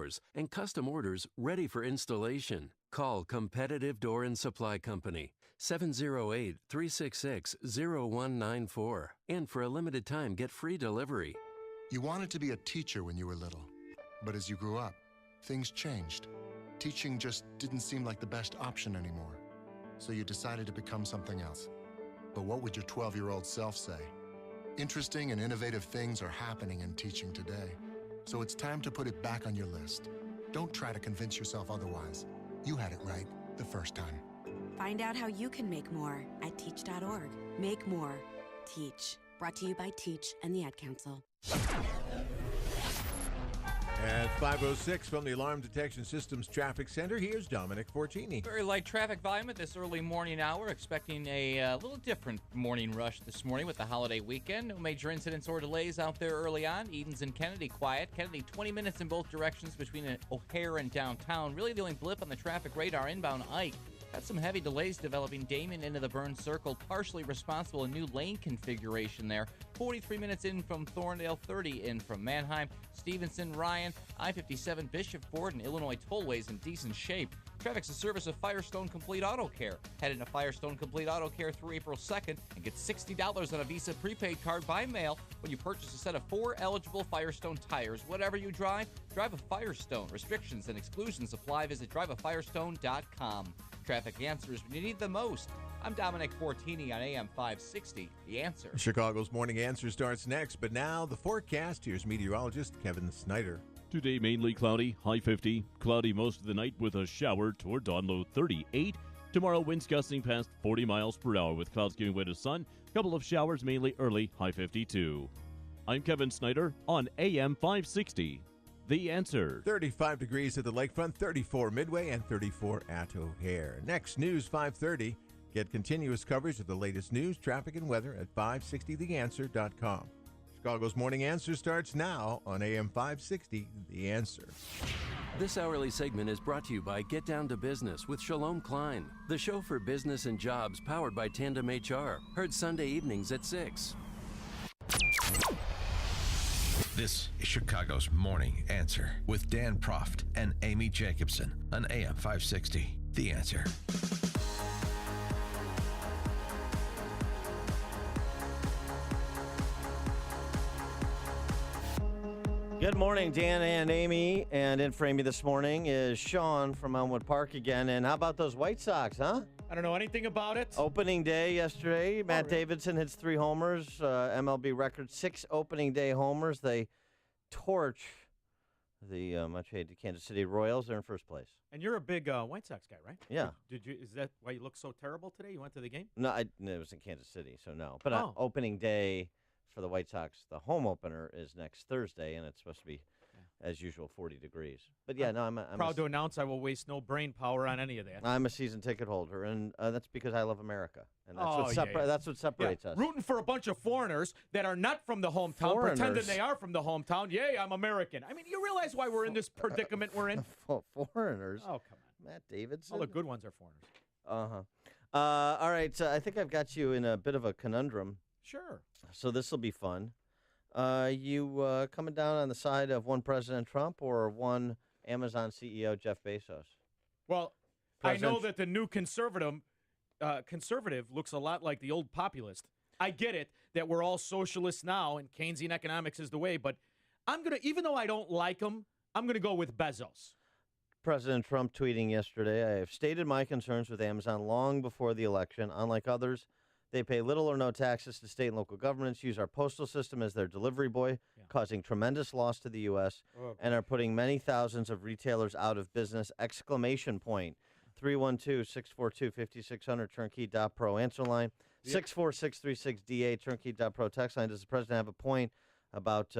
doors and custom orders ready for installation. Call Competitive Door and Supply Company, 708-366-0194. And for a limited time, get free delivery. You wanted to be a teacher when you were little, but as you grew up, things changed. Teaching just didn't seem like the best option anymore, so you decided to become something else. But what would your 12-year-old self say? Interesting and innovative things are happening in teaching today, so it's time to put it back on your list. Don't try to convince yourself otherwise. You had it right the first time. Find out how you can make more at teach.org. Make more. Teach. Brought to you by Teach and the Ad Council. At 5:06 from the Alarm Detection Systems Traffic Center, here's Dominic Fortini. Very light traffic volume at this early morning hour. Expecting a little different morning rush this morning with the holiday weekend. No major incidents or delays out there early on. Edens and Kennedy quiet. Kennedy 20 minutes in both directions between O'Hare and downtown. Really the only blip on the traffic radar inbound Ike. Got some heavy delays developing Damon into the Burn Circle, partially responsible, a new lane configuration there. 43 minutes in from Thorndale, 30 in from Manheim. Stevenson, Ryan, I-57, Bishop Ford, and Illinois tollways in decent shape. Traffic's a service of Firestone Complete Auto Care. Head into Firestone Complete Auto Care through April 2nd and get $60 on a Visa prepaid card by mail when you purchase a set of 4 eligible Firestone tires. Whatever you drive a Firestone. Restrictions and exclusions apply. Visit driveafirestone.com. Traffic answers when you need them most. I'm Dominic Fortini on AM 560, The Answer. Chicago's Morning Answer starts next, but now the forecast. Here's meteorologist Kevin Snyder. Today, mainly cloudy, high 50. Cloudy most of the night with a shower toward dawn, low 38. Tomorrow, winds gusting past 40 miles per hour with clouds giving way to sun. Couple of showers mainly early, high 52. I'm Kevin Snyder on AM 560. The Answer. 35 degrees at the lakefront, 34 Midway, and 34 at O'Hare. Next, News 530. Get continuous coverage of the latest news, traffic, and weather at 560theanswer.com. Chicago's Morning Answer starts now on AM 560, The Answer. This hourly segment is brought to you by Get Down to Business with Shalom Klein, the show for business and jobs powered by Tandem HR. Heard Sunday evenings at 6. This is Chicago's Morning Answer with Dan Proft and Amy Jacobson on AM 560, The Answer. Good morning, Dan and Amy. And in for Amy this morning is Sean from Elmwood Park again. And how about those White Sox, huh? I don't know anything about it. Opening day yesterday. Matt Davidson hits 3 homers. MLB record 6 opening day homers. They torch the much hated Kansas City Royals. They're in first place. And you're a big White Sox guy, right? Yeah. Did you? Is that why you look so terrible today? You went to the game? No, it was in Kansas City, so no. But opening day for the White Sox, the home opener is next Thursday, and it's supposed to be, as usual, 40 degrees. But yeah, no, I'm proud to announce I will waste no brain power on any of that. I'm a season ticket holder, and that's because I love America, and that's what separates us. Rooting for a bunch of foreigners that are not from the hometown, pretending they are from the hometown. Yay, I'm American. I mean, you realize why we're in this predicament we're in? Foreigners? Oh, come on. Matt Davidson? All the good ones are foreigners. Uh-huh. All right, so I think I've got you in a bit of a conundrum. Sure. So this will be fun. You coming down on the side of one President Trump or one Amazon CEO Jeff Bezos? Well, I know that the new conservative looks a lot like the old populist. I get it that we're all socialists now and Keynesian economics is the way, but even though I don't like him, I'm going to go with Bezos. President Trump tweeting yesterday, I have stated my concerns with Amazon long before the election. Unlike others, they pay little or no taxes to state and local governments, use our postal system as their delivery boy, causing tremendous loss to the U.S., and are putting many thousands of retailers out of business, ! 312-642-5600, turnkey.pro answer line, 64636DA, turnkey.pro text line. Does the president have a point about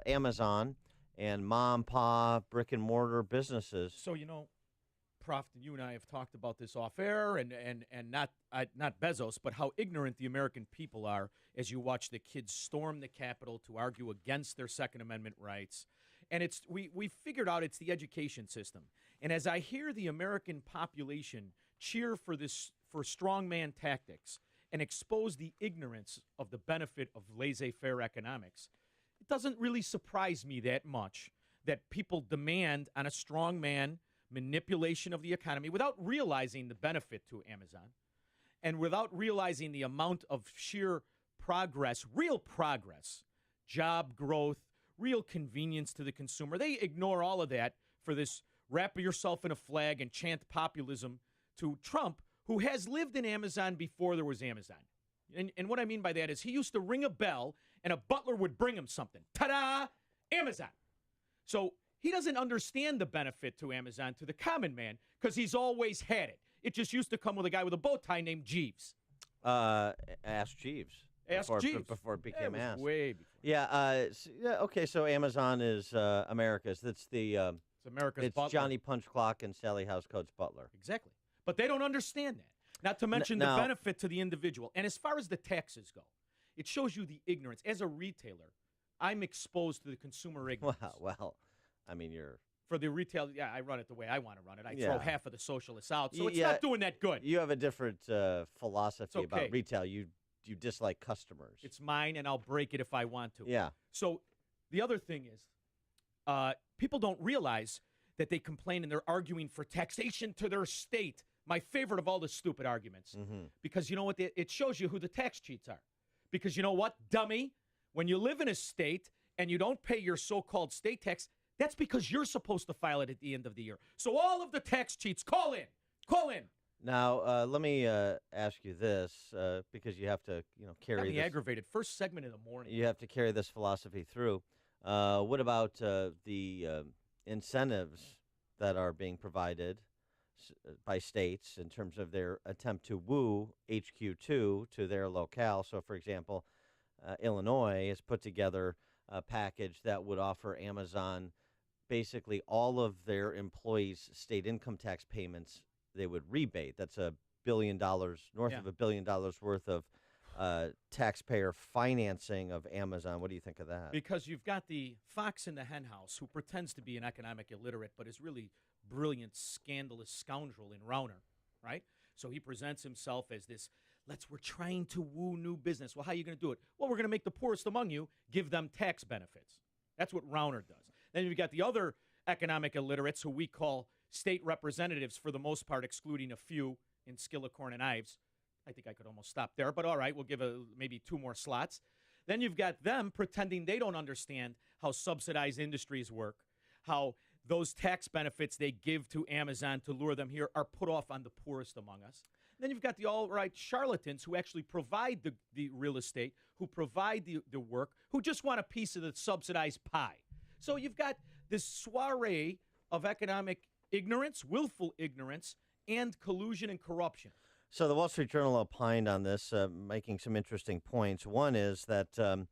Amazon and mom-pa brick-and-mortar businesses? So, Prof, you and I have talked about this off air, and not Bezos, but how ignorant the American people are as you watch the kids storm the Capitol to argue against their Second Amendment rights. And we figured out it's the education system. And as I hear the American population cheer for strongman tactics and expose the ignorance of the benefit of laissez-faire economics, it doesn't really surprise me that much that people demand on a strongman manipulation of the economy without realizing the benefit to Amazon and without realizing the amount of sheer progress, real progress, job growth, real convenience to the consumer. They ignore all of that for this wrap yourself in a flag and chant populism to Trump, who has lived in Amazon before there was Amazon. And what I mean by that is he used to ring a bell and a butler would bring him something. Ta-da! Amazon. So he doesn't understand the benefit to Amazon to the common man because he's always had it. It just used to come with a guy with a bow tie named Jeeves. Ask Jeeves. Ask Jeeves. Before it became Ask. Way before. Yeah, okay, so Amazon is America's. That's the... it's America's It's butler. Johnny Punch Clock and Sally Housecoat's butler. Exactly. But they don't understand that. Not to mention the benefit to the individual. And as far as the taxes go, it shows you the ignorance. As a retailer, I'm exposed to the consumer ignorance. Well, I mean, you're... For the retail, I run it the way I want to run it. I Yeah. throw half of the socialists out, so it's not doing that good. You have a different philosophy okay. about retail. You dislike customers. It's mine, and I'll break it if I want to. Yeah. So the other thing is, people don't realize that they complain and they're arguing for taxation to their state. My favorite of all the stupid arguments. Mm-hmm. Because you know what? It shows you who the tax cheats are. Because you know what, dummy? When you live in a state and you don't pay your so-called state tax, that's because you're supposed to file it at the end of the year. So all of the tax cheats, call in. Call in. Now, let me ask you this, because you have to, carry Got me this. aggravated. First segment in the morning. You have to carry this philosophy through. What about the incentives that are being provided by states in terms of their attempt to woo HQ2 to their locale? So, for example, Illinois has put together a package that would offer Amazon basically all of their employees' state income tax payments. They would rebate. That's $1 billion, north of $1 billion worth of taxpayer financing of Amazon. What do you think of that? Because you've got the fox in the hen house who pretends to be an economic illiterate but is really brilliant, scandalous scoundrel in Rauner, right? So he presents himself as this, we're trying to woo new business. Well, how are you going to do it? Well, we're going to make the poorest among you give them tax benefits. That's what Rauner does. Then you've got the other economic illiterates who we call state representatives for the most part, excluding a few in Skillicorn and Ives. I think I could almost stop there, but all right, we'll give maybe 2 more slots. Then you've got them pretending they don't understand how subsidized industries work, how those tax benefits they give to Amazon to lure them here are put off on the poorest among us. Then you've got the all-right charlatans who actually provide the real estate, who provide the work, who just want a piece of the subsidized pie. So you've got this soiree of economic ignorance, willful ignorance, and collusion and corruption. So the Wall Street Journal opined on this, making some interesting points. One is that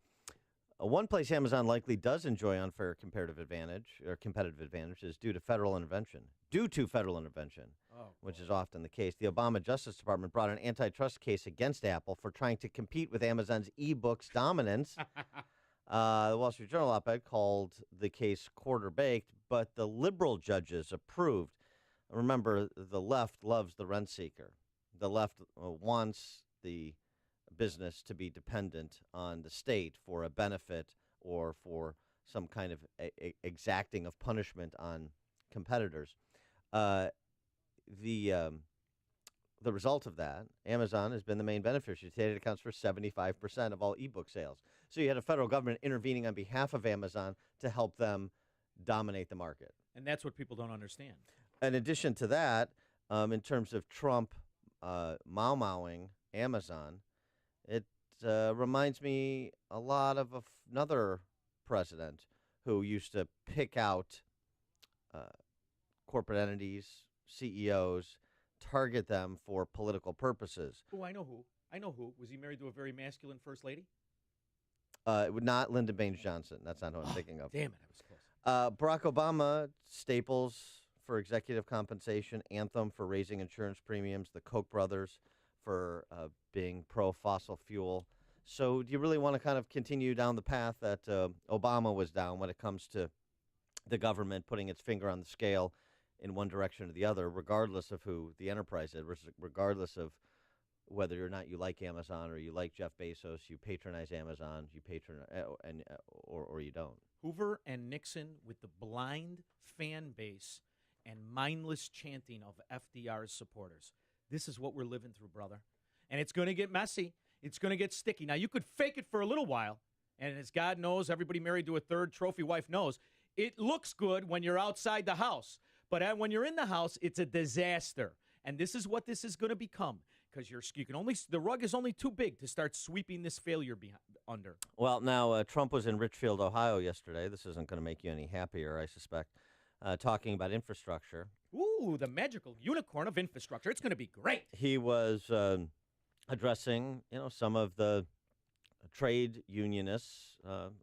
one place Amazon likely does enjoy unfair competitive advantage is due to federal intervention. Which is often the case. The Obama Justice Department brought an antitrust case against Apple for trying to compete with Amazon's e-books dominance. The Wall Street Journal op-ed called the case quarter-baked, but the liberal judges approved. Remember, the left loves the rent seeker. The left wants the business to be dependent on the state for a benefit or for some kind of exacting of punishment on competitors. The result of that, Amazon has been the main beneficiary. Today it accounts for 75% of all ebook sales. So you had a federal government intervening on behalf of Amazon to help them dominate the market. And that's what people don't understand. In addition to that, in terms of Trump mau-mauing Amazon, it reminds me a lot of another president who used to pick out corporate entities, CEOs, target them for political purposes. Oh, I know who. Was he married to a very masculine first lady? Not Lyndon Baines Johnson. That's not who I'm thinking of. Damn it, I was close. Barack Obama, Staples for executive compensation, Anthem for raising insurance premiums, the Koch brothers for being pro-fossil fuel. So do you really want to kind of continue down the path that Obama was down when it comes to the government putting its finger on the scale in one direction or the other, regardless of who the enterprise is, regardless of whether or not you like Amazon or you like Jeff Bezos, you patronize Amazon, or you don't. Hoover and Nixon with the blind fan base and mindless chanting of FDR's supporters. This is what we're living through, brother. And it's going to get messy. It's going to get sticky. Now, you could fake it for a little while, and as God knows, everybody married to a third trophy wife knows, it looks good when you're outside the house. But when you're in the house, it's a disaster. And this is what this is going to become, because the rug is only too big to start sweeping this failure under. Well, now, Trump was in Richfield, Ohio yesterday. This isn't going to make you any happier, I suspect, talking about infrastructure. Ooh, the magical unicorn of infrastructure. It's going to be great. He was addressing, some of the trade unionists,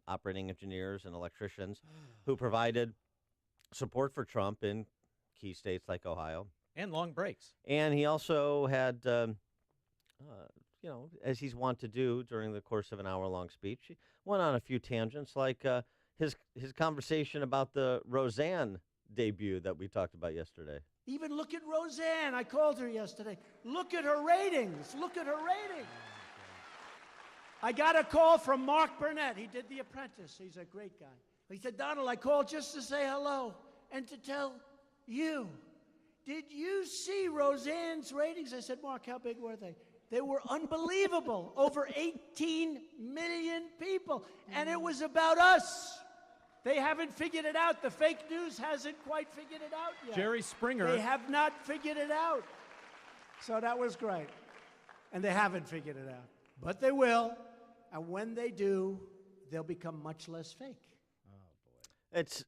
operating engineers and electricians who provided support for Trump in key states like Ohio. And long breaks. And he also had, as he's wont to do during the course of an hour-long speech, he went on a few tangents, like his conversation about the Roseanne debut that we talked about yesterday. Even look at Roseanne. I called her yesterday. Look at her ratings. Look at her ratings. I got a call from Mark Burnett. He did The Apprentice. He's a great guy. He said, Donald, I called just to say hello and to tell you. Did you see Roseanne's ratings? I said, Mark, how big were they? They were unbelievable. Over 18 million people. And it was about us. They haven't figured it out. The fake news hasn't quite figured it out yet. Jerry Springer. They have not figured it out. So that was great. And they haven't figured it out. But they will. And when they do, they'll become much less fake. It's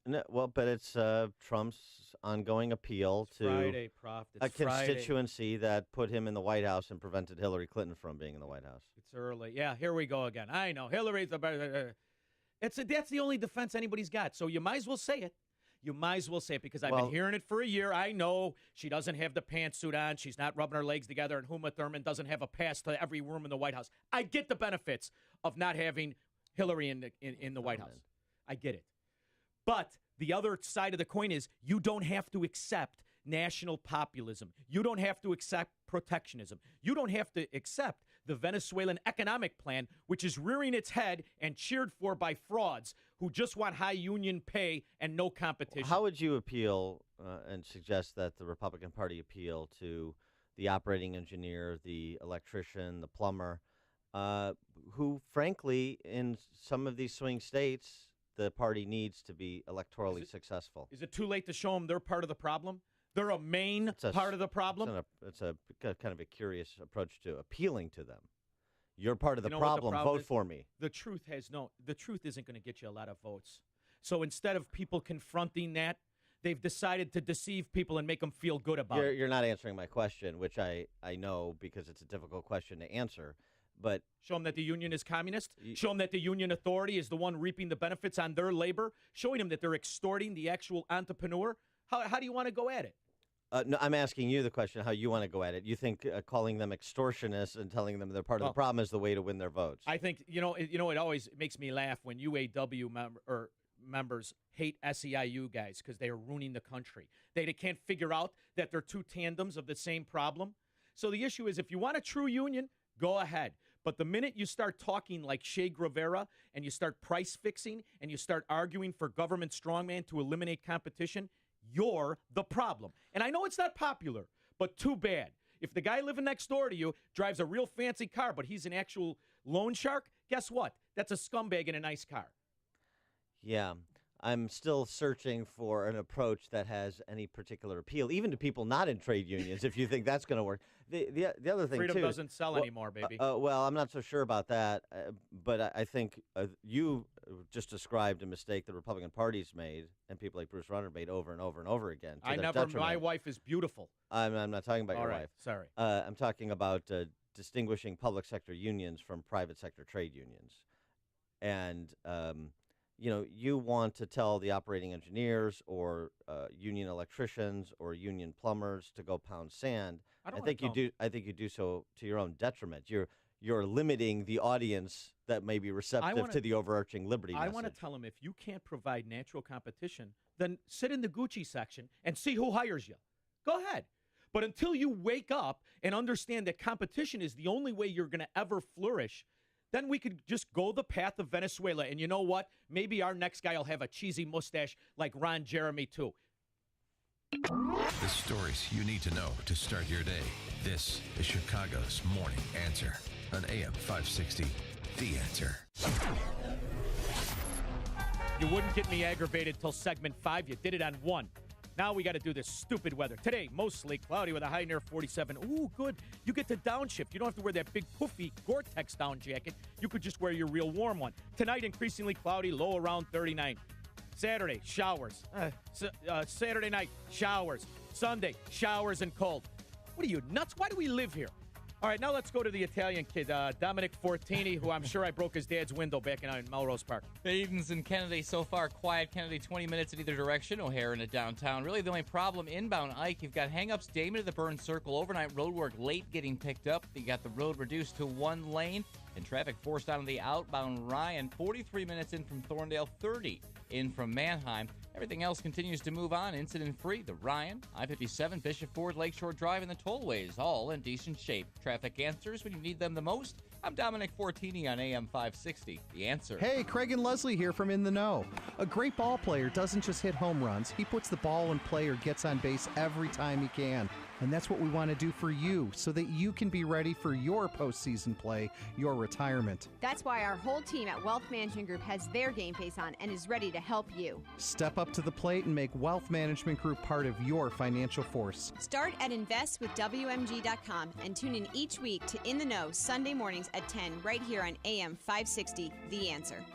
Trump's ongoing appeal to Friday, Prof. a constituency that put him in the White House and prevented Hillary Clinton from being in the White House. It's early. Yeah, here we go again. I know. Hillary's the that's the only defense anybody's got. So you might as well say it. You might as well say it because I've been hearing it for a year. I know she doesn't have the pantsuit on. She's not rubbing her legs together, and Uma Thurman doesn't have a pass to every room in the White House. I get the benefits of not having Hillary in the White House. I get it. But the other side of the coin is you don't have to accept national populism. You don't have to accept protectionism. You don't have to accept the Venezuelan economic plan, which is rearing its head and cheered for by frauds who just want high union pay and no competition. How would you appeal and suggest that the Republican Party appeal to the operating engineer, the electrician, the plumber, who, frankly, in some of these swing states, the party needs to be electorally successful? Is it too late to show them they're part of the problem? They're a main part of the problem? It's a kind of a curious approach to appealing to them. You're part of the problem. Vote for me. The truth isn't going to get you a lot of votes. So instead of people confronting that, they've decided to deceive people and make them feel good about it. You're not answering my question, which I know because it's a difficult question to answer. But show them that the union is communist. Show them that the union authority is the one reaping the benefits on their labor. Showing them that they're extorting the actual entrepreneur. How do you want to go at it? No, I'm asking you the question how you want to go at it. You think calling them extortionists and telling them they're part of the problem is the way to win their votes? I think, it always makes me laugh when UAW members hate SEIU guys because they are ruining the country. They can't figure out that they're two tandems of the same problem. So the issue is if you want a true union, go ahead. But the minute you start talking like Che Guevara and you start price fixing and you start arguing for government strongman to eliminate competition, you're the problem. And I know it's not popular, but too bad. If the guy living next door to you drives a real fancy car, but he's an actual loan shark, guess what? That's a scumbag in a nice car. Yeah. I'm still searching for an approach that has any particular appeal, even to people not in trade unions, if you think that's going to work. The other thing, Freedom too, doesn't sell anymore, baby. Well, I'm not so sure about that, but I think you just described a mistake the Republican Party's made and people like Bruce Rauner made over and over and over again. My wife is beautiful. I'm not talking about your wife. Sorry. I'm talking about distinguishing public sector unions from private sector trade unions. And you want to tell the operating engineers or union electricians or union plumbers to go pound sand. I think you do so to your own detriment. You're limiting the audience that may be receptive to the overarching liberty message. I want to tell them if you can't provide natural competition, then sit in the Gucci section and see who hires you. Go ahead. But until you wake up and understand that competition is the only way you're going to ever flourish, then we could just go the path of Venezuela. And you know what? Maybe our next guy will have a cheesy mustache like Ron Jeremy, too. The stories you need to know to start your day. This is Chicago's Morning Answer on AM 560. The Answer. You wouldn't get me aggravated till segment 5. You did it on 1. Now we got to do this stupid weather. Today, mostly cloudy with a high near 47. Ooh, good. You get to downshift. You don't have to wear that big poofy Gore-Tex down jacket. You could just wear your real warm one. Tonight, increasingly cloudy, low around 39. Saturday, showers. Saturday night, showers. Sunday, showers and cold. What are you, nuts? Why do we live here? All right, now let's go to the Italian kid, Dominic Fortini, who I'm sure I broke his dad's window back in Melrose Park. Edens and Kennedy so far quiet. Kennedy 20 minutes in either direction. O'Hare into downtown. Really the only problem inbound Ike. You've got hang-ups Damon to the Burn Circle. Overnight road work late getting picked up. You got the road reduced to 1 lane. And traffic forced out on the outbound Ryan. 43 minutes in from Thorndale. 30 in from Manheim. Everything else continues to move on incident-free. The Ryan, I-57, Bishop Ford, Lakeshore Drive, and the tollways all in decent shape. Traffic answers when you need them the most. I'm Dominic Fortini on AM 560. The Answer. Hey, Craig and Leslie here from In the Know. A great ball player doesn't just hit home runs. He puts the ball in play or gets on base every time he can. And that's what we want to do for you, so that you can be ready for your postseason play, your retirement. That's why our whole team at Wealth Management Group has their game face on and is ready to help you. Step up to the plate and make Wealth Management Group part of your financial force. Start at investwithwmg.com and tune in each week to In the Know Sunday mornings at 10 right here on AM 560, The Answer.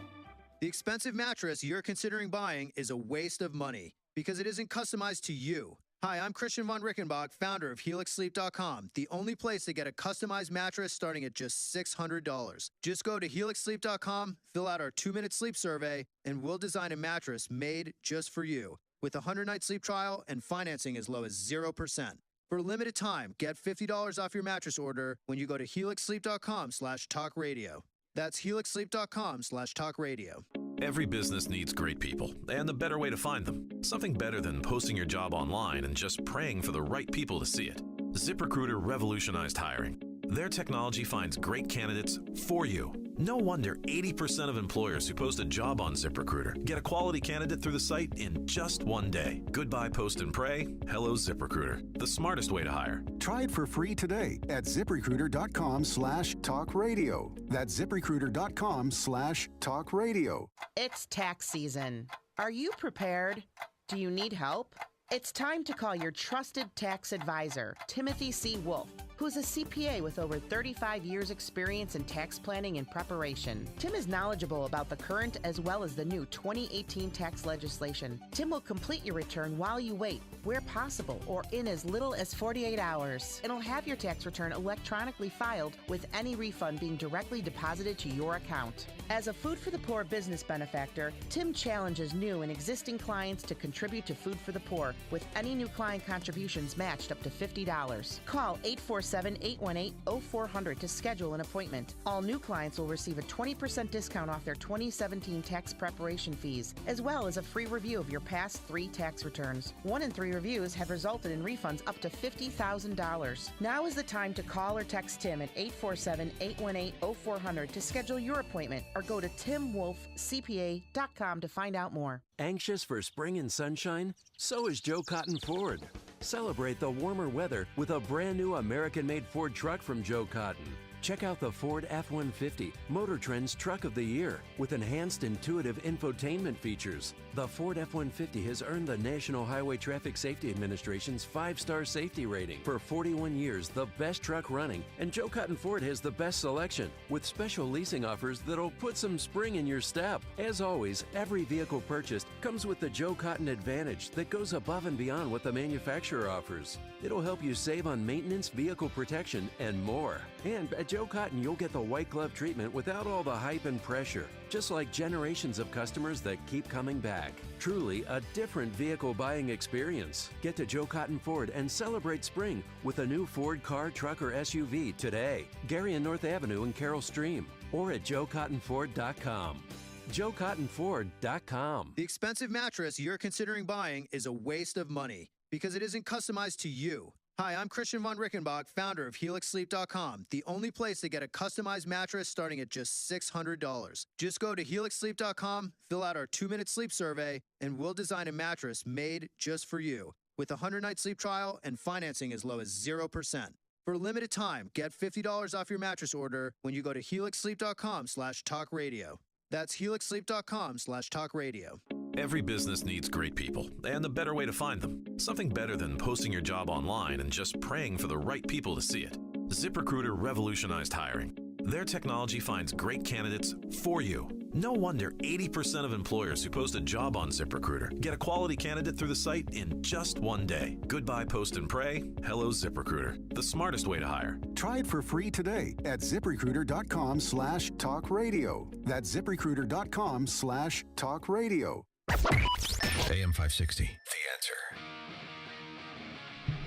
The expensive mattress you're considering buying is a waste of money because it isn't customized to you. Hi, I'm Christian von Rickenbach, founder of HelixSleep.com, the only place to get a customized mattress starting at just $600. Just go to HelixSleep.com, fill out our 2-minute sleep survey, and we'll design a mattress made just for you with a 100-night sleep trial and financing as low as 0%. For a limited time, get $50 off your mattress order when you go to HelixSleep.com/talkradio. That's HelixSleep.com/talkradio. Every business needs great people, and the better way to find them. Something better than posting your job online and just praying for the right people to see it. ZipRecruiter revolutionized hiring. Their technology finds great candidates for you. No wonder 80% of employers who post a job on ZipRecruiter get a quality candidate through the site in just 1 day. Goodbye post and pray. Hello ZipRecruiter. The smartest way to hire. Try it for free today at ZipRecruiter.com/talkradio. That's ZipRecruiter.com/talkradio. It's tax season. Are you prepared? Do you need help? It's time to call your trusted tax advisor, Timothy C. Wolf, who's a CPA with over 35 years' experience in tax planning and preparation. Tim is knowledgeable about the current as well as the new 2018 tax legislation. Tim will complete your return while you wait, where possible, or in as little as 48 hours. And he'll have your tax return electronically filed with any refund being directly deposited to your account. As a Food for the Poor business benefactor, Tim challenges new and existing clients to contribute to Food for the Poor, with any new client contributions matched up to $50. Call 847-818-0400 to schedule an appointment. All new clients will receive a 20% discount off their 2017 tax preparation fees, as well as a free review of your past 3 tax returns. 1 in 3 reviews have resulted in refunds up to $50,000. Now is the time to call or text Tim at 847-818-0400 to schedule your appointment, or go to timwolfcpa.com to find out more. Anxious for spring and sunshine? So is Joe Cotton Ford. Celebrate the warmer weather with a brand new American-made Ford truck from Joe Cotton. Check out the Ford F-150, Motor Trend's Truck of the Year, with enhanced intuitive infotainment features. The Ford F-150 has earned the National Highway Traffic Safety Administration's 5-star safety rating. For 41 years, the best truck running, and Joe Cotton Ford has the best selection, with special leasing offers that'll put some spring in your step. As always, every vehicle purchased comes with the Joe Cotton Advantage that goes above and beyond what the manufacturer offers. It'll help you save on maintenance, vehicle protection, and more. And at Joe Cotton, you'll get the white glove treatment without all the hype and pressure, just like generations of customers that keep coming back. Truly a different vehicle buying experience. Get to Joe Cotton Ford and celebrate spring with a new Ford car, truck, or SUV today. Gary and North Avenue in Carroll Stream, or at joecottonford.com. joecottonford.com. The expensive mattress you're considering buying is a waste of money because it isn't customized to you. Hi, I'm Christian von Rickenbach, founder of HelixSleep.com, the only place to get a customized mattress starting at just $600. Just go to HelixSleep.com, fill out our 2-minute sleep survey, and we'll design a mattress made just for you. With a 100-night sleep trial and financing as low as 0%. For a limited time, get $50 off your mattress order when you go to HelixSleep.com/talkradio. That's HelixSleep.com/talkradio. Every business needs great people, and the better way to find them. Something better than posting your job online and just praying for the right people to see it. ZipRecruiter revolutionized hiring. Their technology finds great candidates for you. No wonder 80% of employers who post a job on ZipRecruiter get a quality candidate through the site in just one day. Goodbye post and pray. Hello ZipRecruiter. The smartest way to hire. Try it for free today at ZipRecruiter.com/talkradio. That's ZipRecruiter.com/talkradio. AM 560, The Answer.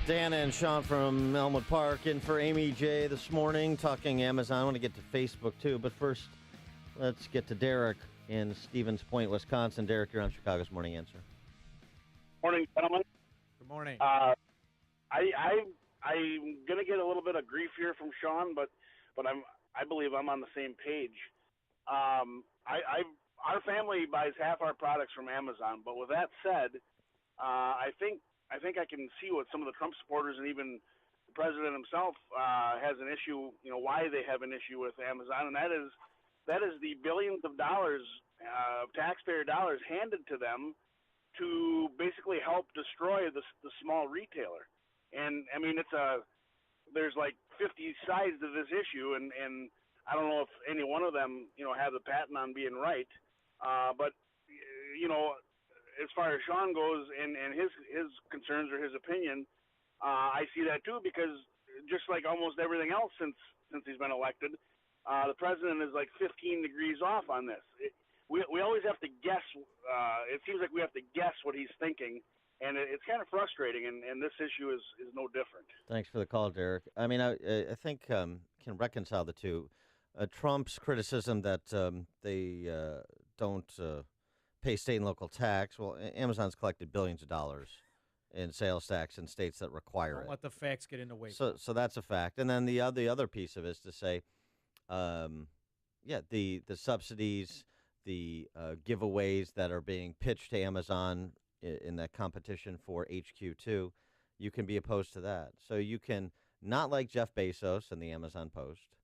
Dan and Sean from Elmwood Park in for Amy J this morning, talking Amazon. I want to get to Facebook, too. But first, let's get to Derek in Stevens Point, Wisconsin. Derek, you're on Chicago's Morning Answer. Morning, gentlemen. Good morning. I'm going to get a little bit of grief here from Sean, but I believe I'm on the same page. Our family buys half our products from Amazon, but with that said, I think I can see what some of the Trump supporters and even the president himself has an issue. You know, why they have an issue with Amazon, and that is the billions of dollars of taxpayer dollars handed to them to basically help destroy the small retailer. And I mean, there's like 50 sides to this issue, and I don't know if any one of them, have the patent on being right. But, as far as Sean goes and his concerns or his opinion, I see that too, because just like almost everything else since he's been elected, the president is like 15 degrees off on this. We always have to guess. It seems like we have to guess what he's thinking, and it's kind of frustrating, and this issue is no different. Thanks for the call, Derek. I mean, I think can reconcile the two. Trump's criticism that they don't pay state and local tax. Well, Amazon's collected billions of dollars in sales tax in states that require Don't it. let the facts get in the way. So that's a fact. And then the other piece of it is to say, the subsidies, the giveaways that are being pitched to Amazon in that competition for HQ2, you can be opposed to that. So you can not like Jeff Bezos and the Amazon Post.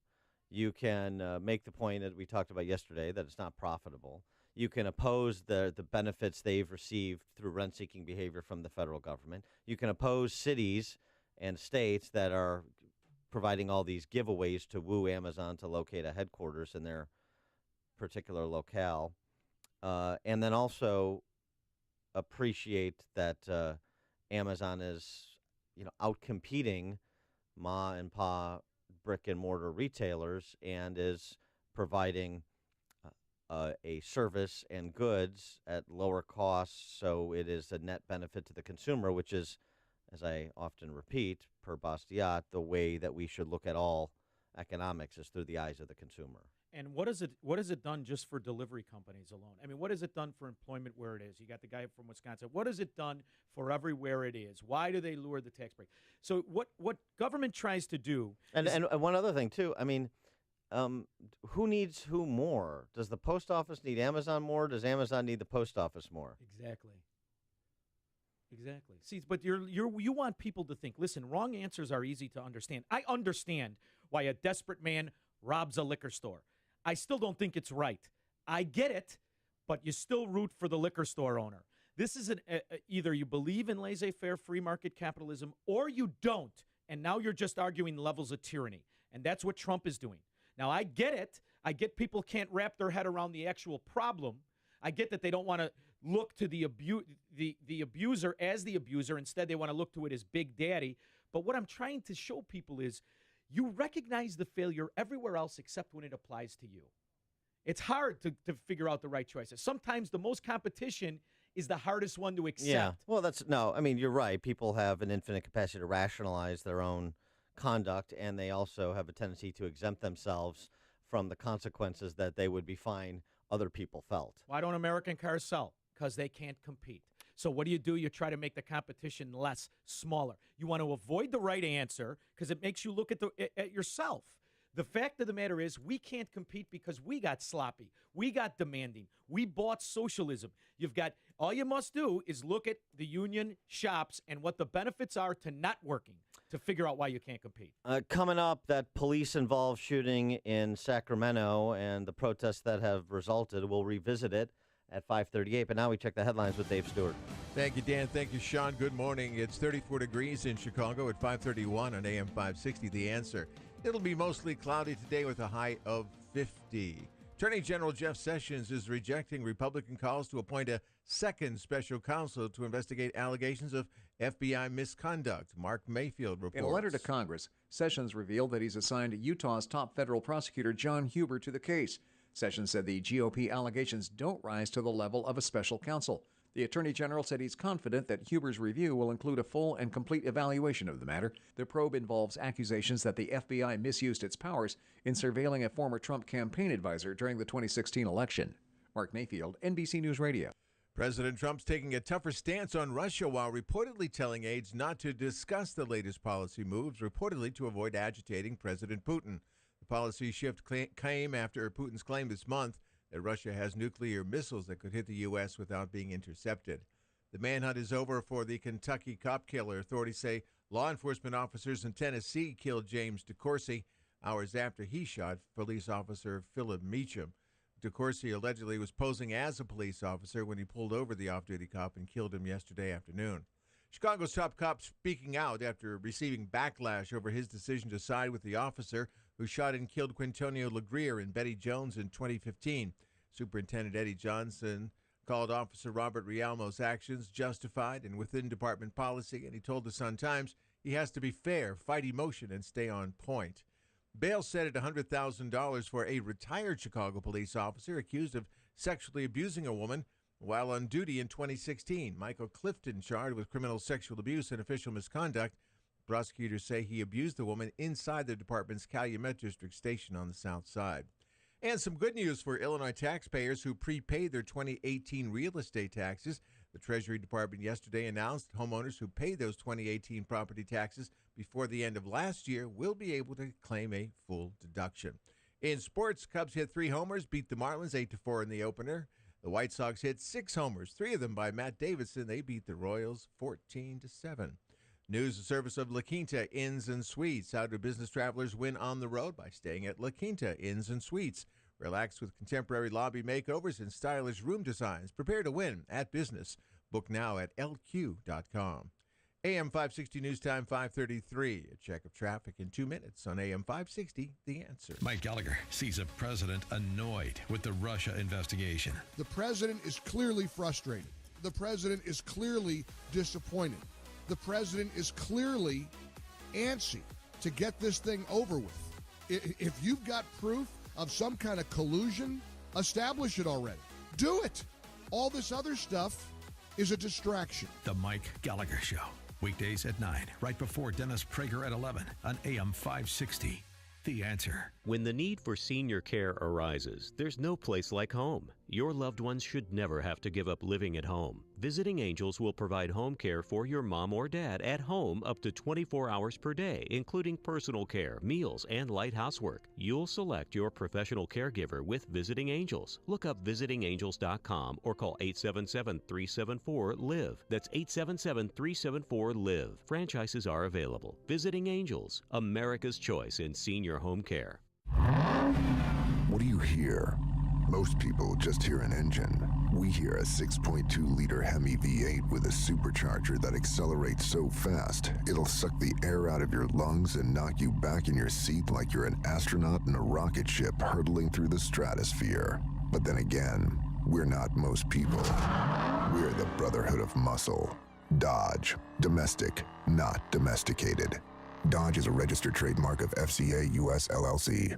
You can make the point that we talked about yesterday that it's not profitable. You can oppose the benefits they've received through rent-seeking behavior from the federal government. You can oppose cities and states that are providing all these giveaways to woo Amazon to locate a headquarters in their particular locale. And then also appreciate that Amazon is, out-competing ma and pa brick-and-mortar retailers and is providing a service and goods at lower costs, so it is a net benefit to the consumer, which is, as I often repeat, per Bastiat, the way that we should look at all economics is through the eyes of the consumer. And what is it done just for delivery companies alone? I mean, what has it done for employment where it is? You got the guy from Wisconsin. What has it done for everywhere it is? Why do they lure the tax break? So what government tries to do and one other thing, too, I mean, who needs who more? Does the post office need Amazon more? Does Amazon need the post office more? Exactly. See, but you want people to think, listen, wrong answers are easy to understand. I understand why a desperate man robs a liquor store. I still don't think it's right. I get it, but you still root for the liquor store owner. This is either you believe in laissez-faire free market capitalism or you don't, and now you're just arguing levels of tyranny, and that's what Trump is doing. Now, I get it. I get people can't wrap their head around the actual problem. I get that they don't want to look to the abuser as the abuser. Instead, they want to look to it as Big Daddy. But what I'm trying to show people is you recognize the failure everywhere else except when it applies to you. It's hard to figure out the right choices. Sometimes the most competition is the hardest one to accept. Yeah, well, you're right. People have an infinite capacity to rationalize their own conduct, and they also have a tendency to exempt themselves from the consequences that they would be fine other people felt. Why don't American cars sell? Because they can't compete. So what do? You try to make the competition smaller. You want to avoid the right answer because it makes you look at yourself. The fact of the matter is we can't compete because we got sloppy. We got demanding. We bought socialism. All you must do is look at the union shops and what the benefits are to not working to figure out why you can't compete. Coming up, that police-involved shooting in Sacramento and the protests that have resulted. We'll revisit it at 5:38. But now we check the headlines with Dave Stewart. Thank you, Dan. Thank you, Sean. Good morning. It's 34 degrees in Chicago at 5:31 on AM 560. The Answer. It'll be mostly cloudy today with a high of 50. Attorney General Jeff Sessions is rejecting Republican calls to appoint a second special counsel to investigate allegations of FBI misconduct. Mark Mayfield reports. In a letter to Congress, Sessions revealed that he's assigned Utah's top federal prosecutor John Huber to the case. Sessions said the GOP allegations don't rise to the level of a special counsel. The Attorney General said he's confident that Huber's review will include a full and complete evaluation of the matter. The probe involves accusations that the FBI misused its powers in surveilling a former Trump campaign advisor during the 2016 election. Mark Mayfield, NBC News Radio. President Trump's taking a tougher stance on Russia while reportedly telling aides not to discuss the latest policy moves, reportedly to avoid agitating President Putin. The policy shift came after Putin's claim this month that Russia has nuclear missiles that could hit the U.S. without being intercepted. The manhunt is over for the Kentucky cop killer. Authorities say law enforcement officers in Tennessee killed James DeCourcy hours after he shot police officer Philip Meacham. DeCourcy allegedly was posing as a police officer when he pulled over the off-duty cop and killed him yesterday afternoon. Chicago's top cop speaking out after receiving backlash over his decision to side with the officer who shot and killed Quintonio LeGrier and Betty Jones in 2015. Superintendent Eddie Johnson called Officer Robert Rialmo's actions justified and within department policy, and he told the Sun-Times he has to be fair, fight emotion, and stay on point. Bail set at $100,000 for a retired Chicago police officer accused of sexually abusing a woman while on duty in 2016. Michael Clifton charged with criminal sexual abuse and official misconduct. Prosecutors say he abused the woman inside the department's Calumet District station on the south side. And some good news for Illinois taxpayers who prepaid their 2018 real estate taxes. The Treasury Department yesterday announced homeowners who paid those 2018 property taxes before the end of last year will be able to claim a full deduction. In sports, Cubs hit 3 homers, beat the Marlins 8-4 in the opener. The White Sox hit 6 homers, 3 of them by Matt Davidson. They beat the Royals 14-7. News and service of La Quinta Inns and Suites. How do business travelers win on the road? By staying at La Quinta Inns and Suites. Relax with contemporary lobby makeovers and stylish room designs. Prepare to win at business. Book now at lq.com. AM 560 News Time 5:33. A check of traffic in 2 minutes on AM 560. The Answer. Mike Gallagher sees a president annoyed with the Russia investigation. The president is clearly frustrated. The president is clearly disappointed. The president is clearly antsy to get this thing over with. If you've got proof of some kind of collusion, establish it already. Do it. All this other stuff is a distraction. The Mike Gallagher Show. Weekdays at 9, right before Dennis Prager at 11 on AM 560. The Answer. When the need for senior care arises, there's no place like home. Your loved ones should never have to give up living at home. Visiting Angels will provide home care for your mom or dad at home up to 24 hours per day, including personal care, meals, and light housework. You'll select your professional caregiver with Visiting Angels. Look up visitingangels.com or call 877-374-LIVE. That's 877-374-LIVE. Franchises are available. Visiting Angels, America's choice in senior home care. What do you hear? Most people just hear an engine. We hear a 6.2-liter Hemi V8 with a supercharger that accelerates so fast, it'll suck the air out of your lungs and knock you back in your seat like you're an astronaut in a rocket ship hurtling through the stratosphere. But then again, we're not most people. We're the Brotherhood of Muscle. Dodge. Domestic, not domesticated. Dodge is a registered trademark of FCA US LLC.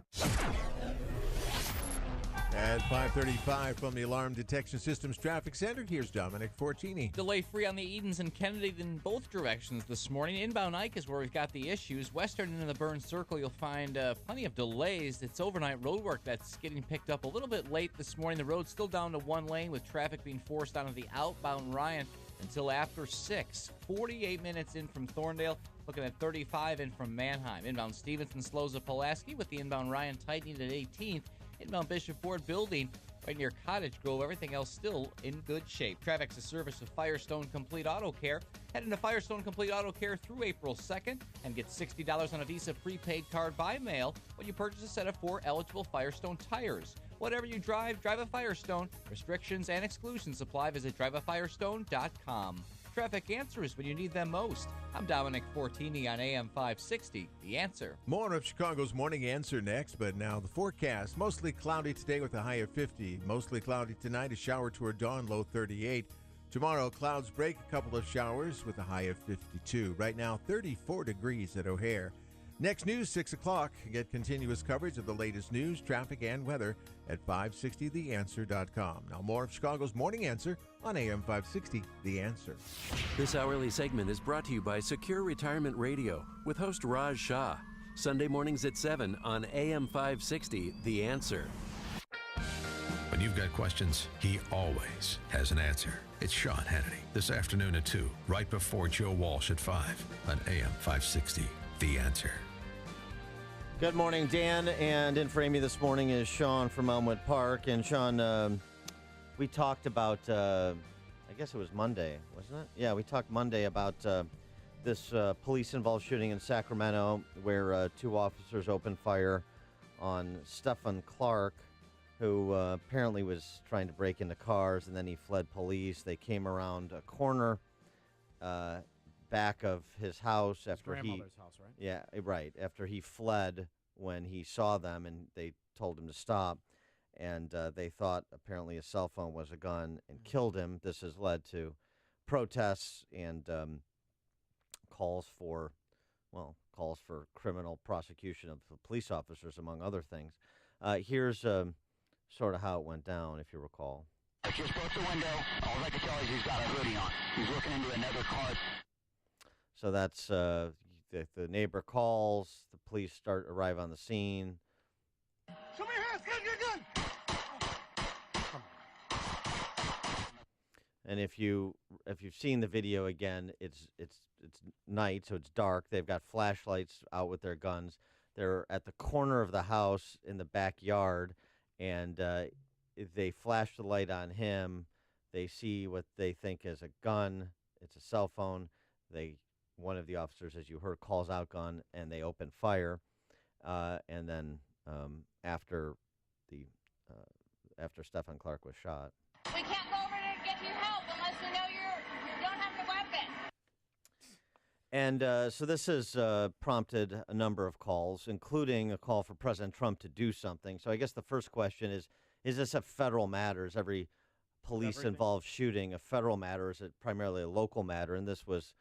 At 5:35 from the Alarm Detection Systems Traffic Center, here's Dominic Fortini. Delay free on the Edens and Kennedy in both directions this morning. Inbound Ike is where we've got the issues. Western into the Burn Circle, you'll find plenty of delays. It's overnight road work that's getting picked up a little bit late this morning. The road's still down to one lane with traffic being forced onto the outbound Ryan. until after 6. 48 minutes in from Thorndale. Looking at 35 in from Manheim. Inbound Stevenson slows at Pulaski with the inbound Ryan tightening at 18th. Inbound Bishop Ford building right near Cottage Grove. Everything else still in good shape. Traffic's a service of Firestone Complete Auto Care. Head into Firestone Complete Auto Care through April 2nd and get $60 on a Visa prepaid card by mail when you purchase a set of 4 eligible Firestone tires. Whatever you drive, drive a Firestone. Restrictions and exclusions apply. Visit driveafirestone.com. Traffic answers when you need them most. I'm Dominic Fortini on AM 560, The Answer. More of Chicago's Morning Answer next, but now the forecast. Mostly cloudy today with a high of 50. Mostly cloudy tonight, a shower toward dawn, low 38. Tomorrow, clouds break, a couple of showers with a high of 52. Right now, 34 degrees at O'Hare. Next news, 6 o'clock. Get continuous coverage of the latest news, traffic, and weather at 560theanswer.com. Now more of Chicago's Morning Answer on AM 560, The Answer. This hourly segment is brought to you by Secure Retirement Radio with host Raj Shah. Sunday mornings at 7 on AM 560, The Answer. When you've got questions, he always has an answer. It's Sean Hannity this afternoon at 2, right before Joe Walsh at 5 on AM 560, The Answer. Good morning, Dan. And in for Amy this morning is Sean from Elmwood Park. And Sean, we talked about, I guess it was Monday, wasn't it? Yeah, we talked Monday about this police-involved shooting in Sacramento where 2 officers opened fire on Stephen Clark, who apparently was trying to break into cars, and then he fled police. They came around a corner back of his house after his grandmother's house, right? Yeah, right. After he fled when he saw them, and they told him to stop, and they thought apparently a cell phone was a gun and killed him. This has led to protests and calls for criminal prosecution of police officers, among other things. Here's sort of how it went down, if you recall. I just broke the window. All I can tell is he's got a hoodie on. He's looking into another car. So that's the neighbor calls, the police arrive on the scene. Show me your hands, gun. And if you've seen the video again, it's night, so it's dark. They've got flashlights out with their guns. They're at the corner of the house in the backyard, and they flash the light on him. They see what they think is a gun. It's a cell phone. One of the officers, as you heard, calls out gun, and they open fire. And then after Stephen Clark was shot. We can't go over there to get you help unless we know you don't have the weapon. And so this has prompted a number of calls, including a call for President Trump to do something. So I guess the first question is this a federal matter? Is every police-involved shooting a federal matter? Or is it primarily a local matter? And this was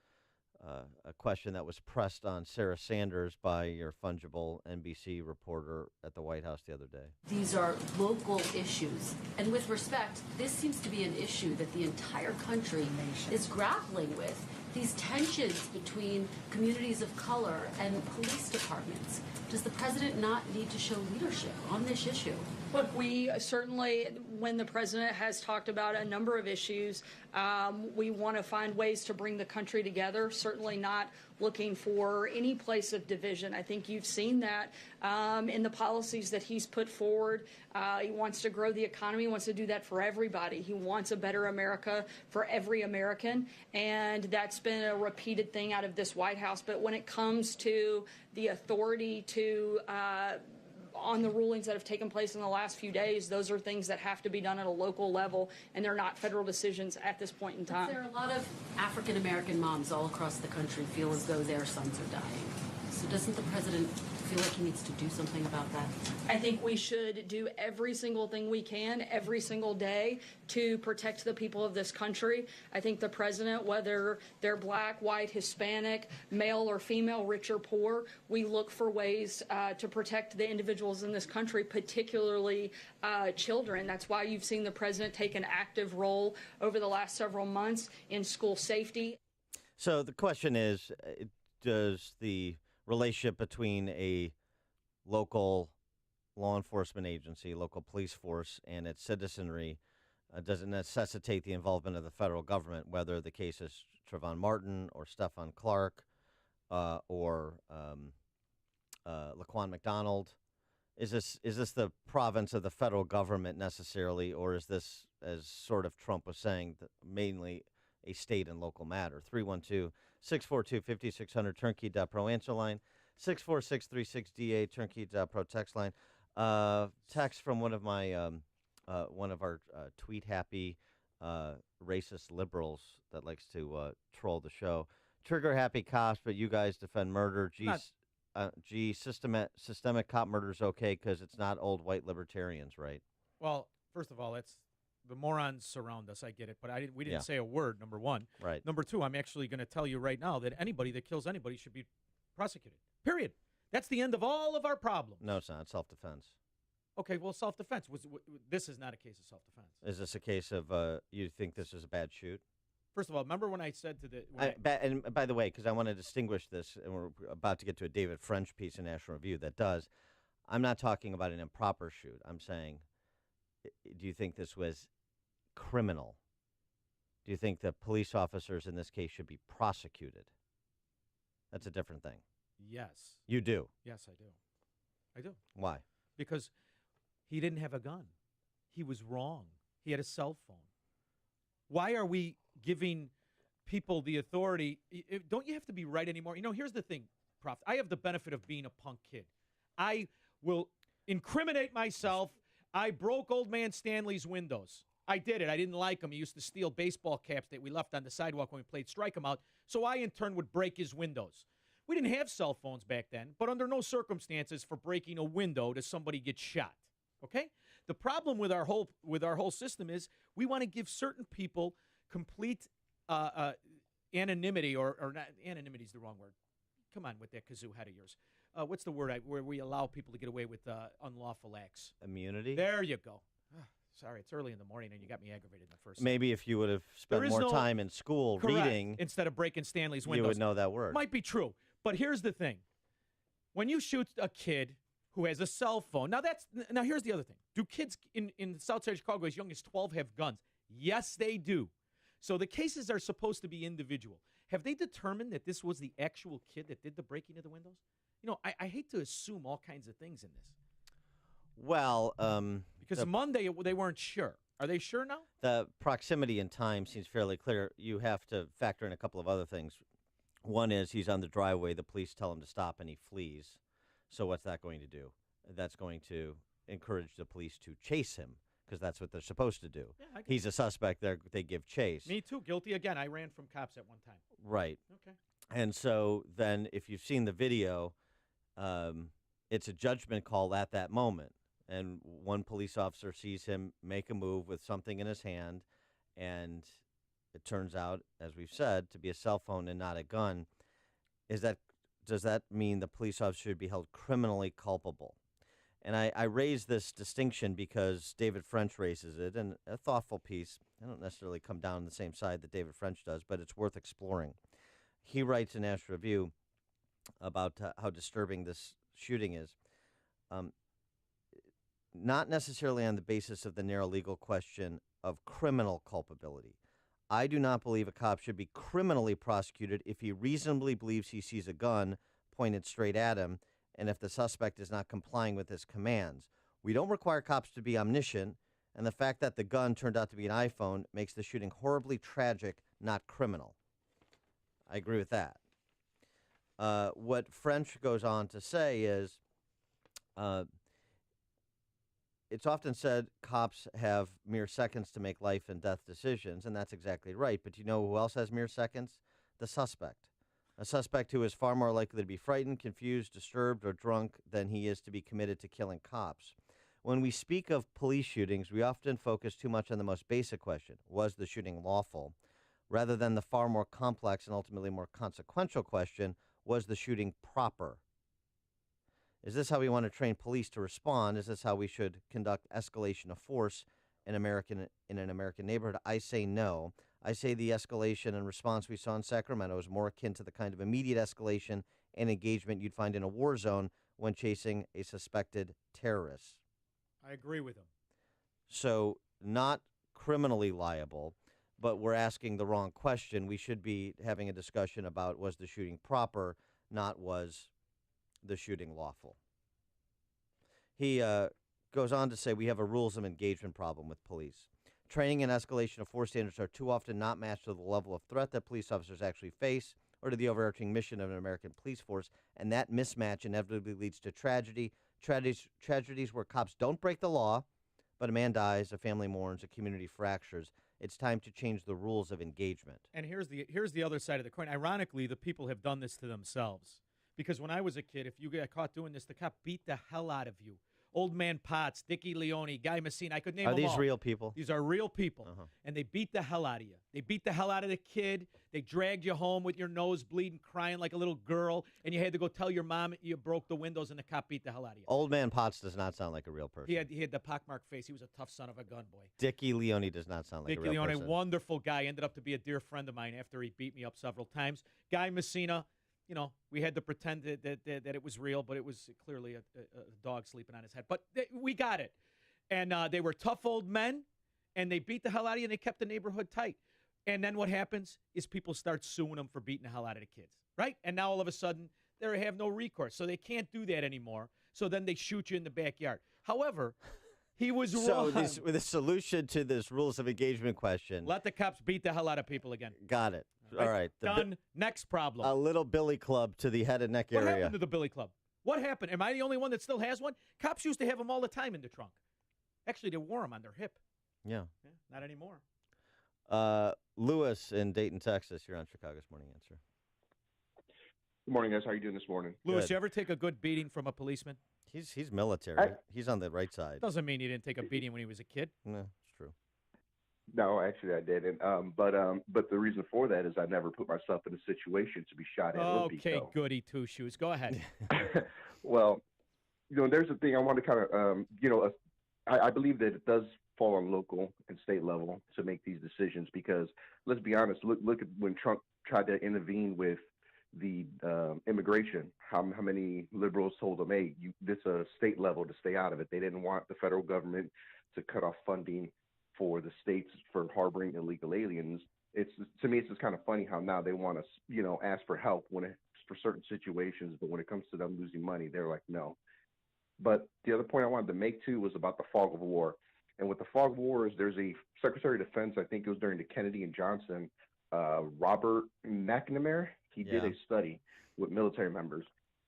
a question that was pressed on Sarah Sanders by your fungible NBC reporter at the White House the other day. These are local issues. And with respect, this seems to be an issue that the entire country is grappling with. These tensions between communities of color and police departments. Does the president not need to show leadership on this issue? Look, we certainly, when the president has talked about a number of issues, we want to find ways to bring the country together, certainly not looking for any place of division. I think you've seen that in the policies that he's put forward. He wants to grow the economy. He wants to do that for everybody. He wants a better America for every American, and that's been a repeated thing out of this White House. But when it comes to the authority to on the rulings that have taken place in the last few days, those are things that have to be done at a local level, and they're not federal decisions at this point in time. There are a lot of African-American moms all across the country feel as though their sons are dying. So doesn't the president feel like he needs to do something about that? I think we should do every single thing we can every single day to protect the people of this country. I think the president, whether they're black, white, Hispanic, male or female, rich or poor, we look for ways to protect the individuals in this country, particularly children. That's why you've seen the president take an active role over the last several months in school safety. So the question is, does the relationship between a local law enforcement agency, local police force, and its citizenry doesn't necessitate the involvement of the federal government, whether the case is Trayvon Martin or Stephon Clark or Laquan McDonald. Is this the province of the federal government necessarily, or is this, as sort of Trump was saying, mainly a state and local matter? 312-642-5600, turnkey.pro answer line, 64636DA, turnkey.pro text line. Text from one of my one of our tweet-happy racist liberals that likes to troll the show. Trigger-happy cops, but you guys defend murder. Systemic cop murder is okay because it's not old white libertarians, right? Well, first of all, that's the morons surround us. I get it, but we didn't say a word, number one. Right. Number two, I'm actually going to tell you right now that anybody that kills anybody should be prosecuted, period. That's the end of all of our problems. No, it's not. It's self-defense. Okay, well, self-defense. This is not a case of self-defense. Is this a case of you think this is a bad shoot? First of all, remember when I said to the... And by the way, because I want to distinguish this, and we're about to get to a David French piece in National Review that does, I'm not talking about an improper shoot. I'm saying, do you think this was criminal? Do you think the police officers in this case should be prosecuted? That's a different thing. Yes. You do? Yes, I do. I do. Why? Because he didn't have a gun. He was wrong. He had a cell phone. Why are we giving people the authority? Don't you have to be right anymore? You know, here's the thing, Prof. I have the benefit of being a punk kid. I will incriminate myself. I broke old man Stanley's windows. I did it. I didn't like him. He used to steal baseball caps that we left on the sidewalk when we played Strike 'em Out. So I, in turn, would break his windows. We didn't have cell phones back then, but under no circumstances for breaking a window does somebody get shot. Okay? The problem with our whole system is we want to give certain people complete anonymity, or not, anonymity is the wrong word. Come on with that kazoo head of yours. What's the word where we allow people to get away with unlawful acts? Immunity? There you go. Sorry, it's early in the morning and you got me aggravated in the first. Maybe if you would have spent more time in school reading, instead of breaking Stanley's windows, you would know that word. Might be true, but here's the thing: when you shoot a kid who has a cell phone, now here's the other thing: do kids in South Side Chicago as young as 12 have guns? Yes, they do. So the cases are supposed to be individual. Have they determined that this was the actual kid that did the breaking of the windows? You know, I hate to assume all kinds of things in this. Well, because Monday they weren't sure. Are they sure now? The proximity in time seems fairly clear. You have to factor in a couple of other things. One is he's on the driveway. The police tell him to stop, and he flees. So what's that going to do? That's going to encourage the police to chase him, because that's what they're supposed to do. Yeah, he's a suspect. They give chase. Me too. Guilty again. I ran from cops at one time. Right. Okay. And so then if you've seen the video, it's a judgment call at that moment. And one police officer sees him make a move with something in his hand, and it turns out, as we've said, to be a cell phone and not a gun. Does that mean the police officer should be held criminally culpable? And I raise this distinction because David French raises it, and a thoughtful piece. I don't necessarily come down on the same side that David French does, but it's worth exploring. He writes in National Review about how disturbing this shooting is. Not necessarily on the basis of the narrow legal question of criminal culpability. I do not believe a cop should be criminally prosecuted if he reasonably believes he sees a gun pointed straight at him and if the suspect is not complying with his commands. We don't require cops to be omniscient, and the fact that the gun turned out to be an iPhone makes the shooting horribly tragic, not criminal. I agree with that. What French goes on to say is, it's often said cops have mere seconds to make life and death decisions, and that's exactly right. But you know who else has mere seconds? The suspect. A suspect who is far more likely to be frightened, confused, disturbed, or drunk than he is to be committed to killing cops. When we speak of police shootings, we often focus too much on the most basic question, was the shooting lawful, rather than the far more complex and ultimately more consequential question, was the shooting proper? Is this how we want to train police to respond? Is this how we should conduct escalation of force in an American neighborhood? I say no. I say the escalation and response we saw in Sacramento is more akin to the kind of immediate escalation and engagement you'd find in a war zone when chasing a suspected terrorist. I agree with him. So not criminally liable, but we're asking the wrong question. We should be having a discussion about was the shooting proper, not was the shooting lawful. He goes on to say we have a rules of engagement problem with police. Training and escalation of force standards are too often not matched to the level of threat that police officers actually face or to the overarching mission of an American police force, and that mismatch inevitably leads to tragedies where cops don't break the law, but a man dies, a family mourns, a community fractures. It's time to change the rules of engagement. And here's the other side of the coin. Ironically, the people have done this to themselves. Because when I was a kid, if you got caught doing this, the cop beat the hell out of you. Old Man Potts, Dickie Leone, Guy Messina, I could name them all. Are these real people? These are real people. And they beat the hell out of you. They beat the hell out of the kid. They dragged you home with your nose bleeding, crying like a little girl, and you had to go tell your mom you broke the windows, and the cop beat the hell out of you. Old Man Potts does not sound like a real person. He had the pockmarked face. He was a tough son of a gun, boy. Dickie Leone does not sound like a real Dickie person. Leone, wonderful guy, ended up to be a dear friend of mine after he beat me up several times. Guy Messina, you know, we had to pretend that it was real, but it was clearly a dog sleeping on his head. But we got it. And they were tough old men, and they beat the hell out of you, and they kept the neighborhood tight. And then what happens is people start suing them for beating the hell out of the kids, right? And now all of a sudden, they have no recourse, so they can't do that anymore. So then they shoot you in the backyard. However, he was wrong. So the solution to this rules of engagement question. Let the cops beat the hell out of people again. Got it. All right. Done. Next problem. A little billy club to the head and neck area. What happened to the billy club? What happened? Am I the only one that still has one? Cops used to have them all the time in the trunk. Actually, they wore them on their hip. Yeah. Not anymore. Lewis in Dayton, Texas. You're on Chicago's Morning Answer. Good morning, guys. How are you doing this morning? Lewis, you ever take a good beating from a policeman? He's military. He's on the right side. Doesn't mean he didn't take a beating when he was a kid. No, it's true. No, actually, I didn't. But the reason for that is I never put myself in a situation to be shot at. Okay, goody two shoes. Go ahead. Well, there's a thing I want to kind of, I believe that it does fall on local and state level to make these decisions because let's be honest. Look at when Trump tried to intervene with the immigration. How many liberals told him, "Hey, this a state level to stay out of it." They didn't want the federal government to cut off funding for the states for harboring illegal aliens. To me, it's just kind of funny how now they want to, ask for help for certain situations, but when it comes to them losing money, they're like, no. But the other point I wanted to make too was about the fog of war. And with the fog of war is there's a Secretary of Defense, I think it was during the Kennedy and Johnson, Robert McNamara. He did a study with military members.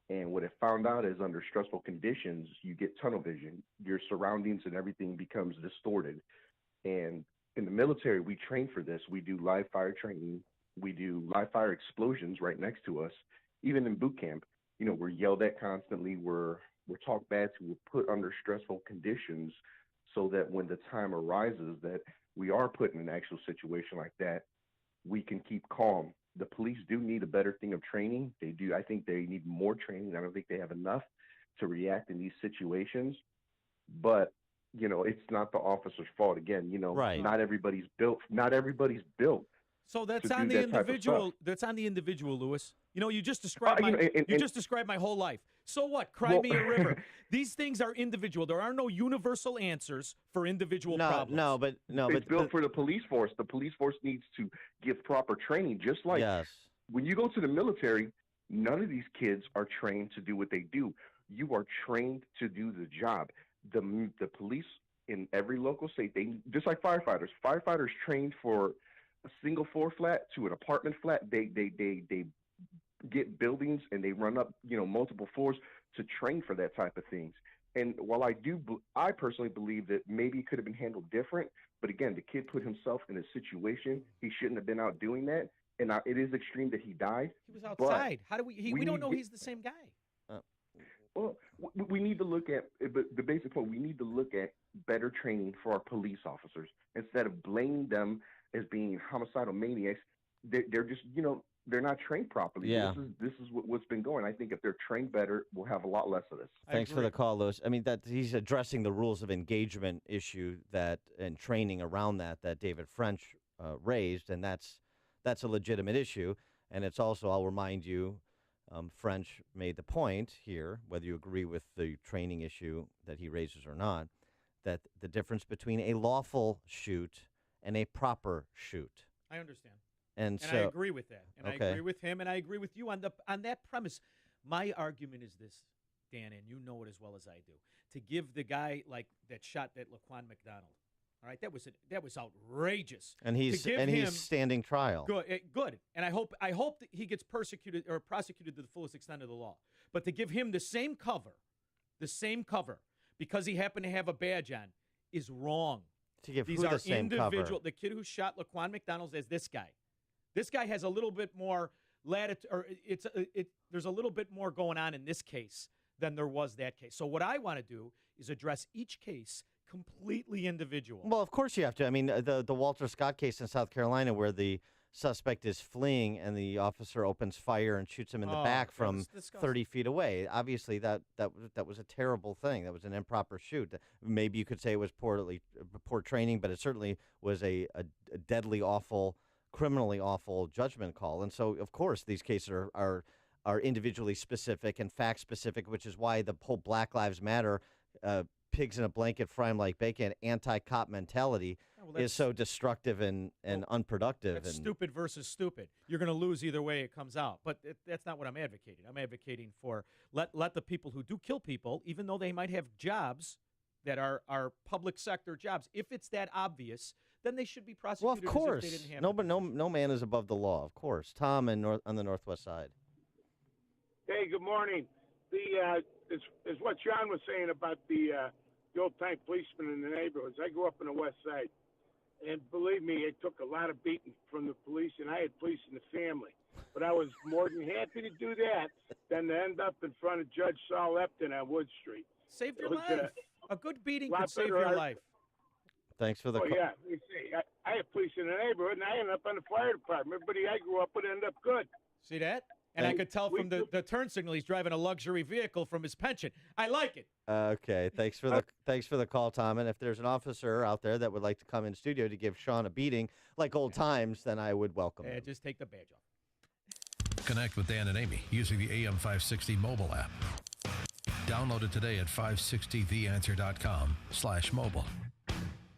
And what it found out is under stressful conditions, you get tunnel vision. Your surroundings and everything becomes distorted. And in the military, we train for this. We do live fire training. We do live fire explosions right next to us. Even in boot camp, we're yelled at constantly. We're talked bad to. We're put under stressful conditions so that when the time arises that we are put in an actual situation like that, we can keep calm. The police do need a better thing of training. They do. I think they need more training. I don't think they have enough to react in these situations. But it's not the officer's fault. Again, right. Not everybody's built. So that's on the individual. That's on the individual, Lewis. You just described just described my whole life. So what? Cry me a river. These things are individual. There are no universal answers for individual problems. It's built for the police force. The police force needs to give proper training. Just like when you go to the military, none of these kids are trained to do what they do. You are trained to do the job. The police in every local state, they just like firefighters. Firefighters trained for a single floor flat to an apartment flat. They get buildings and they run up multiple floors to train for that type of things. And while I personally believe that maybe it could have been handled different, but again, the kid put himself in a situation he shouldn't have been out doing that. And it is extreme that he died. He was outside. How do we don't know he's the same guy. Well, we need to look at the basic point. We need to look at better training for our police officers instead of blaming them as being homicidal maniacs. They're just, they're not trained properly. Yeah. This is what's been going. I think if they're trained better, we'll have a lot less of this. Thanks for the call, Lewis. I mean, that he's addressing the rules of engagement issue and training around that David French raised, and that's a legitimate issue. And it's also, I'll remind you, French made the point here, whether you agree with the training issue that he raises or not, that the difference between a lawful shoot and a proper shoot. I understand. And I so agree with that. And okay. I agree with him, and I agree with you on that premise. My argument is this, Dan, and you know it as well as I do. To give the guy like that shot that Laquan McDonald, all right, that was outrageous. And he's standing trial. Good. And I hope that he gets persecuted or prosecuted to the fullest extent of the law. But to give him the same cover, because he happened to have a badge on, is wrong. To give These who are the same individual. cover? The kid who shot Laquan McDonald as this guy. This guy has a little bit more latitude, or there's a little bit more going on in this case than there was that case. So what I want to do is address each case completely individual. Well, of course you have to. I mean, the Walter Scott case in South Carolina where the suspect is fleeing and the officer opens fire and shoots him in the back from 30 feet away. Obviously, that was a terrible thing. That was an improper shoot. Maybe you could say it was poor training, but it certainly was a deadly, awful, criminally awful judgment call. And so, of course, these cases are individually specific and fact specific, which is why the whole Black Lives Matter pigs in a blanket, fry 'em like bacon, anti-cop mentality is so destructive and unproductive. That's stupid versus stupid. You're going to lose either way it comes out. But that's not what I'm advocating. I'm advocating for let the people who do kill people, even though they might have jobs that are public sector jobs, if it's that obvious, then they should be prosecuted. Well, of course. As if they didn't have No man is above the law, of course. Tom on the Northwest side. Hey, good morning. Is what John was saying about the old-time policemen in the neighborhoods. I grew up in the West Side, and believe me, it took a lot of beating from the police, and I had police in the family. But I was more than happy to do that than to end up in front of Judge Saul Epton on Wood Street. Saved your life. A good beating could save your life. Thanks for the call. Yeah. You see, I had police in the neighborhood, and I ended up on the fire department. Everybody I grew up with ended up good. See that? And I could tell from the turn signal he's driving a luxury vehicle from his pension. I like it. Okay, thanks for the call, Tom. And if there's an officer out there that would like to come in studio to give Sean a beating like old times, then I would welcome him. Just take the badge off. Connect with Dan and Amy using the AM 560 mobile app. Download it today at 560theanswer.com/mobile.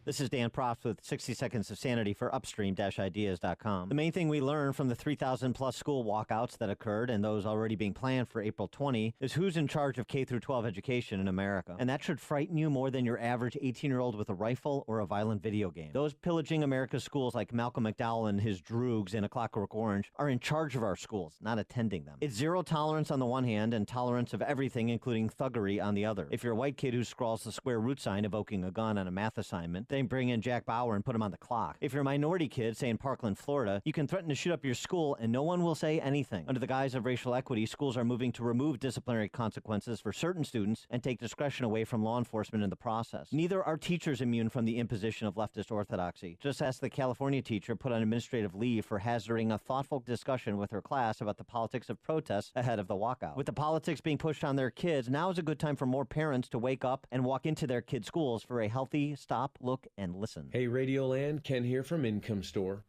This is Dan Proft with 60 Seconds of Sanity for Upstream-Ideas.com. The main thing we learned from the 3,000-plus school walkouts that occurred and those already being planned for April 20 is who's in charge of K-12 education in America. And that should frighten you more than your average 18-year-old with a rifle or a violent video game. Those pillaging America's schools like Malcolm McDowell and his droogs in A Clockwork Orange are in charge of our schools, not attending them. It's zero tolerance on the one hand and tolerance of everything, including thuggery, on the other. If you're a white kid who scrawls the square root sign evoking a gun on a math assignment, then bring in Jack Bauer and put him on the clock. If you're a minority kid, say in Parkland, Florida, you can threaten to shoot up your school and no one will say anything. Under the guise of racial equity, schools are moving to remove disciplinary consequences for certain students and take discretion away from law enforcement in the process. Neither are teachers immune from the imposition of leftist orthodoxy. Just ask the California teacher put on administrative leave for hazarding a thoughtful discussion with her class about the politics of protests ahead of the walkout. With the politics being pushed on their kids, now is a good time for more parents to wake up and walk into their kids' schools for a healthy stop, look, and listen. Hey, Radioland, Ken here from Income Store.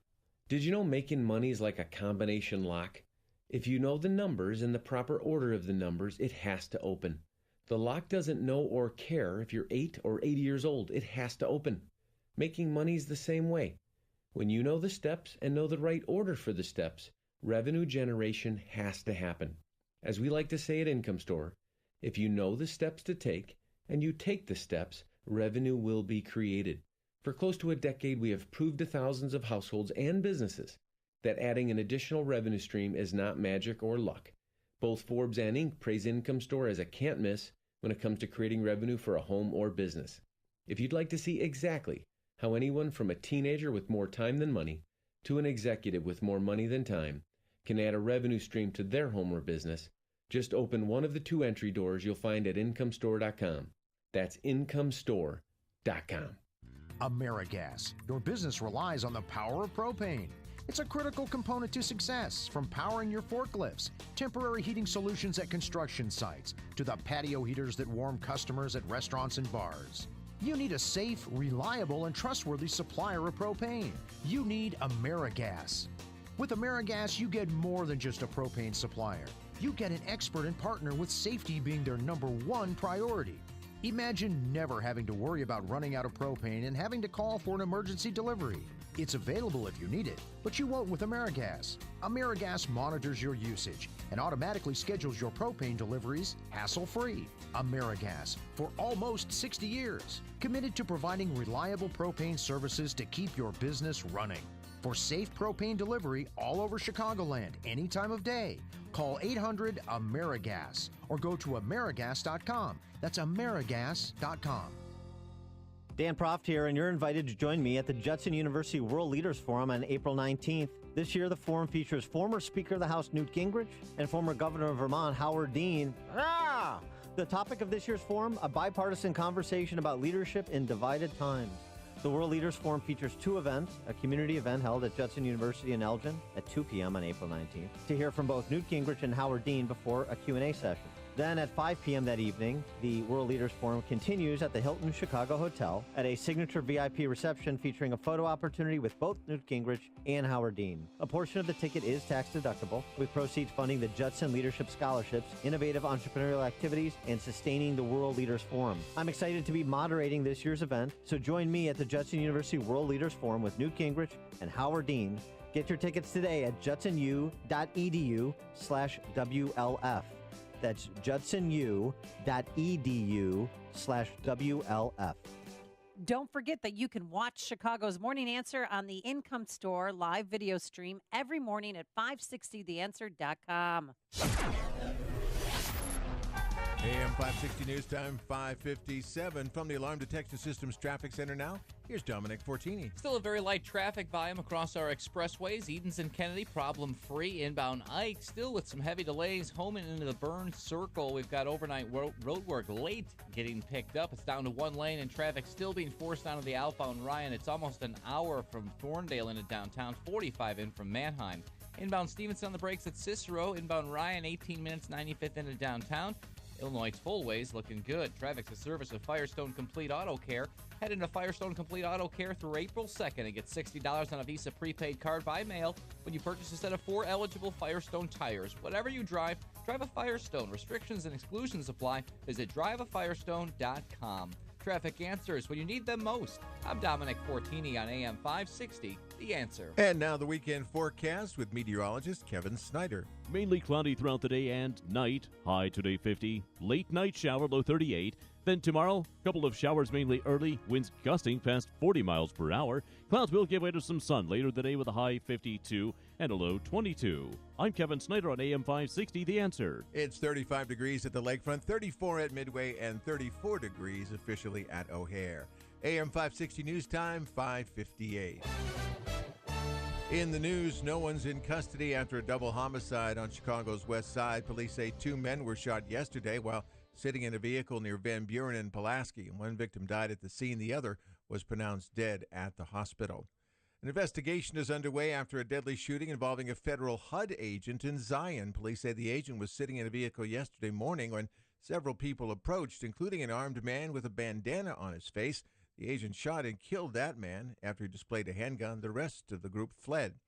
Did you know making money is like a combination lock? If you know the numbers and the proper order of the numbers, it has to open. The lock doesn't know or care if you're 8 or 80 years old. It has to open. Making money is the same way. When you know the steps and know the right order for the steps, revenue generation has to happen. As we like to say at Income Store, if you know the steps to take and you take the steps, revenue will be created. For close to a decade, we have proved to thousands of households and businesses that adding an additional revenue stream is not magic or luck. Both Forbes and Inc. praise Income Store as a can't miss when it comes to creating revenue for a home or business. If you'd like to see exactly how anyone from a teenager with more time than money to an executive with more money than time can add a revenue stream to their home or business, just open one of the 2 entry doors you'll find at IncomeStore.com. That's IncomeStore.com. AmeriGas. Your business relies on the power of propane. It's a critical component to success, from powering your forklifts, temporary heating solutions at construction sites, to the patio heaters that warm customers at restaurants and bars. You need a safe, reliable, and trustworthy supplier of propane. You need AmeriGas. With AmeriGas, you get more than just a propane supplier. You get an expert and partner with safety being their #1 priority. Imagine never having to worry about running out of propane and having to call for an emergency delivery. It's available if you need it, but you won't with AmeriGas. AmeriGas monitors your usage and automatically schedules your propane deliveries hassle-free. AmeriGas, for almost 60 years, committed to providing reliable propane services to keep your business running. For safe propane delivery all over Chicagoland, any time of day, call 800-AmeriGas or go to AmeriGas.com. That's AmeriGas.com. Dan Proft here, and you're invited to join me at the Judson University World Leaders Forum on April 19th. This year, the forum features former Speaker of the House Newt Gingrich and former Governor of Vermont Howard Dean. The topic of this year's forum, a bipartisan conversation about leadership in divided times. The World Leaders Forum features two events, a community event held at Judson University in Elgin at 2 p.m. on April 19th, to hear from both Newt Gingrich and Howard Dean before a Q&A session. Then at 5 p.m. that evening, the World Leaders Forum continues at the Hilton Chicago Hotel at a signature VIP reception featuring a photo opportunity with both Newt Gingrich and Howard Dean. A portion of the ticket is tax deductible, with proceeds funding the Judson Leadership Scholarships, innovative entrepreneurial activities, and sustaining the World Leaders Forum. I'm excited to be moderating this year's event, so join me at the Judson University World Leaders Forum with Newt Gingrich and Howard Dean. Get your tickets today at judsonu.edu/WLF. That's judsonu.edu/WLF. Don't forget that you can watch Chicago's Morning Answer on the Income Store live video stream every morning at 560theanswer.com. AM 560 News Time, 5:57. From the Alarm Detection Systems Traffic Center now, here's Dominic Fortini. Still a very light traffic volume across our expressways. Edens and Kennedy, problem-free. Inbound Ike, still with some heavy delays home and into the Burns Circle. We've got overnight road work late getting picked up. It's down to one lane, and traffic still being forced onto the outbound Ryan. It's almost an hour from Thorndale into downtown, 45 in from Manheim. Inbound Stevenson on the brakes at Cicero. Inbound Ryan, 18 minutes, 95th into downtown. Illinois Tollways looking good. Traffic's a service of Firestone Complete Auto Care. Head into Firestone Complete Auto Care through April 2nd and get $60 on a Visa prepaid card by mail when you purchase a set of 4 eligible Firestone tires. Whatever you drive a Firestone. Restrictions and exclusions apply. Visit driveafirestone.com. Traffic answers when you need them most. I'm Dominic Fortini on AM 560, The Answer. And now the weekend forecast with meteorologist Kevin Snyder. Mainly cloudy throughout the day and night. High today 50. Late night shower, low 38. Then tomorrow, couple of showers mainly early. Winds gusting past 40 miles per hour. Clouds will give way to some sun later today with a high 52 and a low 22. I'm Kevin Snyder on AM 560, The Answer. It's 35 degrees at the lakefront, 34 at Midway, and 34 degrees officially at O'Hare. AM 560 News Time, 5:58. In the news, no one's in custody after a double homicide on Chicago's west side. Police say 2 men were shot yesterday while sitting in a vehicle near Van Buren and Pulaski. One victim died at the scene. The other was pronounced dead at the hospital. An investigation is underway after a deadly shooting involving a federal HUD agent in Zion. Police say the agent was sitting in a vehicle yesterday morning when several people approached, including an armed man with a bandana on his face. The agent shot and killed that man. After he displayed a handgun, the rest of the group fled.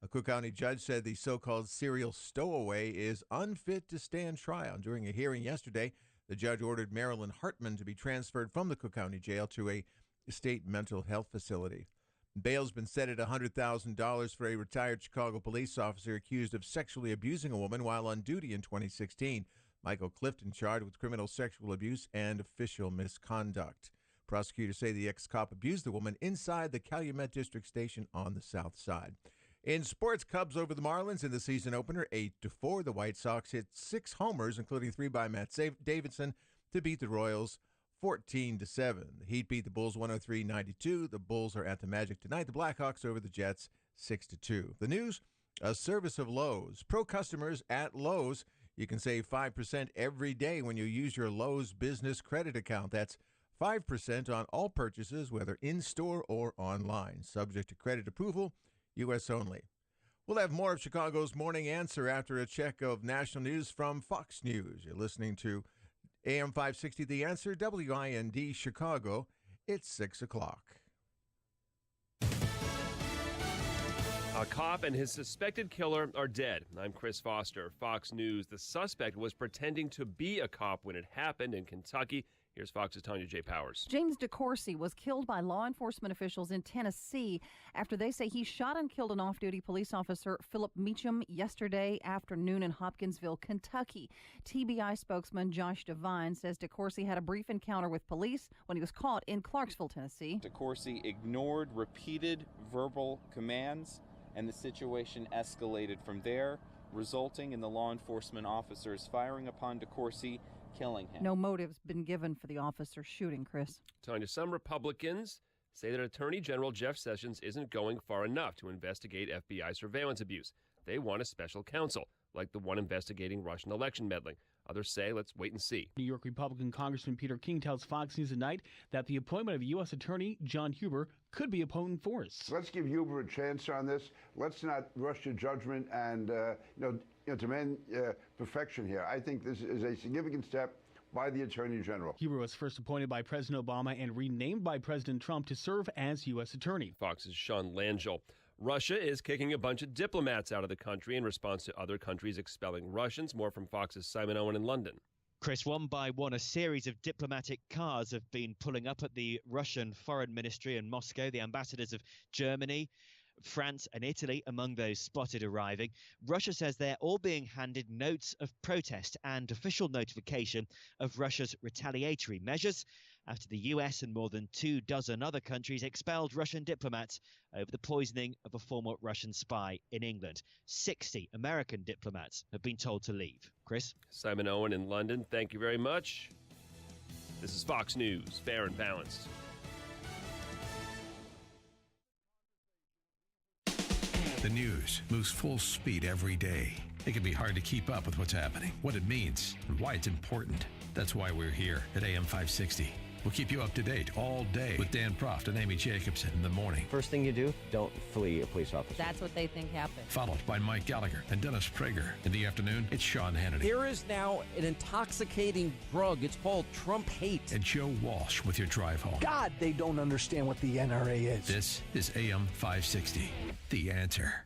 A Cook County judge said the so-called serial stowaway is unfit to stand trial. During a hearing yesterday, the judge ordered Marilyn Hartman to be transferred from the Cook County Jail to a state mental health facility. Bail's been set at $100,000 for a retired Chicago police officer accused of sexually abusing a woman while on duty in 2016. Michael Clifton charged with criminal sexual abuse and official misconduct. Prosecutors say the ex-cop abused the woman inside the Calumet District Station on the south side. In sports, Cubs over the Marlins in the season opener, 8-4. The White Sox hit 6 homers, including 3 by Matt Davidson, to beat the Royals 14-7. The Heat beat the Bulls 103-92. The Bulls are at the Magic tonight. The Blackhawks over the Jets 6-2. The news, a service of Lowe's. Pro customers at Lowe's, you can save 5% every day when you use your Lowe's Business Credit Account. That's 5% on all purchases, whether in-store or online. Subject to credit approval, U.S. only. We'll have more of Chicago's Morning Answer after a check of national news from Fox News. You're listening to AM 560 The Answer, WIND Chicago. It's 6 o'clock. A cop and his suspected killer are dead. I'm Chris Foster, Fox News. The suspect was pretending to be a cop when it happened in Kentucky. Here's Fox's Tanya J. Powers. James DeCourcy was killed by law enforcement officials in Tennessee after they say he shot and killed an off-duty police officer, Philip Meacham, yesterday afternoon in Hopkinsville, Kentucky. TBI spokesman Josh Devine says DeCourcy had a brief encounter with police when he was caught in Clarksville, Tennessee. DeCourcy ignored repeated verbal commands, and the situation escalated from there, resulting in the law enforcement officers firing upon DeCourcy, killing him. No motive's been given for the officer shooting, Chris. Tanya, some Republicans say that Attorney General Jeff Sessions isn't going far enough to investigate FBI surveillance abuse. They want a special counsel, like the one investigating Russian election meddling. Others say, let's wait and see. New York Republican Congressman Peter King tells Fox News tonight that the appointment of U.S. Attorney John Huber could be a potent force. Let's give Huber a chance on this. Let's not rush to judgment and demand perfection here. I think this is a significant step by the Attorney General. Huber was first appointed by President Obama and renamed by President Trump to serve as U.S. Attorney. Fox's Sean Langell. Russia is kicking a bunch of diplomats out of the country in response to other countries expelling Russians. More from Fox's Simon Owen in London. Chris, one by one, a series of diplomatic cars have been pulling up at the Russian Foreign Ministry in Moscow. The ambassadors of Germany, France and Italy among those spotted arriving. Russia says they're all being handed notes of protest and official notification of Russia's retaliatory measures after the US and more than 24 other countries expelled Russian diplomats over the poisoning of a former Russian spy in England. 60 American diplomats have been told to leave. Chris? Simon Owen in London, thank you very much. This is Fox News, fair and balanced. The news moves full speed every day. It can be hard to keep up with what's happening, what it means, and why it's important. That's why we're here at AM 560. We'll keep you up to date all day with Dan Proft and Amy Jacobson in the morning. First thing you do, don't flee a police officer. That's what they think happened. Followed by Mike Gallagher and Dennis Prager. In the afternoon, it's Sean Hannity. There is now an intoxicating drug. It's called Trump hate. And Joe Walsh with your drive home. God, they don't understand what the NRA is. This is AM 560. The Answer.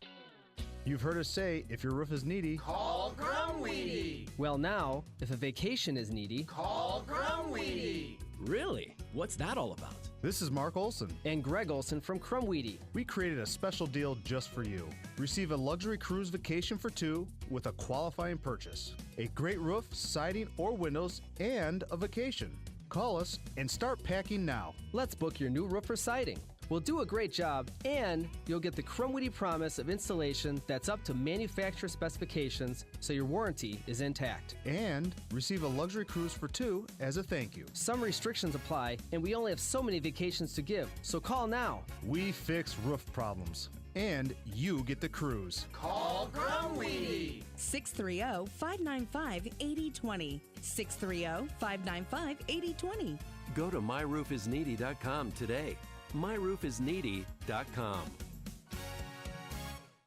You've heard us say, if your roof is needy, call Grumweedy. Well, now, if a vacation is needy, call Grumweedy. Really? What's that all about? This is Mark Olson and Greg Olson from Crumweedy. We created a special deal just for you. Receive a luxury cruise vacation for two with a qualifying purchase. A great roof, siding, or windows, and a vacation. Call us and start packing now. Let's book your new roof or siding. We'll do a great job, and you'll get the Crumweedy promise of installation that's up to manufacturer specifications, so your warranty is intact. And receive a luxury cruise for two as a thank you. Some restrictions apply, and we only have so many vacations to give, so call now. We fix roof problems, and you get the cruise. Call Grumweedy. 630-595-8020. 630-595-8020. Go to myroofisneedy.com today. myroofisneedy.com.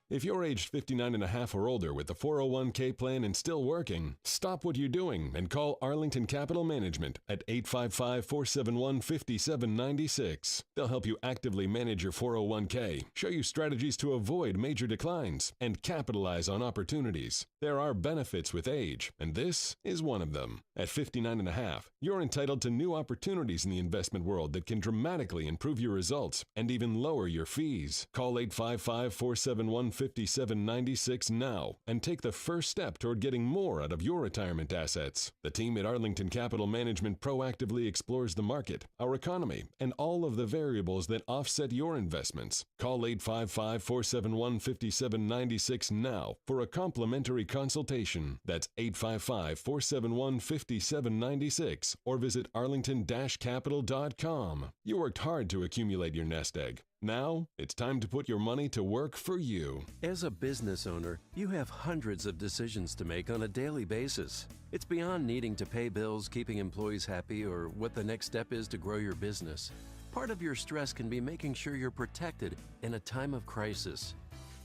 If you're aged 59 and a half or older with the 401k plan and still working, stop what you're doing and call Arlington Capital Management at 855-471-5796. They'll help you actively manage your 401k, show you strategies to avoid major declines, and capitalize on opportunities. There are benefits with age, and this is one of them. At 59 and a half, you're entitled to new opportunities in the investment world that can dramatically improve your results and even lower your fees. Call 855-471-5796 now and take the first step toward getting more out of your retirement assets. The team at Arlington Capital Management proactively explores the market, our economy, and all of the variables that offset your investments. Call 855-471-5796 now for a complimentary consultation. That's 855-471-5796 or visit arlington-capital.com. You worked hard to accumulate your nest egg. Now, it's time to put your money to work for you. As a business owner, you have hundreds of decisions to make on a daily basis. It's beyond needing to pay bills, keeping employees happy, or what the next step is to grow your business. Part of your stress can be making sure you're protected in a time of crisis.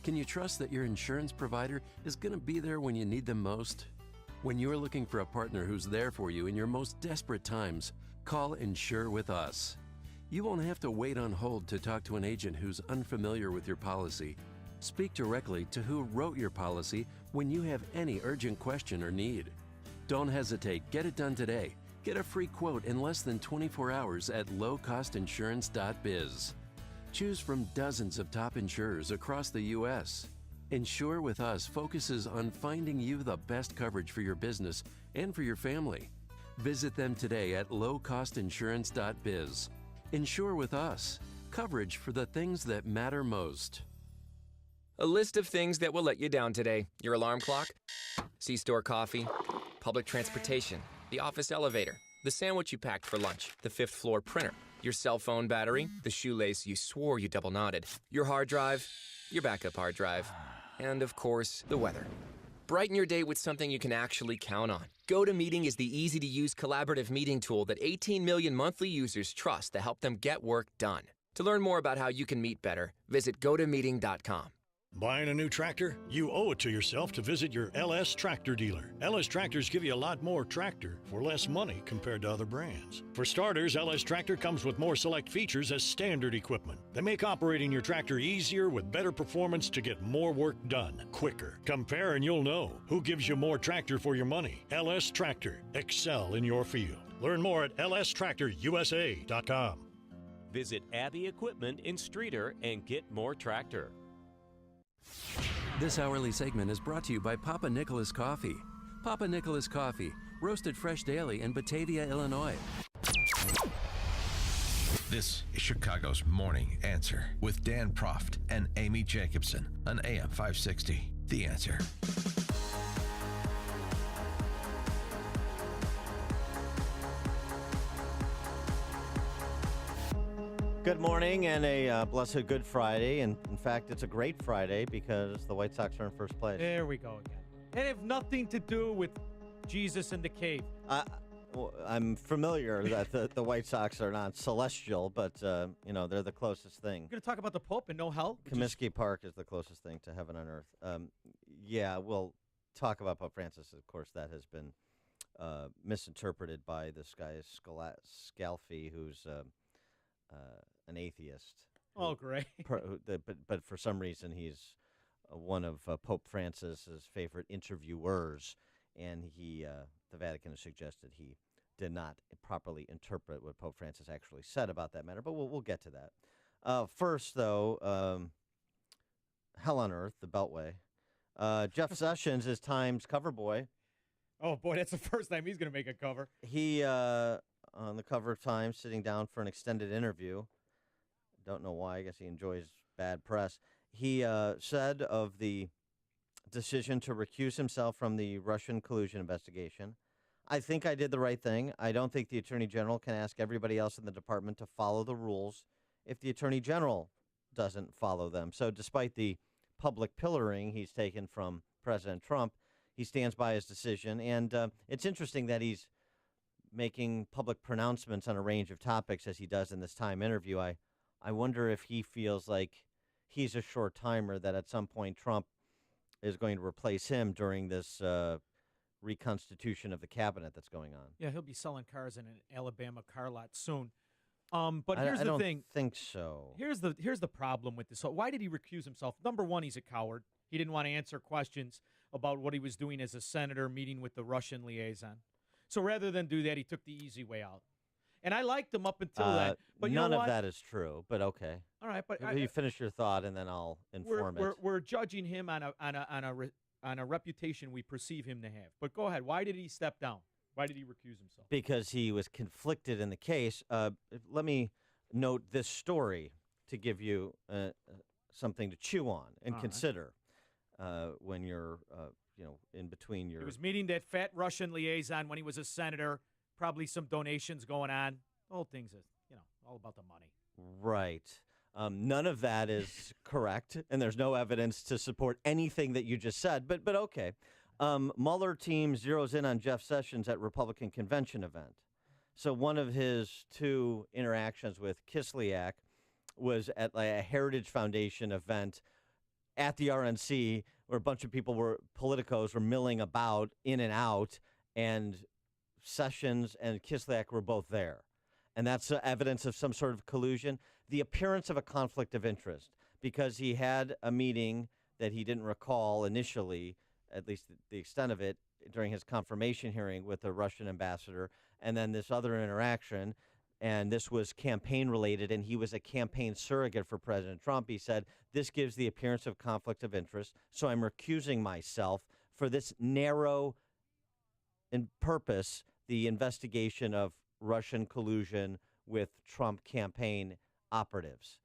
Can you trust that your insurance provider is going to be there when you need them most? When you're looking for a partner who's there for you in your most desperate times, call Insure with us. You won't have to wait on hold to talk to an agent who's unfamiliar with your policy. Speak directly to who wrote your policy when you have any urgent question or need. Don't hesitate. Get it done today. Get a free quote in less than 24 hours at lowcostinsurance.biz. Choose from dozens of top insurers across the U.S. Insure with Us focuses on finding you the best coverage for your business and for your family. Visit them today at lowcostinsurance.biz. Insure with Us. Coverage for the things that matter most. A list of things that will let you down today. Your alarm clock, C-store coffee, public transportation, the office elevator, the sandwich you packed for lunch, the fifth floor printer, your cell phone battery, the shoelace you swore you double knotted, your hard drive, your backup hard drive, and of course, the weather. Brighten your day with something you can actually count on. GoToMeeting is the easy-to-use collaborative meeting tool that 18 million monthly users trust to help them get work done. To learn more about how you can meet better, visit gotomeeting.com. Buying a new tractor? You owe it to yourself to visit your LS Tractor dealer. LS Tractors give you a lot more tractor for less money compared to other brands. For starters, LS Tractor comes with more select features as standard equipment. They make operating your tractor easier with better performance to get more work done quicker. Compare and you'll know who gives you more tractor for your money. LS Tractor. Excel in your field. Learn more at lstractorusa.com. Visit Abbey Equipment in Streator and get more tractor. This hourly segment is brought to you by Papa Nicholas Coffee. Papa Nicholas Coffee, roasted fresh daily in Batavia, Illinois. This is Chicago's Morning Answer with Dan Proft and Amy Jacobson on AM 560. The Answer. Good morning and a blessed Good Friday. And in fact, it's a great Friday because the White Sox are in first place. There we go again. It have nothing to do with Jesus in the cave. I'm familiar that the White Sox are not celestial, but, they're the closest thing. We're going to talk about the Pope and no hell? Comiskey Park is the closest thing to heaven on earth. We'll talk about Pope Francis. Of course, that has been misinterpreted by this guy, Scalfi, who's an atheist. Oh, great. But for some reason, he's one of Pope Francis's favorite interviewers, and the Vatican has suggested he did not properly interpret what Pope Francis actually said about that matter, but we'll get to that. First, though, hell on earth, the Beltway. Jeff Sessions is Time's cover boy. Oh, boy, that's the first time he's going to make a cover. He, on the cover of Time, sitting down for an extended interview. Don't know why. I guess he enjoys bad press. He said of the decision to recuse himself from the Russian collusion investigation, I think I did the right thing. I don't think the Attorney General can ask everybody else in the department to follow the rules if the Attorney General doesn't follow them. So despite the public pillaring he's taken from President Trump, he stands by his decision. And it's interesting that he's making public pronouncements on a range of topics as he does in this Time interview. I wonder if he feels like he's a short timer, that at some point Trump is going to replace him during this reconstitution of the cabinet that's going on. Yeah, he'll be selling cars in an Alabama car lot soon. But here's I the don't thing. think so. Here's the problem with this. So why did he recuse himself? Number one, he's a coward. He didn't want to answer questions about what he was doing as a senator, meeting with the Russian liaison. So rather than do that, he took the easy way out. And I liked him up until that. But none you know of what? that is true, but okay. All right, but you finish your thought, and then I'll inform it. We're judging him on a reputation we perceive him to have. But go ahead. Why did he step down? Why did he recuse himself? Because he was conflicted in the case. Let me note this story to give you something to chew on and consider when you're, in between your. He was meeting that fat Russian liaison when he was a senator. Probably some donations going on. The whole thing's, all about the money. Right. None of that is correct, and there's no evidence to support anything that you just said. But okay. Mueller team zeroes in on Jeff Sessions at Republican convention event. So one of his two interactions with Kislyak was at a Heritage Foundation event at the RNC, where a bunch of people politicos were milling about in and out, and Sessions and Kislyak were both there. And that's evidence of some sort of collusion. The appearance of a conflict of interest, because he had a meeting that he didn't recall initially, at least the extent of it, during his confirmation hearing with the Russian ambassador, and then this other interaction. And this was campaign related, and he was a campaign surrogate for President Trump. He said, this gives the appearance of conflict of interest, so I'm recusing myself for this narrow in purpose, the investigation of Russian collusion with Trump campaign operatives.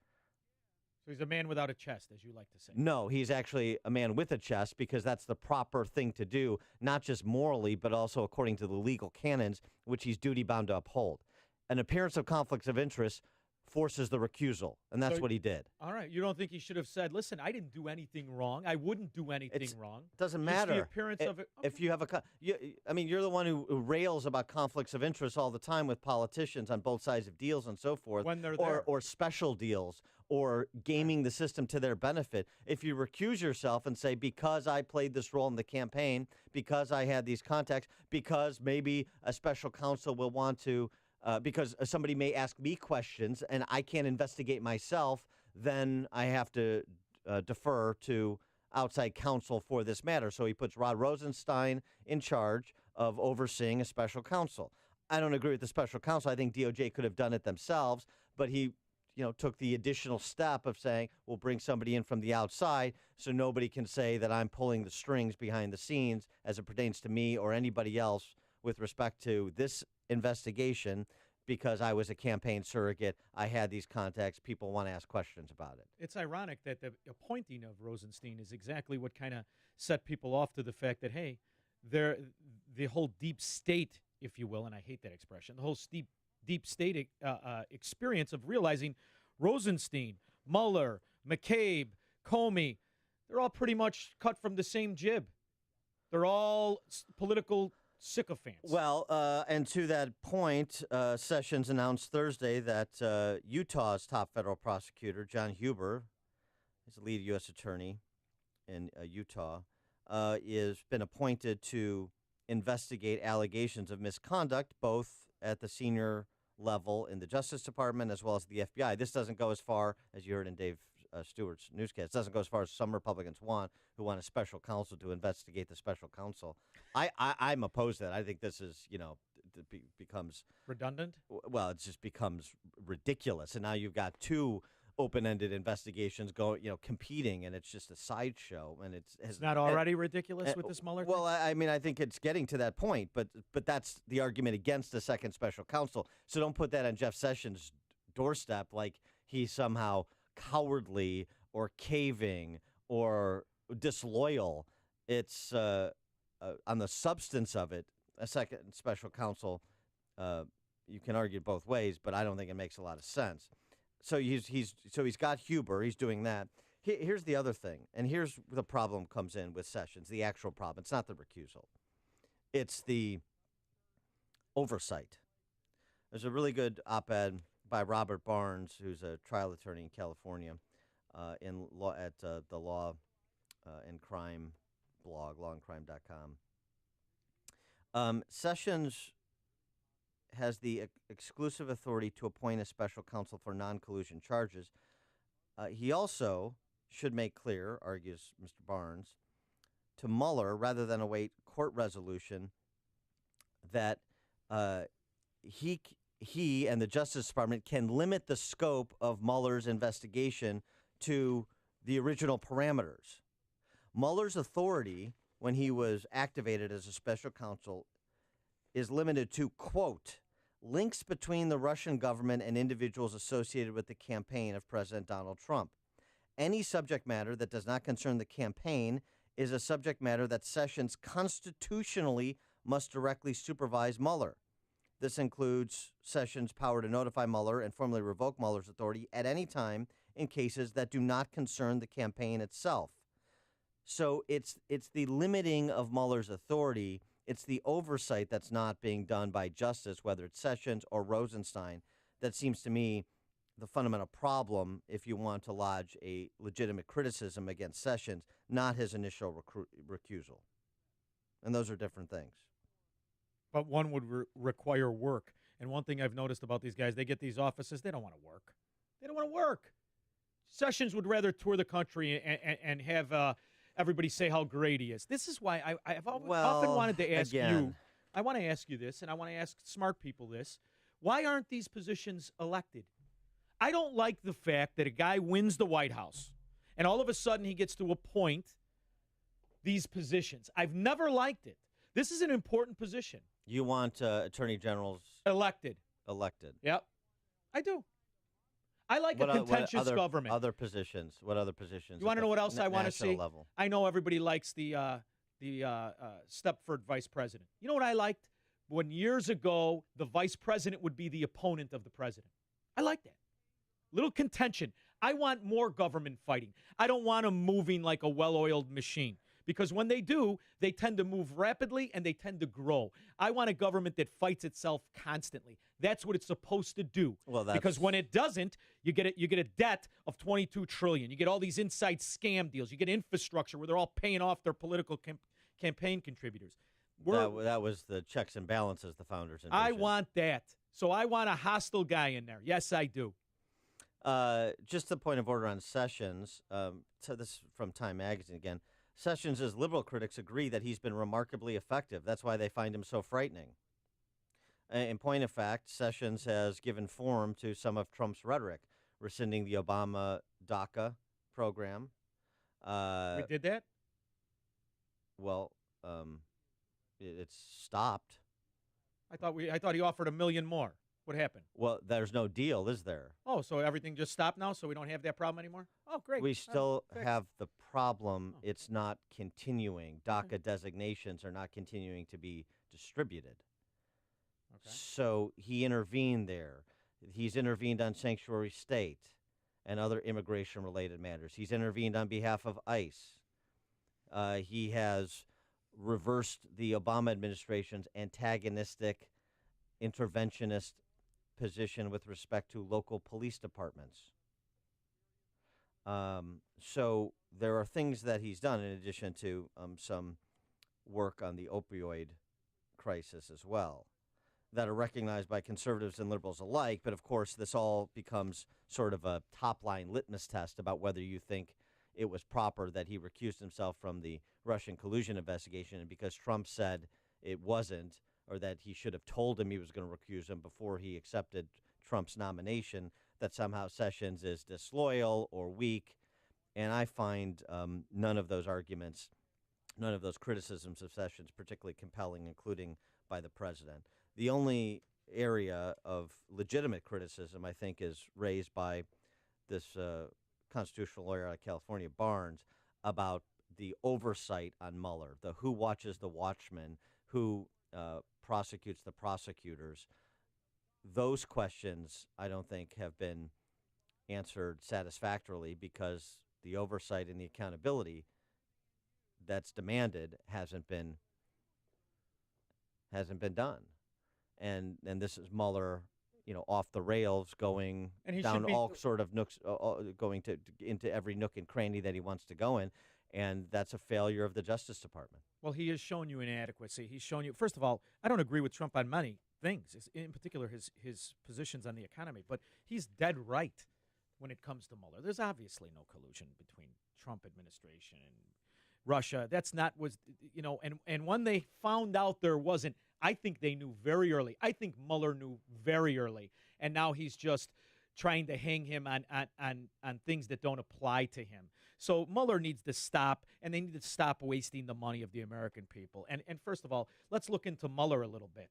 So he's a man without a chest, as you like to say. No, he's actually a man with a chest because that's the proper thing to do, not just morally, but also according to the legal canons, which he's duty-bound to uphold. An appearance of conflicts of interest forces the recusal, and that's what he did. All right. You don't think he should have said, listen, I didn't do anything wrong. I wouldn't do anything wrong. It doesn't Just matter. the appearance of it. If you have you're the one who rails about conflicts of interest all the time with politicians on both sides of deals and so forth. When they're there. Or special deals or gaming the system to their benefit. If you recuse yourself and say, because I played this role in the campaign, because I had these contacts, because maybe a special counsel will want to because somebody may ask me questions and I can't investigate myself, then I have to defer to outside counsel for this matter. So he puts Rod Rosenstein in charge of overseeing a special counsel. I don't agree with the special counsel. I think DOJ could have done it themselves, but he took the additional step of saying, we'll bring somebody in from the outside so nobody can say that I'm pulling the strings behind the scenes as it pertains to me or anybody else with respect to this investigation because I was a campaign surrogate. I had these contacts. People want to ask questions about it. It's ironic that the appointing of Rosenstein is exactly what kind of set people off to the fact that, hey, the whole deep state, if you will, and I hate that expression, the whole deep state experience of realizing Rosenstein, Mueller, McCabe, Comey, they're all pretty much cut from the same jib. They're all political sycophants. Well, and to that point, Sessions announced Thursday that Utah's top federal prosecutor, John Huber, is the lead U.S. attorney in Utah, has been appointed to investigate allegations of misconduct, both at the senior level in the Justice Department as well as the FBI. This doesn't go as far, as you heard in Dave Stewart's newscast, doesn't go as far as some Republicans want, who want a special counsel to investigate the special counsel. I'm opposed to that. I think this is, becomes redundant. Well, it just becomes ridiculous. And now you've got two open-ended investigations going, competing, and it's just a sideshow. And it's not already ridiculous with this Mueller thing? Well, I mean, I think it's getting to that point, but that's the argument against the second special counsel. So don't put that on Jeff Sessions' doorstep like he's somehow cowardly or caving or disloyal. It's on the substance of it, a second special counsel, you can argue both ways, but I don't think it makes a lot of sense. So he's got Huber. He's doing that. Here's the other thing, and here's where the problem comes in with Sessions, the actual problem. It's not the recusal. It's the oversight. There's a really good op-ed by Robert Barnes, who's a trial attorney in California, in law at the Law and Crime blog, lawandcrime.com. Sessions has the exclusive authority to appoint a special counsel for non-collusion charges. He also should make clear, argues Mr. Barnes, to Mueller, rather than await court resolution, that he and the Justice Department can limit the scope of Mueller's investigation to the original parameters. Mueller's authority, when he was activated as a special counsel, is limited to, quote, links between the Russian government and individuals associated with the campaign of President Donald Trump. Any subject matter that does not concern the campaign is a subject matter that Sessions constitutionally must directly supervise Mueller. This includes Sessions' power to notify Mueller and formally revoke Mueller's authority at any time in cases that do not concern the campaign itself. So it's the limiting of Mueller's authority. It's the oversight that's not being done by justice, whether it's Sessions or Rosenstein, that seems to me the fundamental problem if you want to lodge a legitimate criticism against Sessions, not his initial recusal. And those are different things. But one would require work. And one thing I've noticed about these guys, they get these offices, they don't want to work. They don't want to work. Sessions would rather tour the country and have everybody say how great he is. This is why I've often wanted to ask you. I want to ask you this, and I want to ask smart people this. Why aren't these positions elected? I don't like the fact that a guy wins the White House, and all of a sudden he gets to appoint these positions. I've never liked it. This is an important position. You want attorney generals elected. Yep, I do. I like a contentious government. Other positions. What other positions? You want to know what else I want to see? Level? I know everybody likes the Stepford vice president. You know what I liked? When years ago the vice president would be the opponent of the president. I like that. Little contention. I want more government fighting. I don't want them moving like a well-oiled machine. Because when they do, they tend to move rapidly and they tend to grow. I want a government that fights itself constantly. That's what it's supposed to do. Because when it doesn't, you get a debt of $22 trillion. You get all these inside scam deals. You get infrastructure where they're all paying off their political campaign contributors. That was the checks and balances the founders envisioned. I want that. So I want a hostile guy in there. Yes, I do. Just a point of order on Sessions. So this is from Time Magazine again. Sessions' liberal critics agree that he's been remarkably effective. That's why they find him so frightening. In point of fact, Sessions has given form to some of Trump's rhetoric, rescinding the Obama DACA program. We did that? Well, it's stopped. I thought he offered $1 million more. What happened? Well, there's no deal, is there? Oh, so everything just stopped now, so we don't have that problem anymore? Oh, great. We still have the problem. It's not continuing. DACA designations are not continuing to be distributed. Okay. So he intervened there. He's intervened on sanctuary state and other immigration-related matters. He's intervened on behalf of ICE. He has reversed the Obama administration's antagonistic, interventionist position with respect to local police departments. So there are things that he's done in addition to some work on the opioid crisis as well that are recognized by conservatives and liberals alike. But, of course, this all becomes sort of a top-line litmus test about whether you think it was proper that he recused himself from the Russian collusion investigation. And because Trump said it wasn't, or that he should have told him he was going to recuse him before he accepted Trump's nomination, that somehow Sessions is disloyal or weak. And I find none of those arguments, none of those criticisms of Sessions particularly compelling, including by the president. The only area of legitimate criticism, I think, is raised by this constitutional lawyer out of California, Barnes, about the oversight on Mueller, the who watches the watchmen, who prosecutes the prosecutors. Those questions, I don't think, have been answered satisfactorily because the oversight and the accountability that's demanded hasn't been done. And this is Mueller, off the rails, going down all sort of nooks, going into every nook and cranny that he wants to go in, and that's a failure of the Justice Department. Well, he has shown you inadequacy. He's shown you, first of all, I don't agree with Trump on many things, in particular his positions on the economy, but he's dead right when it comes to Mueller. There's obviously no collusion between Trump administration and Russia. That's not and when they found out there wasn't, I think they knew very early. I think Mueller knew very early, and now he's just trying to hang him on things that don't apply to him. So Mueller needs to stop, and they need to stop wasting the money of the American people. And first of all, let's look into Mueller a little bit.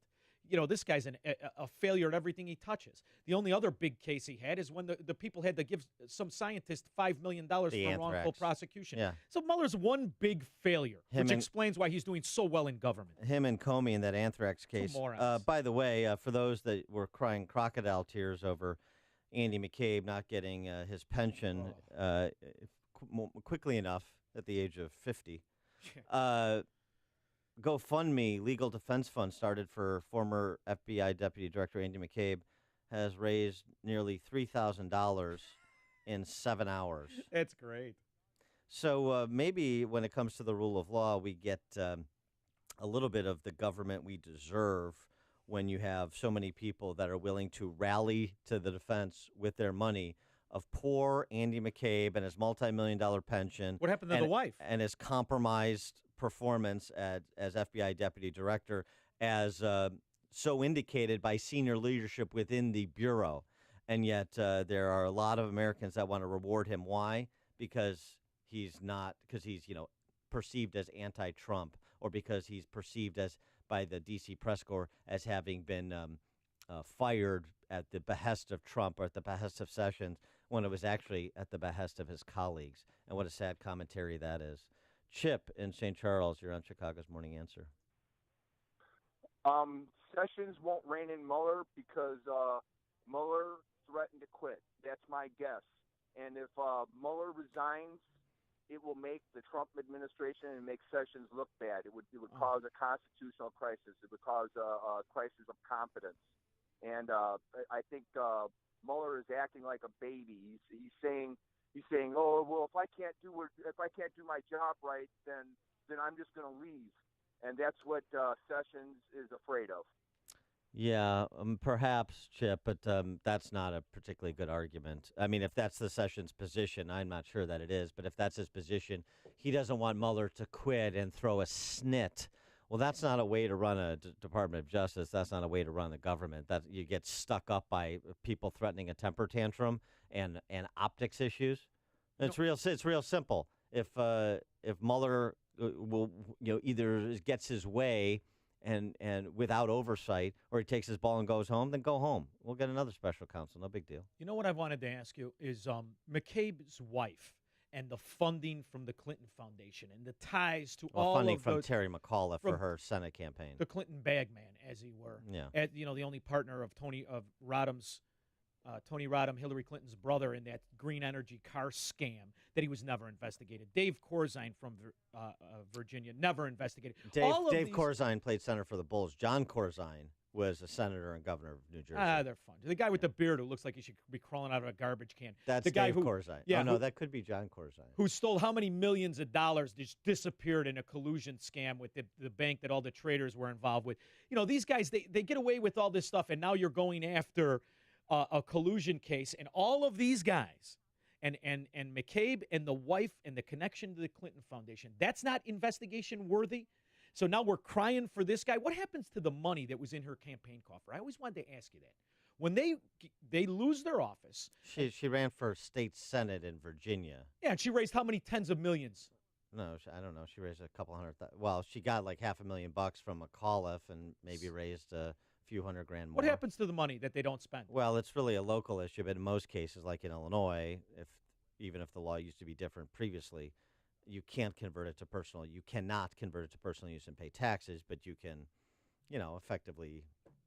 This guy's a failure at everything he touches. The only other big case he had is when the people had to give some scientist $5 million for wrongful prosecution. Yeah. So Mueller's one big failure, which explains why he's doing so well in government. Him and Comey in that anthrax case. By the way, for those that were crying crocodile tears over Andy McCabe not getting his pension quickly enough at the age of 50, GoFundMe, Legal Defense Fund, started for former FBI Deputy Director Andy McCabe, has raised nearly $3,000 in 7 hours. That's great. So maybe when it comes to the rule of law, we get a little bit of the government we deserve when you have so many people that are willing to rally to the defense with their money of poor Andy McCabe and his multi-million-dollar pension. What happened to the wife? And his compromised performance as FBI deputy director, as so indicated by senior leadership within the Bureau. And yet there are a lot of Americans that want to reward him. Why? Because he's perceived as anti-Trump, or because he's perceived as by the D.C. press corps as having been fired at the behest of Trump or at the behest of Sessions, when it was actually at the behest of his colleagues. And what a sad commentary that is. Chip in St. Charles, you're on Chicago's Morning Answer. Sessions won't rein in Mueller because Mueller threatened to quit. That's my guess. And if Mueller resigns, it will make the Trump administration and make Sessions look bad. It would cause a constitutional crisis. It would cause a crisis of confidence. And I think Mueller is acting like a baby. He's saying, oh well, if I can't do my job right, then I'm just going to leave. And that's what Sessions is afraid of. Yeah, perhaps, Chip, but that's not a particularly good argument. I mean, if that's the Sessions' position, I'm not sure that it is, but if that's his position, he doesn't want Mueller to quit and throw a snit. Well, that's not a way to run a Department of Justice. That's not a way to run the government. That you get stuck up by people threatening a temper tantrum and optics issues. It's real simple. If Mueller will either gets his way and without oversight, or he takes his ball and goes home, then go home. We'll get another special counsel. No big deal. You know what I wanted to ask you is McCabe's wife and the funding from the Clinton Foundation and the ties to all funding of from Terry McAuliffe for her Senate campaign. The Clinton bagman, as he were. Yeah. The only partner of Tony Rodham, Hillary Clinton's brother, in that green energy car scam that he was never investigated. Dave Corzine from Virginia, never investigated. Dave Corzine played senator for the Bulls. John Corzine was a senator and governor of New Jersey. They're fun. The guy with the beard who looks like he should be crawling out of a garbage can. That's the guy Dave Corzine. Yeah, that could be John Corzine. Who stole how many millions of dollars, just disappeared in a collusion scam with the bank that all the traders were involved with. These guys, they get away with all this stuff, and now you're going after a collusion case, and all of these guys, and McCabe and the wife and the connection to the Clinton Foundation, that's not investigation worthy. So now we're crying for this guy. What happens to the money that was in her campaign coffer? I always wanted to ask you that. When they lose their office. She ran for state senate in Virginia. Yeah, and she raised how many tens of millions? No, I don't know. She raised a couple hundred. Well, she got like $500,000 from McAuliffe and maybe raised a few $100,000 more. What happens to the money that they don't spend? Well, it's really a local issue, but in most cases, like in Illinois, even if the law used to be different previously, you can't convert it to personal. You cannot convert it to personal use and pay taxes, but you can, effectively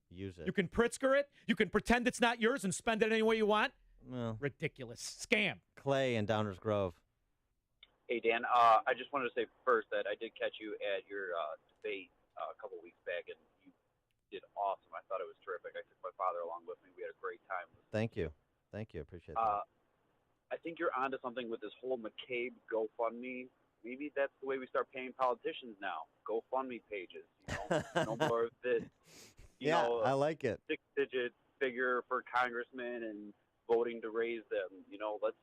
use it. You can Pritzker it. You can pretend it's not yours and spend it any way you want. Well, ridiculous scam. Clay in Downers Grove. Hey, Dan. I just wanted to say first that I did catch you at your debate a couple weeks back, and you did awesome. I thought it was terrific. I took my father along with me. We had a great time. Thank you. Appreciate that. I think you're onto something with this whole McCabe GoFundMe. Maybe that's the way we start paying politicians now. GoFundMe pages. No more of this. I like it. 6-digit figure for congressmen and voting to raise them. Let's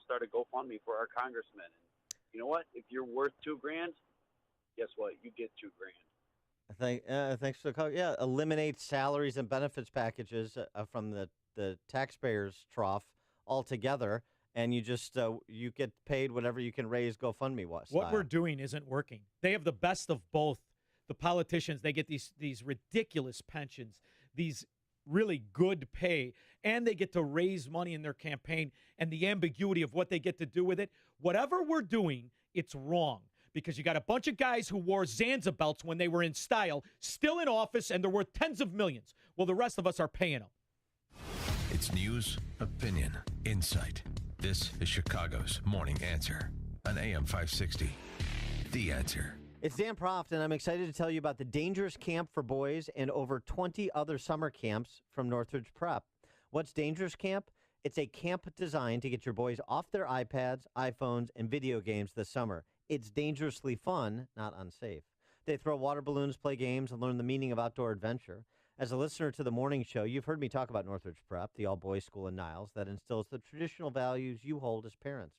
start a GoFundMe for our congressmen. And you know what? If you're worth $2,000, guess what? You get $2,000. Thanks for the call. Yeah, eliminate salaries and benefits packages from the taxpayers' trough altogether. And you just you get paid whatever you can raise GoFundMe style. What we're doing isn't working. They have the best of both. The politicians, they get these ridiculous pensions, these really good pay, and they get to raise money in their campaign, and the ambiguity of what they get to do with it. Whatever we're doing, it's wrong, because you got a bunch of guys who wore Zanza belts when they were in style, still in office, and they're worth tens of millions. Well, the rest of us are paying them. It's news, opinion, insight. This is Chicago's Morning Answer on AM 560. The Answer. It's Dan Proft, and I'm excited to tell you about the Dangerous Camp for Boys and over 20 other summer camps from Northridge Prep. What's Dangerous Camp? It's a camp designed to get your boys off their iPads, iPhones, and video games this summer. It's dangerously fun, not unsafe. They throw water balloons, play games, and learn the meaning of outdoor adventure. As a listener to the morning show, you've heard me talk about Northridge Prep, the all-boys school in Niles that instills the traditional values you hold as parents.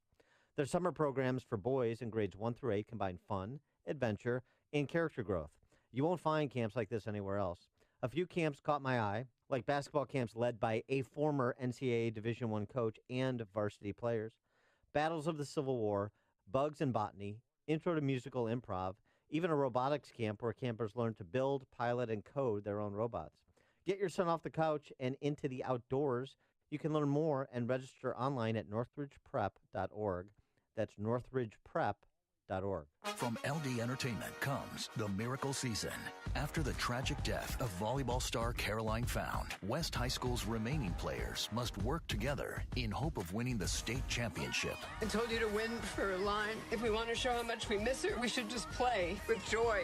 Their summer programs for boys in grades 1 through 8 combine fun, adventure, and character growth. You won't find camps like this anywhere else. A few camps caught my eye, like basketball camps led by a former NCAA Division I coach and varsity players, battles of the Civil War, bugs and botany, intro to musical improv, even a robotics camp where campers learn to build, pilot, and code their own robots. Get your son off the couch and into the outdoors. You can learn more and register online at northridgeprep.org. That's northridgeprep.org. From LD Entertainment comes The Miracle Season. After the tragic death of volleyball star Caroline Found, West High School's remaining players must work together in hope of winning the state championship. I told you to win for a line. If we want to show how much we miss her, we should just play with joy.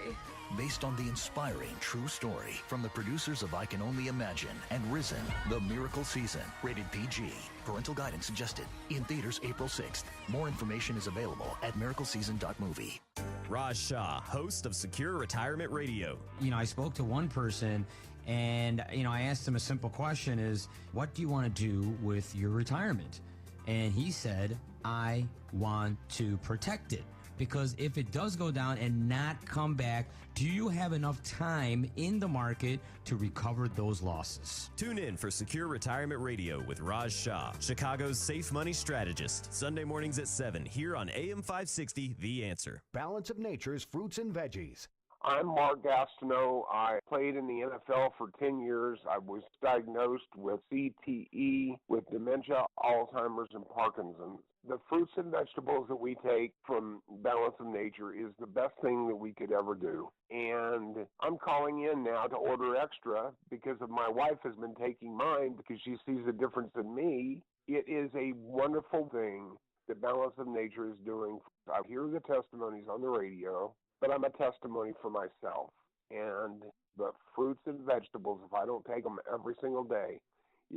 Based on the inspiring true story from the producers of I Can Only Imagine and Risen, The Miracle Season, rated PG. Parental guidance suggested. In theaters April 6th. More information is available at miracleseason.movie. Raj Shah, host of Secure Retirement Radio. I spoke to one person and, I asked him a simple question is, what do you want to do with your retirement? And he said, I want to protect it. Because if it does go down and not come back, do you have enough time in the market to recover those losses? Tune in for Secure Retirement Radio with Raj Shah, Chicago's safe money strategist. Sunday mornings at 7 here on AM 560, The Answer. Balance of Nature's fruits and veggies. I'm Mark Gastineau. I played in the NFL for 10 years. I was diagnosed with CTE, with dementia, Alzheimer's, and Parkinson's. The fruits and vegetables that we take from Balance of Nature is the best thing that we could ever do. And I'm calling in now to order extra because my wife has been taking mine because she sees a difference in me. It is a wonderful thing that Balance of Nature is doing. I hear the testimonies on the radio, but I'm a testimony for myself. And the fruits and vegetables, if I don't take them every single day,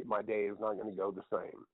my day is not going to go the same.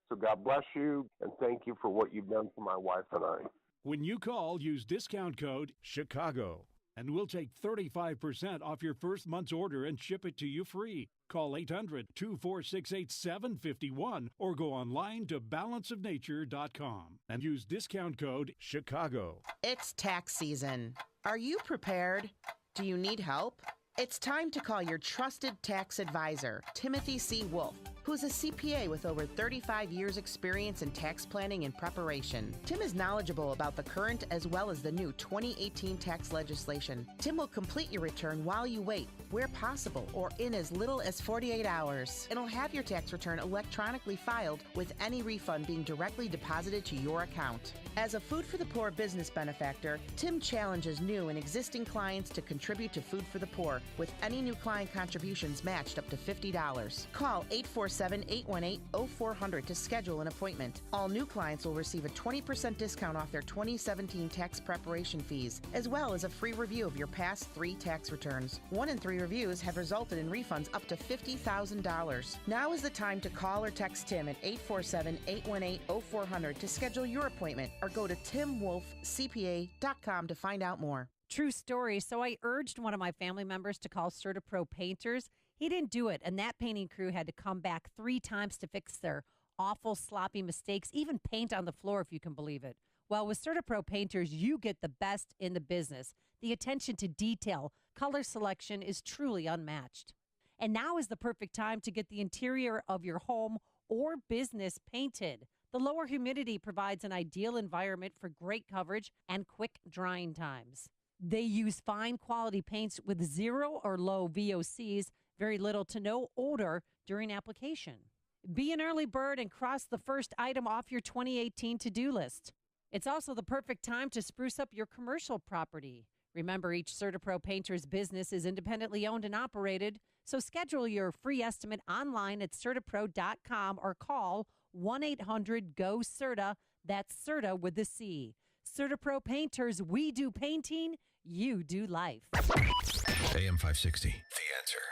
So God bless you, and thank you for what you've done for my wife and I. When you call, use discount code CHICAGO, and we'll take 35% off your first month's order and ship it to you free. Call 800-246-8751 or go online to balanceofnature.com and use discount code CHICAGO. It's tax season. Are you prepared? Do you need help? It's time to call your trusted tax advisor, Timothy C. Wolf, who's a CPA with over 35 years' experience in tax planning and preparation. Tim is knowledgeable about the current as well as the new 2018 tax legislation. Tim will complete your return while you wait, where possible, or in as little as 48 hours. And he'll have your tax return electronically filed with any refund being directly deposited to your account. As a Food for the Poor business benefactor, Tim challenges new and existing clients to contribute to Food for the Poor, with any new client contributions matched up to $50. Call 847-818-0400 to schedule an appointment. All new clients will receive a 20% discount off their 2017 tax preparation fees, as well as a free review of your past 3 tax returns. 1 in 3 reviews have resulted in refunds up to $50,000. Now is the time to call or text Tim at 847-818-0400 to schedule your appointment, or go to timwolfcpa.com to find out more. True story. So I urged one of my family members to call CertaPro Painters. He didn't do it, and that painting crew had to come back 3 times to fix their awful, sloppy mistakes, even paint on the floor, if you can believe it. Well, with CertaPro Painters, you get the best in the business. The attention to detail, color selection is truly unmatched. And now is the perfect time to get the interior of your home or business painted. The lower humidity provides an ideal environment for great coverage and quick drying times. They use fine quality paints with 0 or low VOCs, very little to no odor during application. Be an early bird and cross the first item off your 2018 to-do list. It's also the perfect time to spruce up your commercial property. Remember, each CertaPro Painters business is independently owned and operated, so schedule your free estimate online at CertaPro.com or call 1-800-GO-CERTA. That's CERTA with a C. CertaPro Painters, we do painting, you do life. AM 560, The Answer.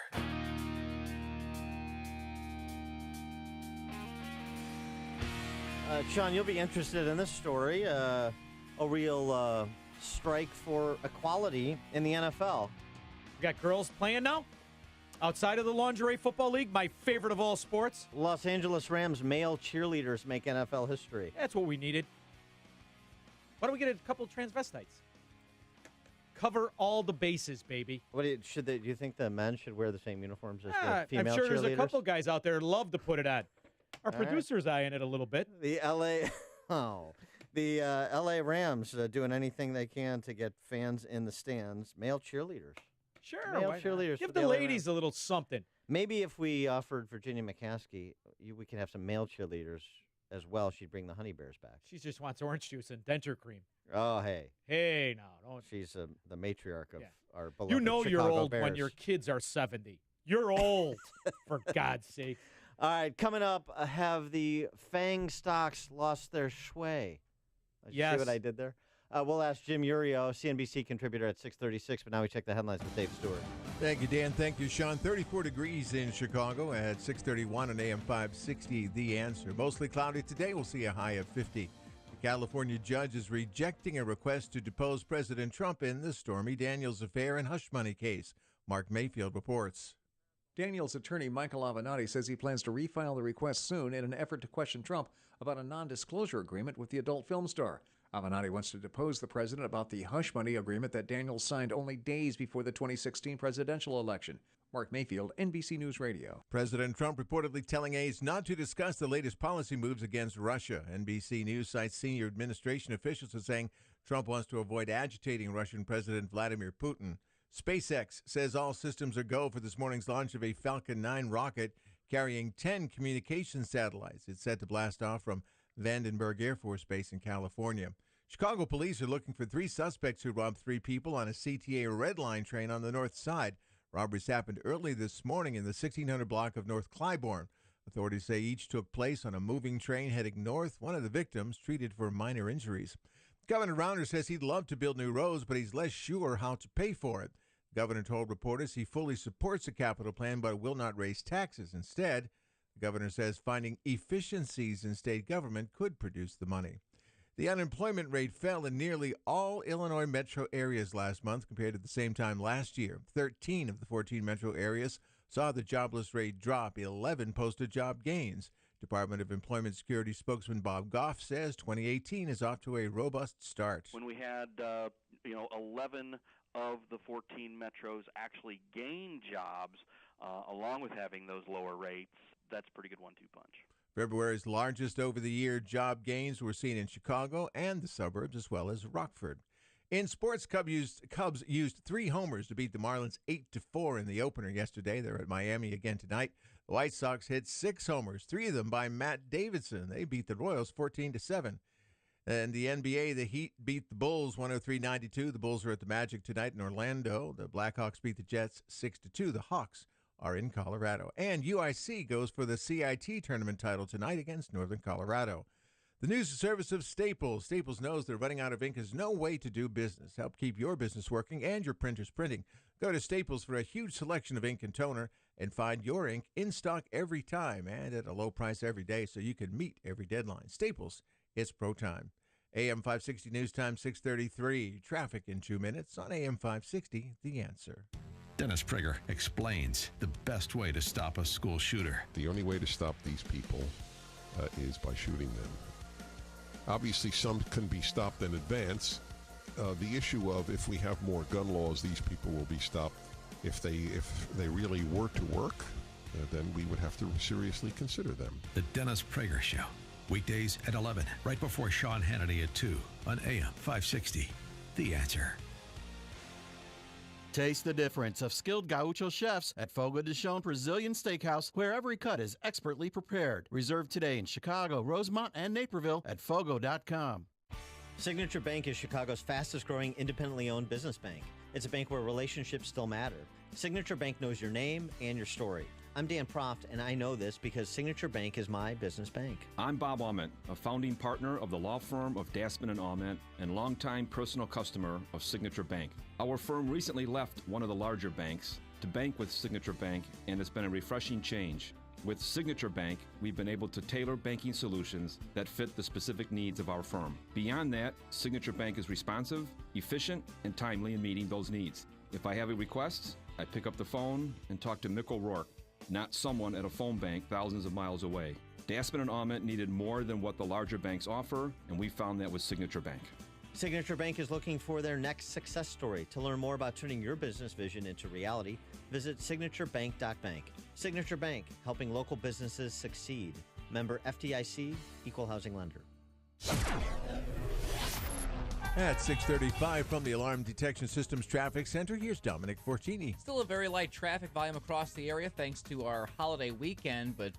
Sean, you'll be interested in this story. A real strike for equality in the NFL. We got girls playing now? Outside of the Lingerie Football League, my favorite of all sports. Los Angeles Rams male cheerleaders make NFL history. That's what we needed. Why don't we get a couple transvestites? Cover all the bases, baby. What do you think the men should wear the same uniforms as the female I'm sure cheerleaders? there's a couple guys out there who love to put it on. Our producer's eyeing it a little bit. The LA Rams doing anything they can to get fans in the stands. Male cheerleaders. Sure. Male cheerleaders. Give for the LA ladies Rams. a little something. Maybe if we offered Virginia McCaskey, we could have some male cheerleaders as well. She'd bring the Honey Bears back. She just wants orange juice and denture cream. Oh, hey. Hey, no. Don't. She's the matriarch of our beloved You know Chicago you're old Bears. when your kids are 70. You're old, for God's sake. All right, coming up, have the FANG stocks lost their sway? Yes. See what I did there? We'll ask Jim Urio, CNBC contributor at 6:36, but now we check the headlines with Dave Stewart. Thank you, Dan. Thank you, Sean. 34 degrees in Chicago at 6:31 on AM 560. The Answer. Mostly cloudy today. We'll see a high of 50. The California judge is rejecting a request to depose President Trump in the Stormy Daniels affair and hush money case. Mark Mayfield reports. Daniels' attorney Michael Avenatti says he plans to refile the request soon in an effort to question Trump about a non-disclosure agreement with the adult film star. Avenatti wants to depose the president about the hush money agreement that Daniels signed only days before the 2016 presidential election. Mark Mayfield, NBC News Radio. President Trump reportedly telling aides not to discuss the latest policy moves against Russia. NBC News cites senior administration officials as saying Trump wants to avoid agitating Russian President Vladimir Putin. SpaceX says all systems are go for this morning's launch of a Falcon 9 rocket carrying 10 communication satellites. It's set to blast off from Vandenberg Air Force Base in California. Chicago police are looking for 3 suspects who robbed 3 people on a CTA Red Line train on the north side. Robberies happened early this morning in the 1600 block of North Clybourne. Authorities say each took place on a moving train heading north. One of the victims treated for minor injuries. Governor Rauner says he'd love to build new roads, but he's less sure how to pay for it. The governor told reporters he fully supports the capital plan but will not raise taxes. Instead, the governor says finding efficiencies in state government could produce the money. The unemployment rate fell in nearly all Illinois metro areas last month compared to the same time last year. 13 of the 14 metro areas saw the jobless rate drop. 11 posted job gains. Department of Employment Security spokesman Bob Goff says 2018 is off to a robust start. When we had 11 of the 14 metros actually gain jobs, along with having those lower rates, that's a pretty good 1-2 punch. February's largest over the year job gains were seen in Chicago and the suburbs, as well as Rockford. In sports, Cubs used 3 homers to beat the Marlins 8-4 in the opener yesterday. They're at Miami again tonight. The White Sox hit 6 homers, 3 of them by Matt Davidson. They beat the Royals 14-7. And the NBA, the Heat beat the Bulls 103-92. The Bulls are at the Magic tonight in Orlando. The Blackhawks beat the Jets 6-2. The Hawks are in Colorado. And UIC goes for the CIT tournament title tonight against Northern Colorado. The news and service of Staples. Staples knows they're running out of ink is no way to do business. Help keep your business working and your printers printing. Go to Staples for a huge selection of ink and toner and find your ink in stock every time and at a low price every day so you can meet every deadline. Staples, it's pro time. AM 560 News Time 6:33. Traffic in 2 minutes on AM 560, The Answer. Dennis Prager explains the best way to stop a school shooter. The only way to stop these people is by shooting them. Obviously, some can be stopped in advance. The issue of if we have more gun laws, these people will be stopped. If they really were to work, then we would have to seriously consider them. The Dennis Prager Show. Weekdays at 11, right before Sean Hannity at 2 on AM 560. The Answer. Taste the difference of skilled gaucho chefs at Fogo de Chão Brazilian Steakhouse, where every cut is expertly prepared. Reserved today in Chicago, Rosemont, and Naperville at Fogo.com. Signature Bank is Chicago's fastest growing independently owned business bank. It's a bank where relationships still matter. Signature Bank knows your name and your story. I'm Dan Proft, and I know this because Signature Bank is my business bank. I'm Bob Aument, a founding partner of the law firm of Dassman and Aument and longtime personal customer of Signature Bank. Our firm recently left one of the larger banks to bank with Signature Bank, and it's been a refreshing change. With Signature Bank, we've been able to tailor banking solutions that fit the specific needs of our firm. Beyond that, Signature Bank is responsive, efficient, and timely in meeting those needs. If I have a request, I pick up the phone and talk to Mick O'Rourke, not someone at a phone bank thousands of miles away. Daspin and Ahmet needed more than what the larger banks offer, and we found that with Signature Bank. Signature Bank is looking for their next success story. To learn more about turning your business vision into reality, visit signaturebank.bank. Signature Bank, helping local businesses succeed. Member FDIC, Equal Housing Lender. At 6:35 from the Alarm Detection Systems Traffic Center, here's Dominic Fortini. Still a very light traffic volume across the area thanks to our holiday weekend, but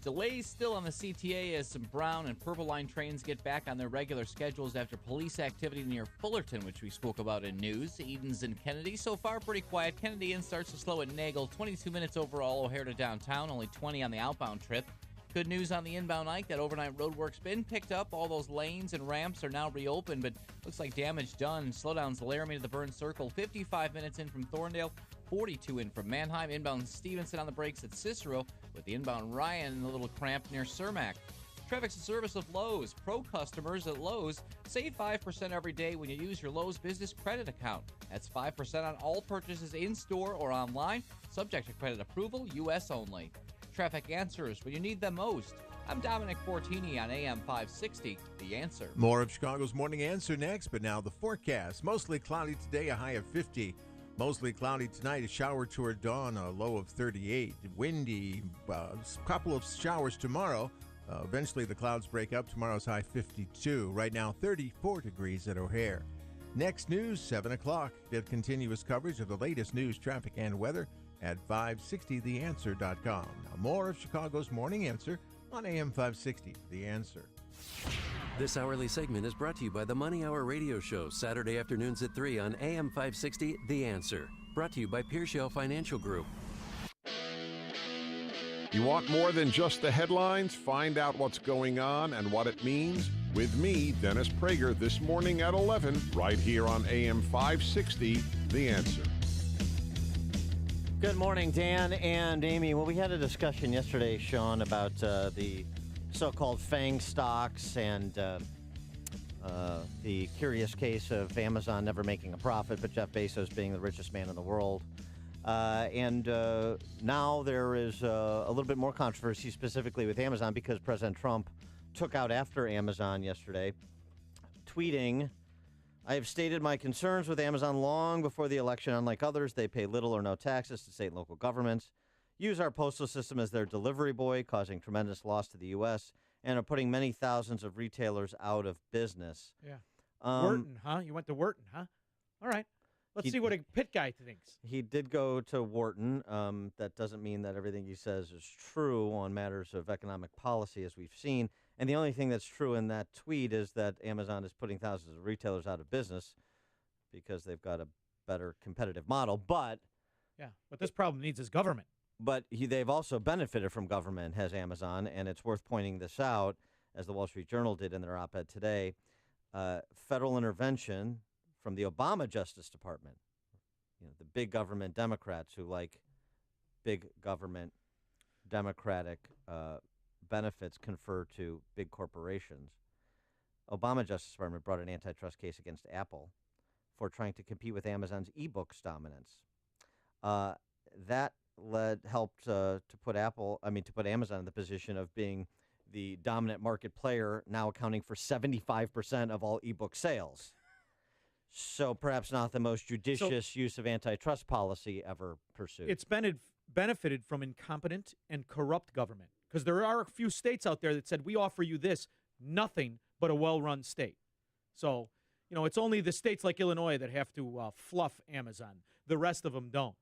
delays still on the CTA as some Brown and Purple Line trains get back on their regular schedules after police activity near Fullerton, which we spoke about in news. Edens and Kennedy, so far pretty quiet. Kennedy in starts to slow at Nagel, 22 minutes overall, O'Hare to downtown, only 20 on the outbound trip. Good news on the inbound Ike, that overnight roadwork's been picked up. All those lanes and ramps are now reopened, but looks like damage done. Slowdowns Laramie to the Burn Circle, 55 minutes in from Thorndale, 42 in from Manheim. Inbound Stevenson on the brakes at Cicero, with the inbound Ryan in a little cramp near Cermak. Traffic's a service of Lowe's. Pro customers at Lowe's save 5% every day when you use your Lowe's Business Credit Account. That's 5% on all purchases in-store or online, subject to credit approval, U.S. only. Traffic answers when you need them most. I'm Dominic Fortini on AM 560, The Answer. More of Chicago's Morning Answer next, but now the forecast. Mostly cloudy today, a high of 50. Mostly cloudy tonight, a shower toward dawn, a low of 38. Windy, a couple of showers tomorrow. Eventually the clouds break up. Tomorrow's high 52. Right now 34 degrees at O'Hare. Next news, 7 o'clock. Get continuous coverage of the latest news, traffic, and weather at 560theanswer.com. Now more of Chicago's Morning Answer on AM 560, The Answer. This hourly segment is brought to you by the Money Hour radio show, Saturday afternoons at 3 on AM 560, The Answer. Brought to you by Pearshell Financial Group. You want more than just the headlines? Find out what's going on and what it means with me, Dennis Prager, this morning at 11, right here on AM 560, The Answer. Good morning, Dan and Amy. Well, we had a discussion yesterday, Sean, about the so-called FANG stocks and the curious case of Amazon never making a profit, but Jeff Bezos being the richest man in the world. And now there is a little bit more controversy specifically with Amazon because President Trump took out after Amazon yesterday, tweeting, "I have stated my concerns with Amazon long before the election. Unlike others, they pay little or no taxes to state and local governments, use our postal system as their delivery boy, causing tremendous loss to the U.S., and are putting many thousands of retailers out of business." Yeah. Wharton, huh? You went to Wharton, huh? All right. Let's see what a Pitt guy thinks. He did go to Wharton. That doesn't mean that everything he says is true on matters of economic policy, as we've seen. And the only thing that's true in that tweet is that Amazon is putting thousands of retailers out of business because they've got a better competitive model. But this problem needs his government. But they've also benefited from government, has Amazon, and it's worth pointing this out, as the Wall Street Journal did in their op-ed today. Federal intervention from the Obama Justice Department, the big government Democrats who like big government democratic benefits conferred to big corporations. Obama Justice Department brought an antitrust case against Apple for trying to compete with Amazon's ebooks dominance. That helped to put Amazon in the position of being the dominant market player, now accounting for 75% of all ebook sales. So perhaps not the most judicious use of antitrust policy ever pursued. It's benefited from incompetent and corrupt government, because there are a few states out there that said, we offer you this, nothing but a well-run state. So, it's only the states like Illinois that have to fluff Amazon. The rest of them don't.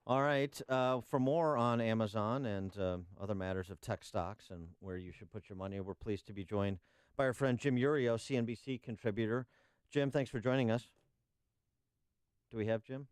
All right. For more on Amazon and other matters of tech stocks and where you should put your money, we're pleased to be joined by our friend Jim Urio, CNBC contributor. Jim, thanks for joining us. Do we have Jim?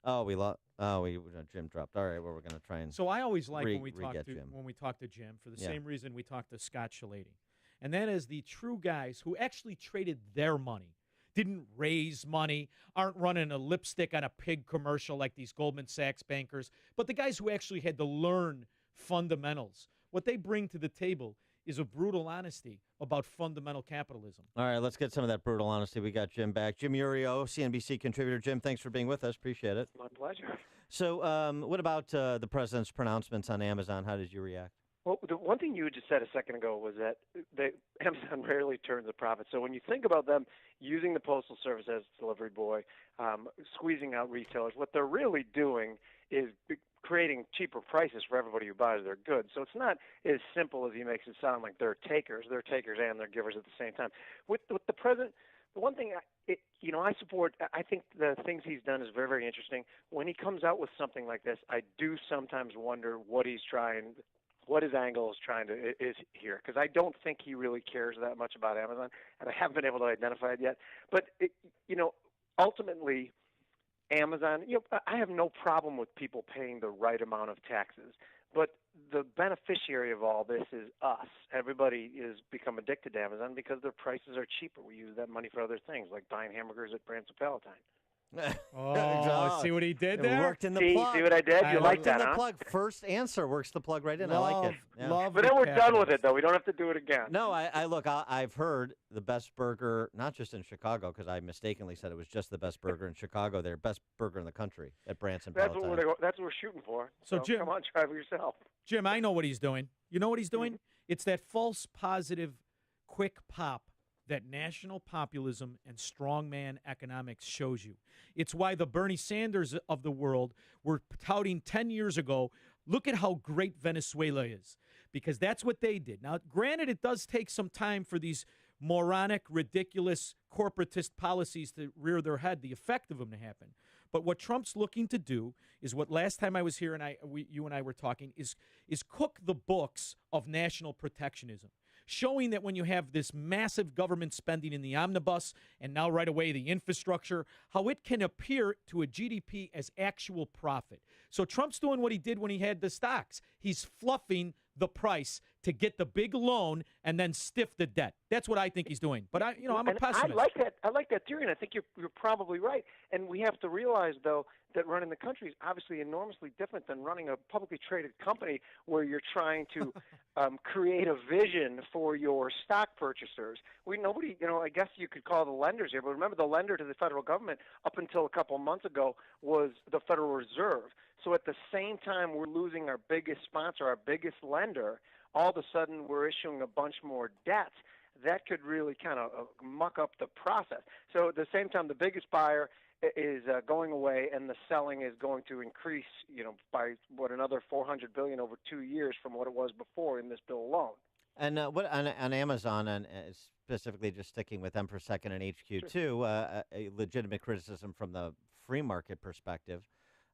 Oh, we lost. Oh, Jim dropped. All right, well, we're going to try and. So I always like when we talk to Jim for the same reason we talked to Scott Shellady, and that is the true guys who actually traded their money, didn't raise money, aren't running a lipstick on a pig commercial like these Goldman Sachs bankers, but the guys who actually had to learn fundamentals. What they bring to the table is a brutal honesty about fundamental capitalism. All right, let's get some of that brutal honesty. We got Jim back. Jim Urio, CNBC contributor. Jim, thanks for being with us. Appreciate it. My pleasure. So what about the president's pronouncements on Amazon? How did you react? Well, the one thing you just said a second ago was that Amazon rarely turns a profit. So when you think about them using the Postal Service as delivery boy, squeezing out retailers, what they're really doing is creating cheaper prices for everybody who buys their goods. So it's not as simple as he makes it sound, like they're takers. They're takers and they're givers at the same time. With the president, the one thing I support, I think the things he's done is very, very interesting. When he comes out with something like this, I do sometimes wonder what he's trying, what his angle is here, because I don't think he really cares that much about Amazon, and I haven't been able to identify it yet. But ultimately, Amazon, I have no problem with people paying the right amount of taxes, but the beneficiary of all this is us. Everybody is become addicted to Amazon because their prices are cheaper. We use that money for other things, like buying hamburgers at Branson Palatine. Oh, see what he did there? It worked in the plug. See what I did? You like that, in the huh? plug. First answer works the plug right in. I like it. Yeah. But then we're done with it, though. We don't have to do it again. No, I've heard the best burger, not just in Chicago, because I mistakenly said it was just the best burger in Chicago. They're best burger in the country at Branson Palatine. That's what we're shooting for. So Jim, come on, try it for yourself. Jim, I know what he's doing. You know what he's doing? It's that false positive quick pop that national populism and strongman economics shows you. It's why the Bernie Sanders of the world were touting 10 years ago, look at how great Venezuela is, because that's what they did. Now, granted, it does take some time for these moronic, ridiculous, corporatist policies to rear their head, the effect of them to happen. But what Trump's looking to do is what last time I was here and you and I were talking is cook the books of national protectionism, showing that when you have this massive government spending in the omnibus and now right away the infrastructure, how it can appear to a GDP as actual profit. So Trump's doing what he did when he had the stocks. He's fluffing the price to get the big loan and then stiff the debt. That's what I think he's doing. But I'm a pessimist. I like that theory, and I think you're probably right. And we have to realize, though, that running the country is obviously enormously different than running a publicly traded company where you're trying to create a vision for your stock purchasers. Nobody, I guess you could call the lenders here, but remember the lender to the federal government up until a couple of months ago was the Federal Reserve. So at the same time we're losing our biggest sponsor, our biggest lender, all of a sudden we're issuing a bunch more debt. That could really kind of muck up the process. So at the same time, the biggest buyer is going away, and the selling is going to increase, by another $400 billion over 2 years from what it was before in this bill alone. And what on Amazon, and specifically just sticking with them for a second, and HQ2, a legitimate criticism from the free market perspective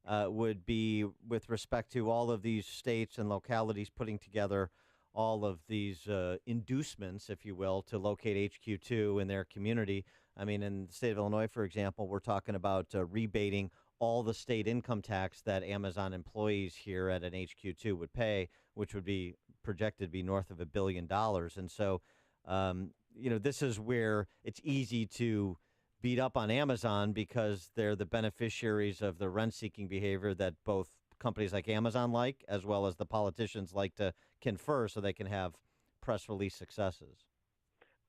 would be with respect to all of these states and localities putting together all of these inducements, if you will, to locate HQ2 in their community. I mean, in the state of Illinois, for example, we're talking about rebating all the state income tax that Amazon employees here at an HQ2 would pay, which would be projected to be north of $1 billion. And so, this is where it's easy to beat up on Amazon because they're the beneficiaries of the rent-seeking behavior that both companies like Amazon like, as well as the politicians like to confer so they can have press release successes.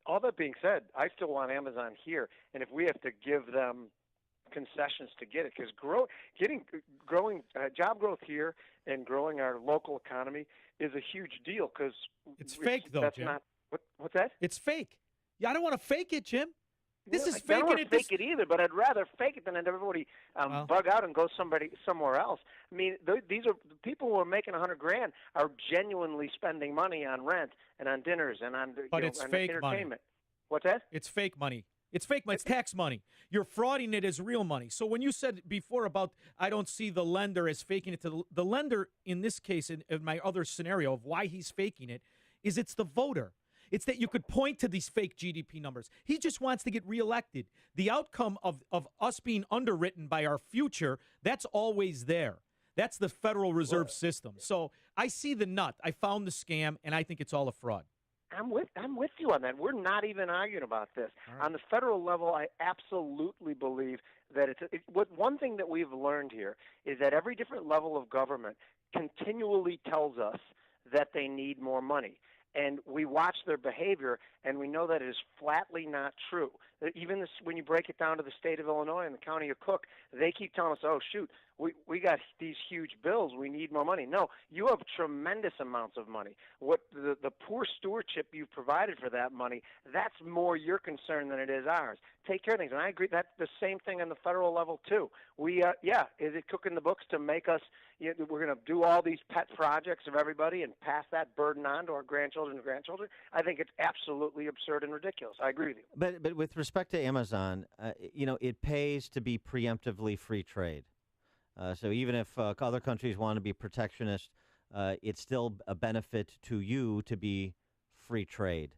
All that being said, I still want Amazon here, and if we have to give them concessions to get it, because growing job growth here and growing our local economy is a huge deal. Because it's fake, though, Jim. What's that? It's fake. Yeah, I don't want to fake it, Jim. This is I faking don't want it. to fake it either, but I'd rather fake it than have everybody bug out and go somewhere else. I mean, these are people who are making $100,000 are genuinely spending money on rent and on dinners and on it's fake entertainment. Money. What's that? It's fake money. It's fake money. It's tax money. You're frauding it as real money. So when you said before about I don't see the lender as faking it, to the lender in this case, in my other scenario of why he's faking it, is it's the voter. It's that you could point to these fake GDP numbers. He just wants to get reelected. The outcome of us being underwritten by our future, that's always there. That's the Federal Reserve System. So I see the nut. I found the scam, and I think it's all a fraud. I'm with you on that. We're not even arguing about this. Right. On the federal level, I absolutely believe that one thing that we've learned here is that every different level of government continually tells us that they need more money. And we watch their behavior, and we know that it is flatly not true. Even this, when you break it down to the state of Illinois and the county of Cook, they keep telling us, oh, shoot, we got these huge bills. We need more money. No, you have tremendous amounts of money. What the poor stewardship you've provided for that money, that's more your concern than it is ours. Take care of things. And I agree, that's the same thing on the federal level, too. Is it cooking the books to make us, we're going to do all these pet projects of everybody and pass that burden on to our grandchildren and grandchildren? I think it's absolutely absurd and ridiculous. I agree with you. But with respect to Amazon, it pays to be preemptively free trade. So even if other countries want to be protectionist, it's still a benefit to you to be free trade.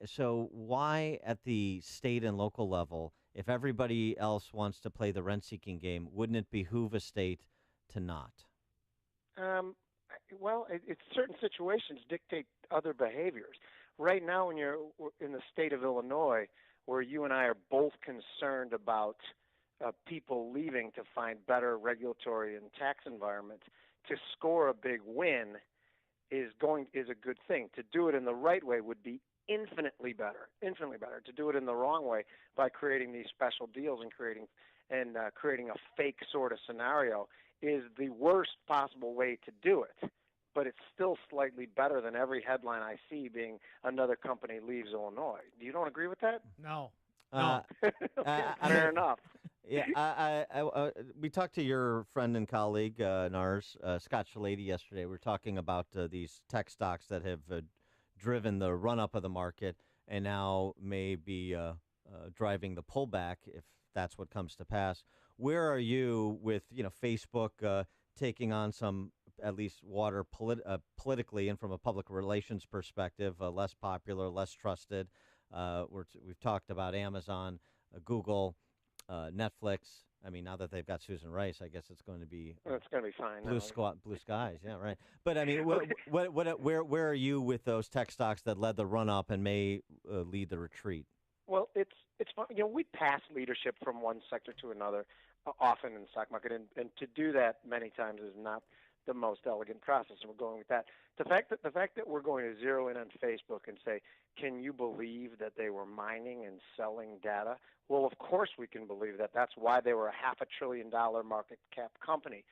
So why at the state and local level, if everybody else wants to play the rent-seeking game, wouldn't it behoove a state to not? Well, it's certain situations dictate other behaviors. Right now, when you're in the state of Illinois, where you and I are both concerned about people leaving to find better regulatory and tax environments, to score a big win is a good thing. To do it in the right way would be infinitely better. To do it in the wrong way by creating these special deals and creating a fake sort of scenario is the worst possible way to do it. But it's still slightly better than every headline I see being another company leaves Illinois. You don't agree with that? No. Fair enough. Yeah, we talked to your friend and colleague, NARS, Scott Shellady, yesterday. We were talking about these tech stocks that have driven the run-up of the market and now may be driving the pullback, if that's what comes to pass. Where are you with, Facebook taking on some, at least water politically and from a public relations perspective, less popular, less trusted? We've talked about Amazon, Google, Netflix. I mean, now that they've got Susan Rice, I guess it's going to be it's going to be fine. Blue skies, yeah, right. But I mean, where are you with those tech stocks that led the run up and may lead the retreat? Well, it's fun. We pass leadership from one sector to another often in the stock market, and to do that many times is not the most elegant process, and we're going with that. The fact that we're going to zero in on Facebook and say, can you believe that they were mining and selling data? Well, of course we can believe that. That's why they were a $500 billion market cap company.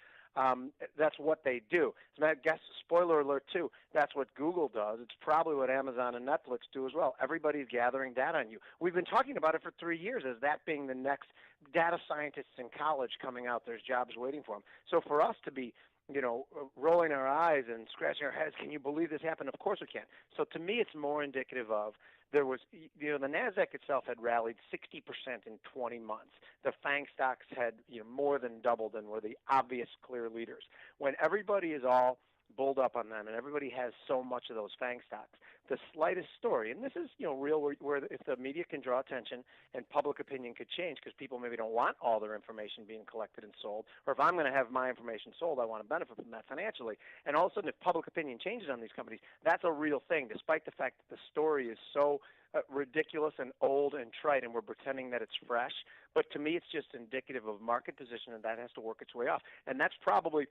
That's what they do. So I guess, spoiler alert too, that's what Google does. It's probably what Amazon and Netflix do as well. Everybody's gathering data on you. We've been talking about it for 3 years as that being the next data scientists in college coming out. There's jobs waiting for them. So for us to be rolling our eyes and scratching our heads, can you believe this happened? Of course we can. So to me, it's more indicative of there was, the NASDAQ itself had rallied 60% in 20 months. The FANG stocks had, more than doubled and were the obvious clear leaders. When everybody is all bulled up on them and everybody has so much of those FANG stocks, the slightest story, and this is, real where if the media can draw attention and public opinion could change because people maybe don't want all their information being collected and sold, or if I'm going to have my information sold, I want to benefit from that financially. And all of a sudden, if public opinion changes on these companies, that's a real thing, despite the fact that the story is so ridiculous and old and trite, and we're pretending that it's fresh. But to me, it's just indicative of market position, and that has to work its way off. And that's probably,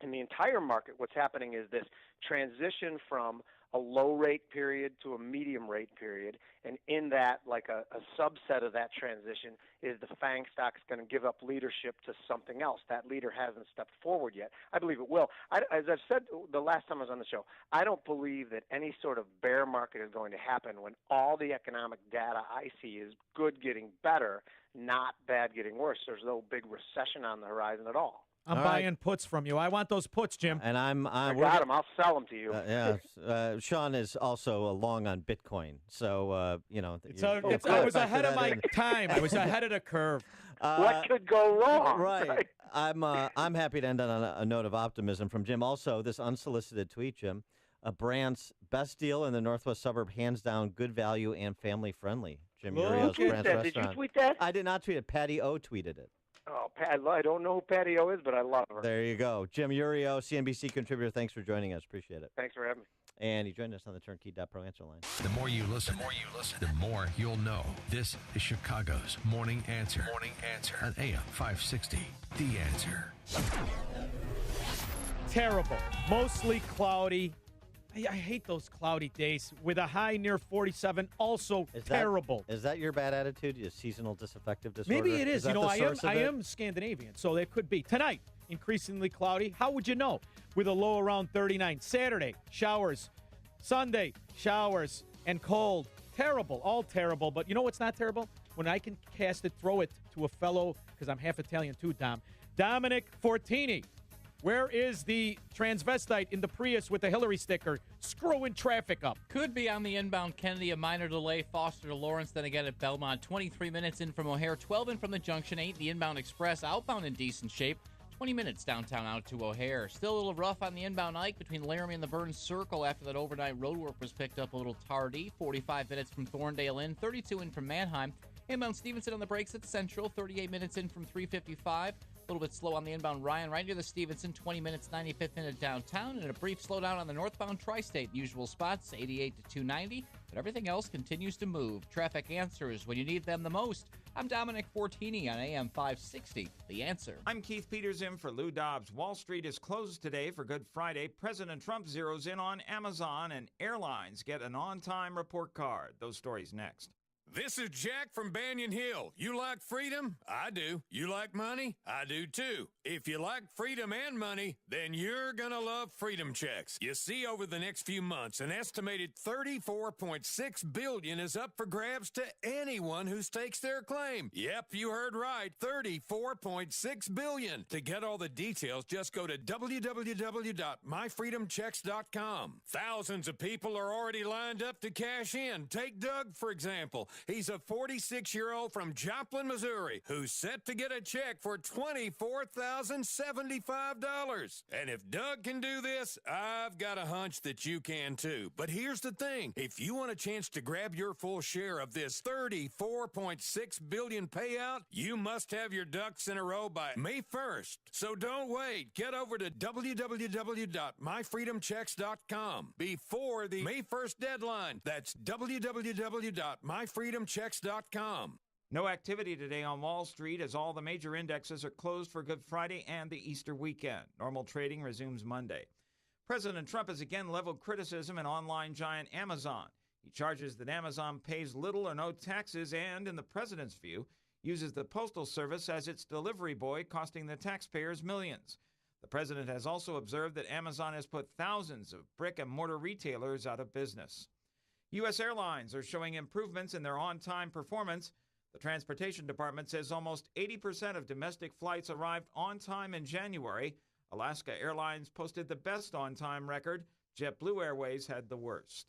in the entire market, what's happening is this transition from a low rate period to a medium rate period, and in that, like a subset of that transition is the FANG stock's going to give up leadership to something else. That leader hasn't stepped forward yet. I believe it will. As I've said the last time I was on the show, I don't believe that any sort of bear market is going to happen when all the economic data I see is good getting better, not bad getting worse. There's no big recession on the horizon at all. I'm buying puts from you. I want those puts, Jim. And I got them. I'll sell them to you. Sean is also long on Bitcoin, so I was ahead of my time. I was ahead of the curve. What could go wrong? Right. I'm happy to end on a note of optimism from Jim. Also, this unsolicited tweet, Jim. Brandt's best deal in the Northwest suburb, hands down, good value and family friendly. Jim Urios, Brandt's Restaurant. Did you tweet that? I did not tweet it. Patty O tweeted it. Oh, I don't know who Patty O is, but I love her. There you go. Jim Urios, CNBC contributor. Thanks for joining us. Appreciate it. Thanks for having me. And he joined us on the Turnkey.pro answer line. The more you listen, the more you'll know. This is Chicago's Morning Answer. On AM 560, The Answer. Terrible. Mostly cloudy. I hate those cloudy days with a high near 47. Also terrible. Is that your bad attitude? Your seasonal disaffective disorder? Maybe it is. that the source of I it? am Scandinavian, so that could be. Tonight, increasingly cloudy. How would you know? With a low around 39. Saturday, showers. Sunday, showers and cold. Terrible. All terrible. But you know what's not terrible? When I can cast it, throw it to a fellow, because I'm half Italian too, Dom. Dominic Fortini. Where is the transvestite in the Prius with the Hillary sticker screwing traffic up? Could be on the inbound Kennedy, a minor delay. Foster to Lawrence, then again at Belmont. 23 minutes in from O'Hare, 12 in from the Junction, 8 the inbound Express. Outbound in decent shape. 20 minutes downtown out to O'Hare. Still a little rough on the inbound Ike between Laramie and the Burns Circle after that overnight road work was picked up a little tardy. 45 minutes from Thorndale in, 32 in from Manheim. Inbound Stevenson on the brakes at Central, 38 minutes in from 355. A little bit slow on the inbound Ryan, right near the Stevenson, 20 minutes, 95th minute downtown, and a brief slowdown on the northbound Tri-State. Usual spots, 88 to 290, but everything else continues to move. Traffic answers when you need them the most. I'm Dominic Fortini on AM 560, The Answer. I'm Keith Peters in for Lou Dobbs. Wall Street is closed today for Good Friday. President Trump zeroes in on Amazon, and airlines get an on-time report card. Those stories next. This is Jack from Banyan Hill. You like freedom? I do. You like money? I do too. If you like freedom and money, then you're gonna love Freedom Checks. You see, over the next few months, an estimated $34.6 billion is up for grabs to anyone who stakes their claim. Yep, you heard right. $34.6 billion. To get all the details, just go to www.myfreedomchecks.com. Thousands of people are already lined up to cash in. Take Doug, for example. He's a 46-year-old from Joplin, Missouri, who's set to get a check for $24,075. And if Doug can do this, I've got a hunch that you can too. But here's the thing. If you want a chance to grab your full share of this $34.6 billion payout, you must have your ducks in a row by May 1st. So don't wait. Get over to www.myfreedomchecks.com before the May 1st deadline. That's www.myfreedomchecks.com. No activity today on Wall Street as all the major indexes are closed for Good Friday and the Easter weekend. Normal trading resumes Monday. President Trump has again leveled criticism in online giant Amazon. He charges that Amazon pays little or no taxes and, in the president's view, uses the Postal Service as its delivery boy, costing the taxpayers millions. The president has also observed that Amazon has put thousands of brick-and-mortar retailers out of business. U.S. airlines are showing improvements in their on-time performance. The Transportation Department says almost 80% of domestic flights arrived on time in January. Alaska Airlines posted the best on-time record. JetBlue Airways had the worst.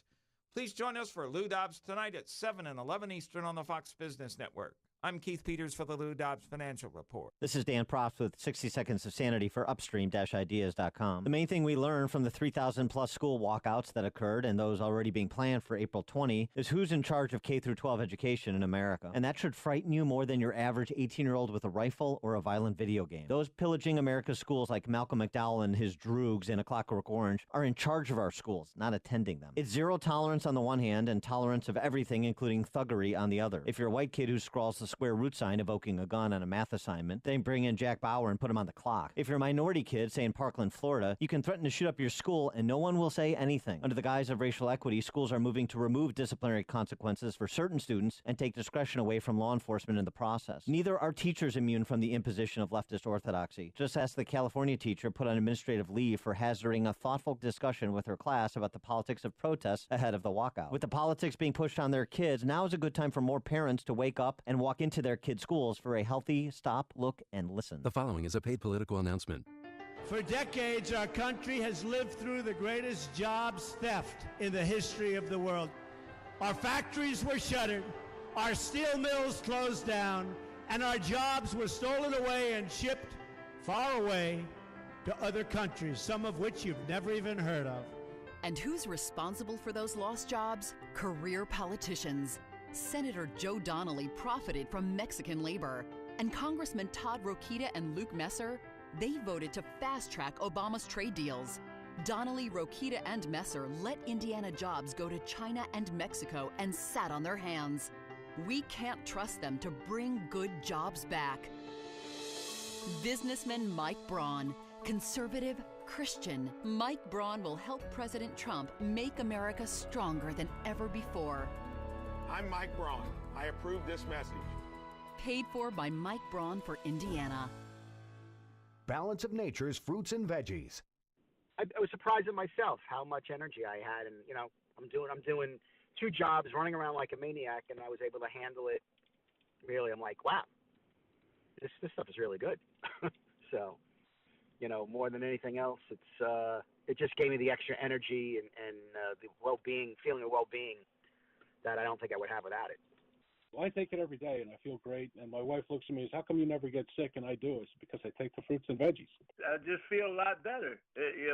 Please join us for Lou Dobbs tonight at 7 and 11 Eastern on the Fox Business Network. I'm Keith Peters for the Lou Dobbs Financial Report. This is Dan Proft with 60 Seconds of Sanity for Upstream-Ideas.com. The main thing we learned from the 3,000-plus school walkouts that occurred and those already being planned for April 20 is who's in charge of K-12 education in America. And that should frighten you more than your average 18-year-old with a rifle or a violent video game. Those pillaging America's schools like Malcolm McDowell and his droogs in A Clockwork Orange are in charge of our schools, not attending them. It's zero tolerance on the one hand and tolerance of everything, including thuggery, on the other. If you're a white kid who scrawls the square root sign evoking a gun on a math assignment, then bring in Jack Bauer and put him on the clock. If you're a minority kid, say in Parkland, Florida, you can threaten to shoot up your school and no one will say anything. Under the guise of racial equity, schools are moving to remove disciplinary consequences for certain students and take discretion away from law enforcement in the process. Neither are teachers immune from the imposition of leftist orthodoxy. Just ask the California teacher put on administrative leave for hazarding a thoughtful discussion with her class about the politics of protests ahead of the walkout. With the politics being pushed on their kids, now is a good time for more parents to wake up and walk into their kids' schools for a healthy stop, look, and listen. The following is a paid political announcement. For decades, our country has lived through the greatest jobs theft in the history of the world. Our factories were shuttered, our steel mills closed down, and our jobs were stolen away and shipped far away to other countries, some of which you've never even heard of. And who's responsible for those lost jobs? Career politicians. Senator Joe Donnelly profited from Mexican labor, and Congressman Todd Rokita and Luke Messer, they voted to fast-track Obama's trade deals. Donnelly, Rokita, and Messer let Indiana jobs go to China and Mexico and sat on their hands. We can't trust them to bring good jobs back. Businessman Mike Braun, conservative, Christian, Mike Braun will help President Trump make America stronger than ever before. I'm Mike Braun. I approve this message. Paid for by Mike Braun for Indiana. Balance of Nature's fruits and veggies. I was surprised at myself how much energy I had, and I'm doing 2 jobs, running around like a maniac, and I was able to handle it. Really, I'm like, wow, this stuff is really good. So, more than anything else, it just gave me the extra energy and the well-being, feeling of well-being that I don't think I would have without it. Well, I take it every day, and I feel great. And my wife looks at me and says, how come you never get sick? And I do. It's because I take the fruits and veggies. I just feel a lot better.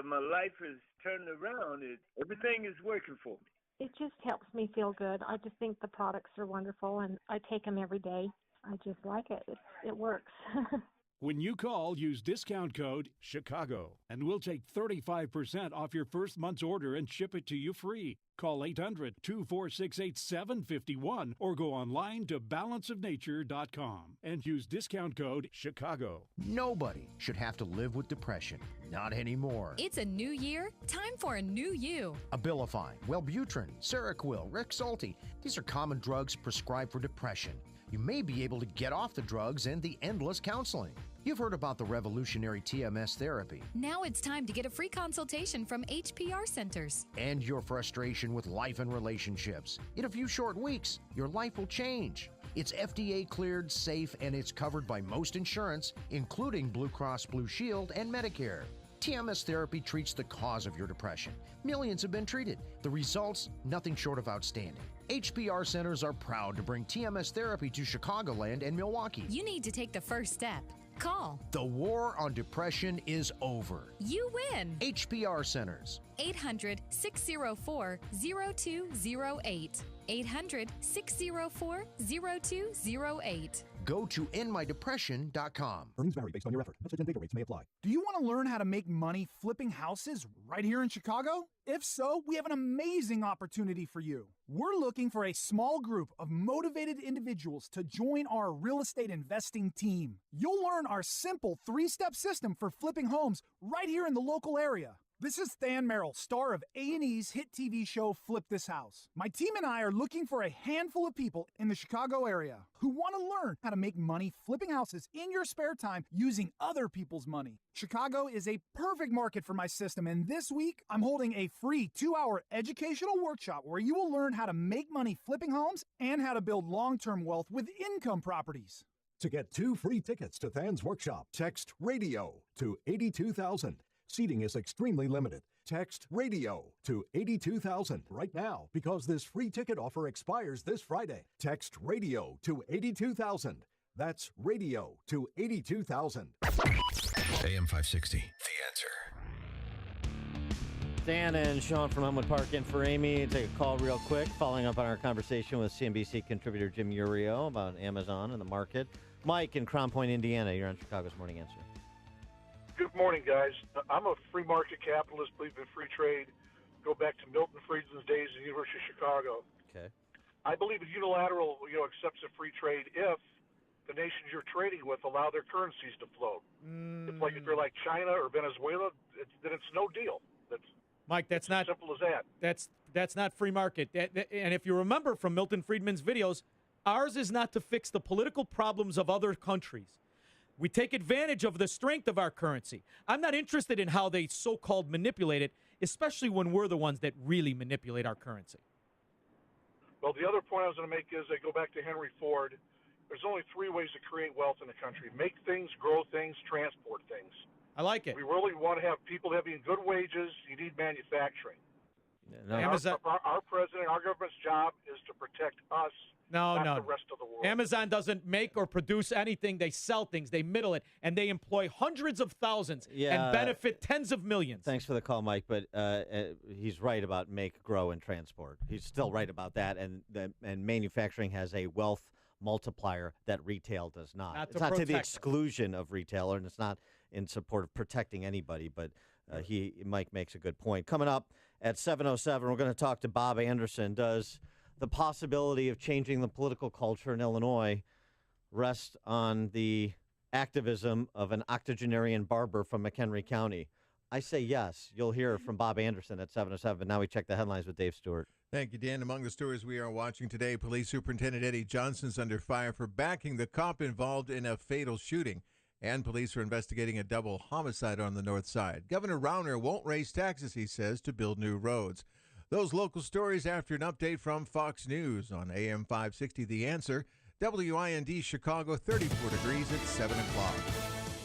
My life is turning around. Everything is working for me. It just helps me feel good. I just think the products are wonderful, and I take them every day. I just like it. It works. When you call, use discount code CHICAGO, and we'll take 35% off your first month's order and ship it to you free. Call 800-246-8751 or go online to balanceofnature.com and use discount code CHICAGO. Nobody should have to live with depression. Not anymore. It's a new year. Time for a new you. Abilify, Wellbutrin, Seroquel, Rexulti. These are common drugs prescribed for depression. You may be able to get off the drugs and the endless counseling. You've heard about the revolutionary TMS therapy. Now it's time to get a free consultation from HPR Centers. And your frustration with life and relationships. In a few short weeks, your life will change. It's FDA cleared, safe, and it's covered by most insurance, including Blue Cross Blue Shield and Medicare. TMS therapy treats the cause of your depression. Millions have been treated. The results, nothing short of outstanding. HPR Centers are proud to bring TMS therapy to Chicagoland and Milwaukee. You need to take the first step. Call. The war on depression is over. You win. HPR Centers. 800-604-0208. 800-604-0208. Go to endmydepression.com. Earnings vary based on your effort. Message and data rates may apply. Do you want to learn how to make money flipping houses right here in Chicago? If so, we have an amazing opportunity for you. We're looking for a small group of motivated individuals to join our real estate investing team. You'll learn our simple 3-step system for flipping homes right here in the local area. This is Than Merrill, star of A&E's hit TV show Flip This House. My team and I are looking for a handful of people in the Chicago area who want to learn how to make money flipping houses in your spare time using other people's money. Chicago is a perfect market for my system, and this week I'm holding a free 2-hour educational workshop where you will learn how to make money flipping homes and how to build long-term wealth with income properties. To get 2 free tickets to Than's workshop, text RADIO to 82,000. Seating is extremely limited. Text RADIO to 82,000 right now because this free ticket offer expires this Friday. Text RADIO to 82,000. That's RADIO to 82,000. AM 560, The Answer. Dan and Sean from Elmwood Park in for Amy. Take a call real quick, following up on our conversation with CNBC contributor Jim Urio about Amazon and the market. Mike in Crown Point, Indiana, you're on Chicago's Morning Answer. Good morning, guys. I'm a free market capitalist, believe in free trade. Go back to Milton Friedman's days at the University of Chicago. Okay. I believe a unilateral, accepts a free trade if the nations you're trading with allow their currencies to float. It's like if you're like China or Venezuela, then it's no deal. Mike, that's not simple as that. That's not free market. And if you remember from Milton Friedman's videos, ours is not to fix the political problems of other countries. We take advantage of the strength of our currency. I'm not interested in how they so-called manipulate it, especially when we're the ones that really manipulate our currency. Well, the other point I was going to make is I go back to Henry Ford. There's only 3 ways to create wealth in a country: make things, grow things, transport things. I like it. We really want to have people having good wages. You need manufacturing. No. Our president, our government's job is to protect us, not No. the rest of the world. Amazon doesn't make or produce anything. They sell things. They middle it, and they employ hundreds of thousands and benefit tens of millions. Thanks for the call, Mike, but he's right about make, grow, and transport. He's still right about that, and manufacturing has a wealth multiplier that retail does not. It's not to the exclusion of retail, and it's not in support of protecting anybody, but Mike makes a good point. Coming up at 7:07, we're going to talk to Bob Anderson. Does the possibility of changing the political culture in Illinois rest on the activism of an octogenarian barber from McHenry County? I say yes. You'll hear from Bob Anderson at 7:07. Now we check the headlines with Dave Stewart. Thank you, Dan. Among the stories we are watching today, Police Superintendent Eddie Johnson's under fire for backing the cop involved in a fatal shooting. And police are investigating a double homicide on the north side. Governor Rauner won't raise taxes, he says, to build new roads. Those local stories after an update from Fox News on AM 560 The Answer. WIND Chicago, 34 degrees at 7 o'clock.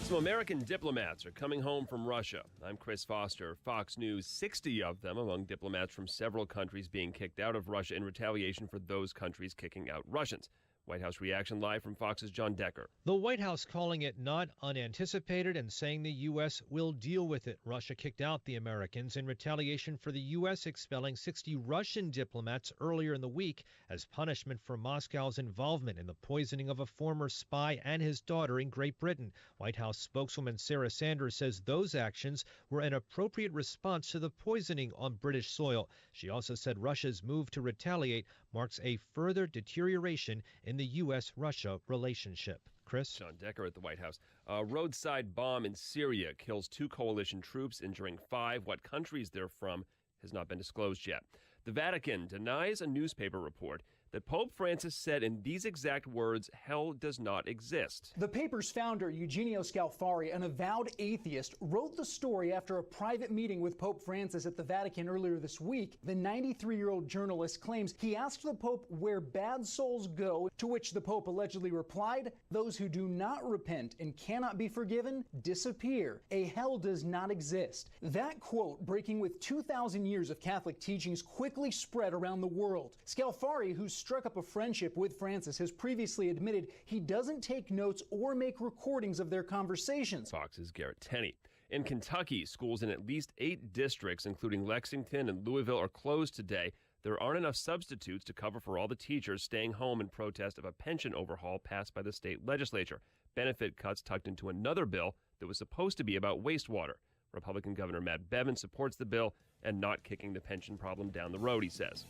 Some American diplomats are coming home from Russia. I'm Chris Foster. Fox News, 60 of them among diplomats from several countries being kicked out of Russia in retaliation for those countries kicking out Russians. White House reaction live from Fox's John Decker. The White House calling it not unanticipated and saying the U.S. will deal with it. Russia kicked out the Americans in retaliation for the U.S. expelling 60 Russian diplomats earlier in the week as punishment for Moscow's involvement in the poisoning of a former spy and his daughter in Great Britain. White House spokeswoman Sarah Sanders says those actions were an appropriate response to the poisoning on British soil. She also said Russia's move to retaliate marks a further deterioration in the U.S.-Russia relationship. Chris? John Decker at the White House. A roadside bomb in Syria kills 2 coalition troops, injuring 5. What countries they're from has not been disclosed yet. The Vatican denies a newspaper report that Pope Francis said in these exact words, "Hell does not exist." The paper's founder, Eugenio Scalfari, an avowed atheist, wrote the story after a private meeting with Pope Francis at the Vatican earlier this week. The 93-year-old journalist claims he asked the Pope where bad souls go, to which the Pope allegedly replied, "Those who do not repent and cannot be forgiven disappear. A hell does not exist." That quote, breaking with 2,000 years of Catholic teachings, quickly spread around the world. Scalfari, who struck up a friendship with Francis, has previously admitted he doesn't take notes or make recordings of their conversations. Fox's Garrett Tenney. In Kentucky, schools in at least 8 districts, including Lexington and Louisville, are closed today. There aren't enough substitutes to cover for all the teachers staying home in protest of a pension overhaul passed by the state legislature. Benefit cuts tucked into another bill that was supposed to be about wastewater. Republican Governor Matt Bevin supports the bill and not kicking the pension problem down the road, he says.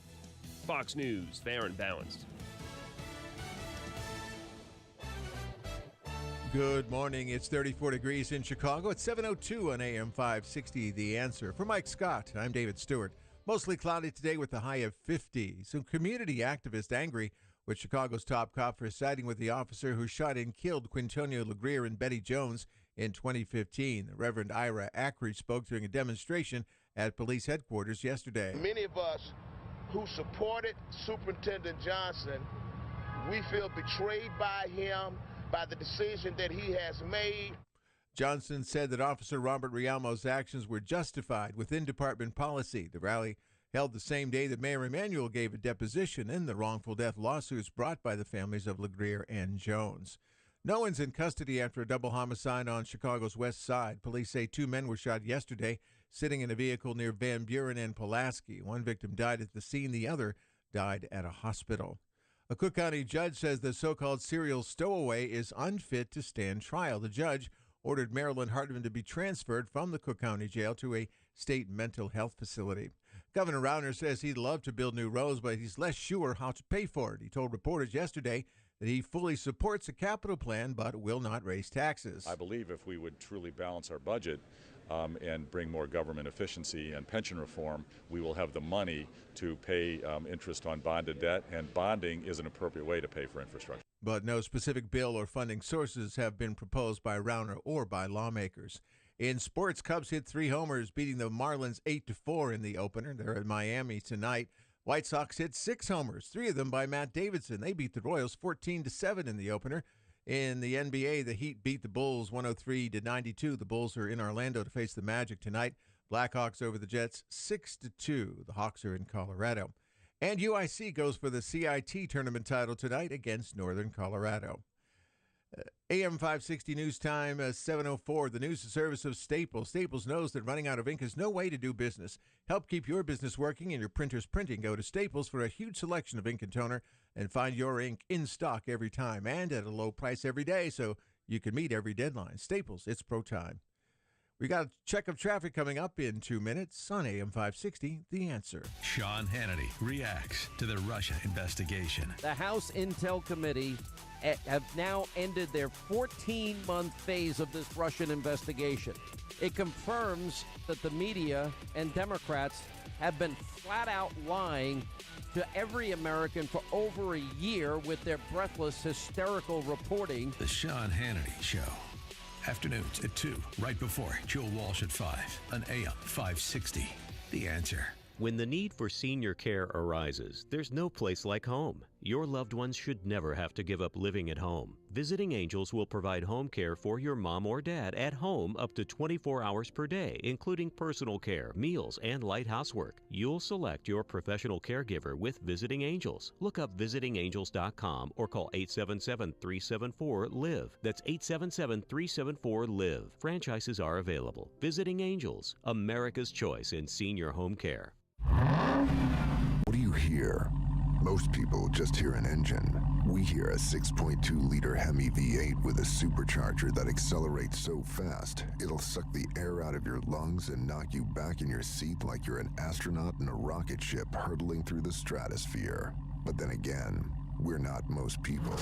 Fox News, fair and balanced. Good morning. It's 34 degrees in Chicago. It's 7:02 on AM 560. The Answer. For Mike Scott, I'm David Stewart. Mostly cloudy today with a high of 50. Some community activists angry with Chicago's top cop for siding with the officer who shot and killed Quintonio LeGrier and Betty Jones in 2015. The Reverend Ira Ackridge spoke during a demonstration at police headquarters yesterday. Many of us who supported Superintendent Johnson, we feel betrayed by him, by the decision that he has made. Johnson said that Officer Robert Rialmo's actions were justified within department policy. The rally held the same day that Mayor Emanuel gave a deposition in the wrongful death lawsuits brought by the families of LeGrier and Jones. No one's in custody after a double homicide on Chicago's west side. Police say 2 men were shot yesterday, sitting in a vehicle near Van Buren and Pulaski. One victim died at the scene. The other died at a hospital. A Cook County judge says the so-called serial stowaway is unfit to stand trial. The judge ordered Marilyn Hartman to be transferred from the Cook County Jail to a state mental health facility. Governor Rauner says he'd love to build new roads, but he's less sure how to pay for it. He told reporters yesterday that he fully supports a capital plan but will not raise taxes. I believe if we would truly balance our budget and bring more government efficiency and pension reform, we will have the money to pay interest on bonded debt, and bonding is an appropriate way to pay for infrastructure. But no specific bill or funding sources have been proposed by Rauner or by lawmakers. In sports, Cubs hit 3 homers, beating the Marlins 8-4 in the opener. They're in Miami tonight. White Sox hit 6 homers, 3 of them by Matt Davidson. They beat the Royals 14-7 in the opener. In the NBA, the Heat beat the Bulls 103-92. The Bulls are in Orlando to face the Magic tonight. Blackhawks over the Jets 6-2. The Hawks are in Colorado. And UIC goes for the CIT tournament title tonight against Northern Colorado. AM 560 News Time, 7:04. The news service of Staples. Staples knows that running out of ink is no way to do business. Help keep your business working and your printers printing. Go to Staples for a huge selection of ink and toner and find your ink in stock every time and at a low price every day so you can meet every deadline. Staples, it's pro time. We got a check of traffic coming up in 2 minutes on AM 560, The Answer. Sean Hannity reacts to the Russia investigation. The House Intel Committee have now ended their 14-month phase of this Russian investigation. It confirms that the media and Democrats have been flat out lying to every American for over a year with their breathless, hysterical reporting. The Sean Hannity Show. Afternoons at 2, right before Joe Walsh at 5 on AM 560. The Answer. When the need for senior care arises, there's no place like home. Your loved ones should never have to give up living at home. Visiting Angels will provide home care for your mom or dad at home up to 24 hours per day, including personal care, meals, and light housework. You'll select your professional caregiver with Visiting Angels. Look up visitingangels.com or call 877-374-LIVE. That's 877-374-LIVE. Franchises are available. Visiting Angels, America's choice in senior home care. What do you hear? Most people just hear an engine. We hear a 6.2-liter Hemi V8 with a supercharger that accelerates so fast, it'll suck the air out of your lungs and knock you back in your seat like you're an astronaut in a rocket ship hurtling through the stratosphere. But then again, we're not most people.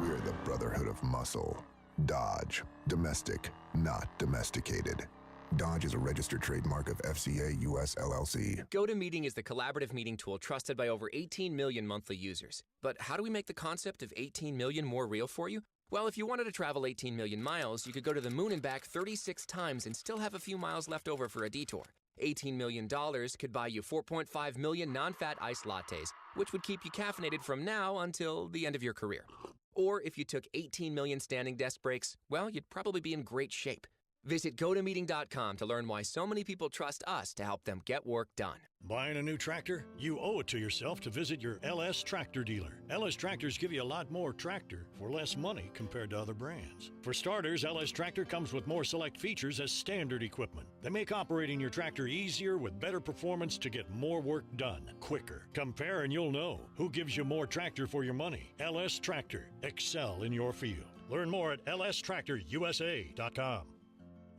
We're the Brotherhood of Muscle. Dodge. Domestic, not domesticated. Dodge is a registered trademark of FCA US LLC. GoToMeeting is the collaborative meeting tool trusted by over 18 million monthly users. But how do we make the concept of 18 million more real for you? Well, if you wanted to travel 18 million miles, you could go to the moon and back 36 times and still have a few miles left over for a detour. $18 million could buy you 4.5 million non-fat iced lattes, which would keep you caffeinated from now until the end of your career. Or if you took 18 million standing desk breaks, well, you'd probably be in great shape. Visit GoToMeeting.com to learn why so many people trust us to help them get work done. Buying a new tractor? You owe it to yourself to visit your LS Tractor dealer. LS Tractors give you a lot more tractor for less money compared to other brands. For starters, LS Tractor comes with more select features as standard equipment. They make operating your tractor easier with better performance to get more work done quicker. Compare and you'll know who gives you more tractor for your money. LS Tractor. Excel in your field. Learn more at lstractorusa.com.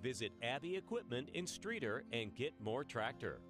Visit Abbey Equipment in Streeter and get more tractor.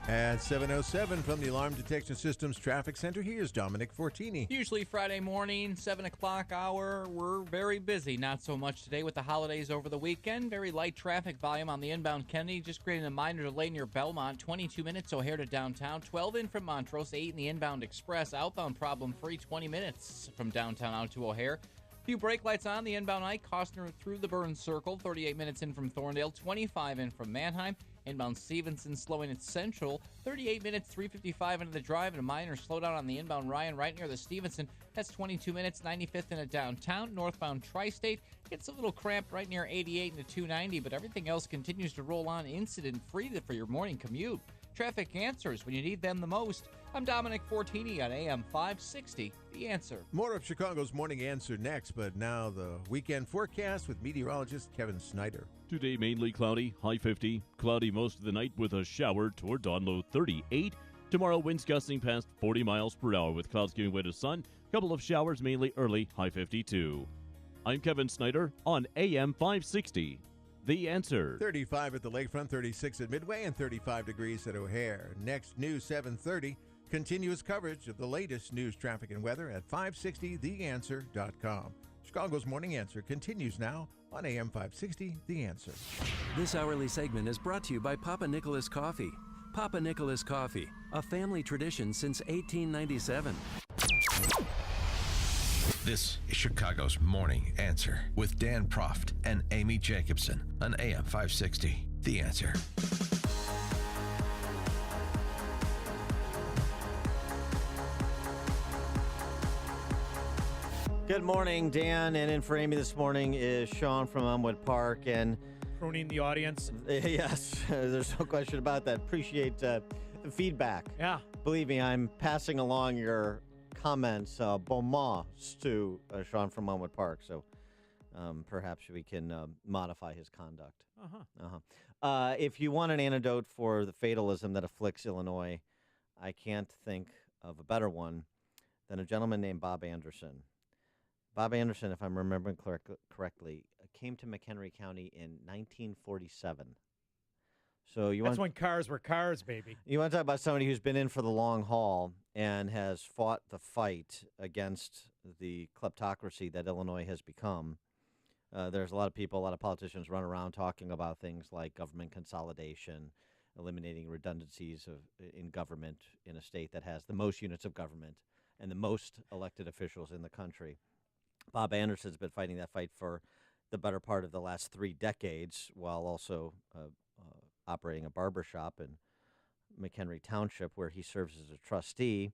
At 7:07 from the Alarm Detection Systems Traffic Center, here's Dominic Fortini. Usually Friday morning, 7 o'clock hour, we're very busy. Not so much today with the holidays over the weekend. Very light traffic volume on the inbound Kennedy, just creating a minor delay near Belmont. 22 minutes O'Hare to downtown, 12 in from Montrose, 8 in the inbound Express. Outbound problem-free, 20 minutes from downtown out to O'Hare. Few brake lights on the inbound Ike, Costner through the Burns Circle, 38 minutes in from Thorndale, 25 in from Manheim. Inbound Stevenson slowing at Central, 38 minutes, 3:55 into the drive, and a minor slowdown on the inbound Ryan right near the Stevenson. That's 22 minutes, 95th into downtown. Northbound Tri-State gets a little cramped right near 88 into 290, but everything else continues to roll on incident-free for your morning commute. Traffic answers when you need them the most. I'm Dominic Fortini on AM 560, The Answer. More of Chicago's Morning Answer next, but now the weekend forecast with meteorologist Kevin Snyder. Today, mainly cloudy, high 50. Cloudy most of the night with a shower toward dawn, low 38. Tomorrow, winds gusting past 40 miles per hour with clouds giving way to sun. Couple of showers mainly early, high 52. I'm Kevin Snyder on AM 560. The Answer. 35 at the lakefront, 36 at Midway, and 35 degrees at O'Hare. Next, news 7:30. Continuous coverage of the latest news, traffic, and weather at 560theanswer.com. Chicago's Morning Answer continues now on AM 560, The Answer. This hourly segment is brought to you by Papa Nicholas Coffee. Papa Nicholas Coffee, a family tradition since 1897. This is Chicago's Morning Answer with Dan Proft and Amy Jacobson on AM 560, The Answer. Good morning, Dan. And in for Amy this morning is Sean from Elmwood Park. And pruning the audience. Yes, there's no question about that. Appreciate the feedback. Yeah. Believe me, I'm passing along your comments, bon mots, to Sean from Elmwood Park. So perhaps we can modify his conduct. If you want an antidote for the fatalism that afflicts Illinois, I can't think of a better one than a gentleman named Bob Anderson. Bob Anderson, if I'm remembering correctly, came to McHenry County in 1947. So That's when cars were cars, baby. You want to talk about somebody who's been in for the long haul and has fought the fight against the kleptocracy that Illinois has become. There's a lot of people, a lot of politicians run around talking about things like government consolidation, eliminating redundancies in government in a state that has the most units of government and the most elected officials in the country. Bob Anderson's been fighting that fight for the better part of the last 3 decades, while also operating a barbershop in McHenry Township, where he serves as a trustee.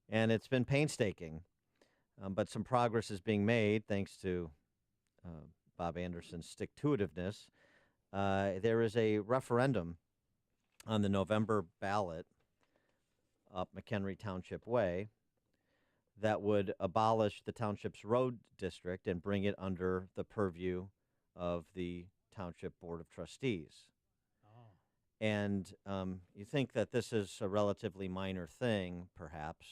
And it's been painstaking, but some progress is being made thanks to Bob Anderson's stick-to-itiveness. There is a referendum on the November ballot up McHenry Township Way that would abolish the township's road district and bring it under the purview of the Township Board of Trustees. And you think that this is a relatively minor thing, perhaps,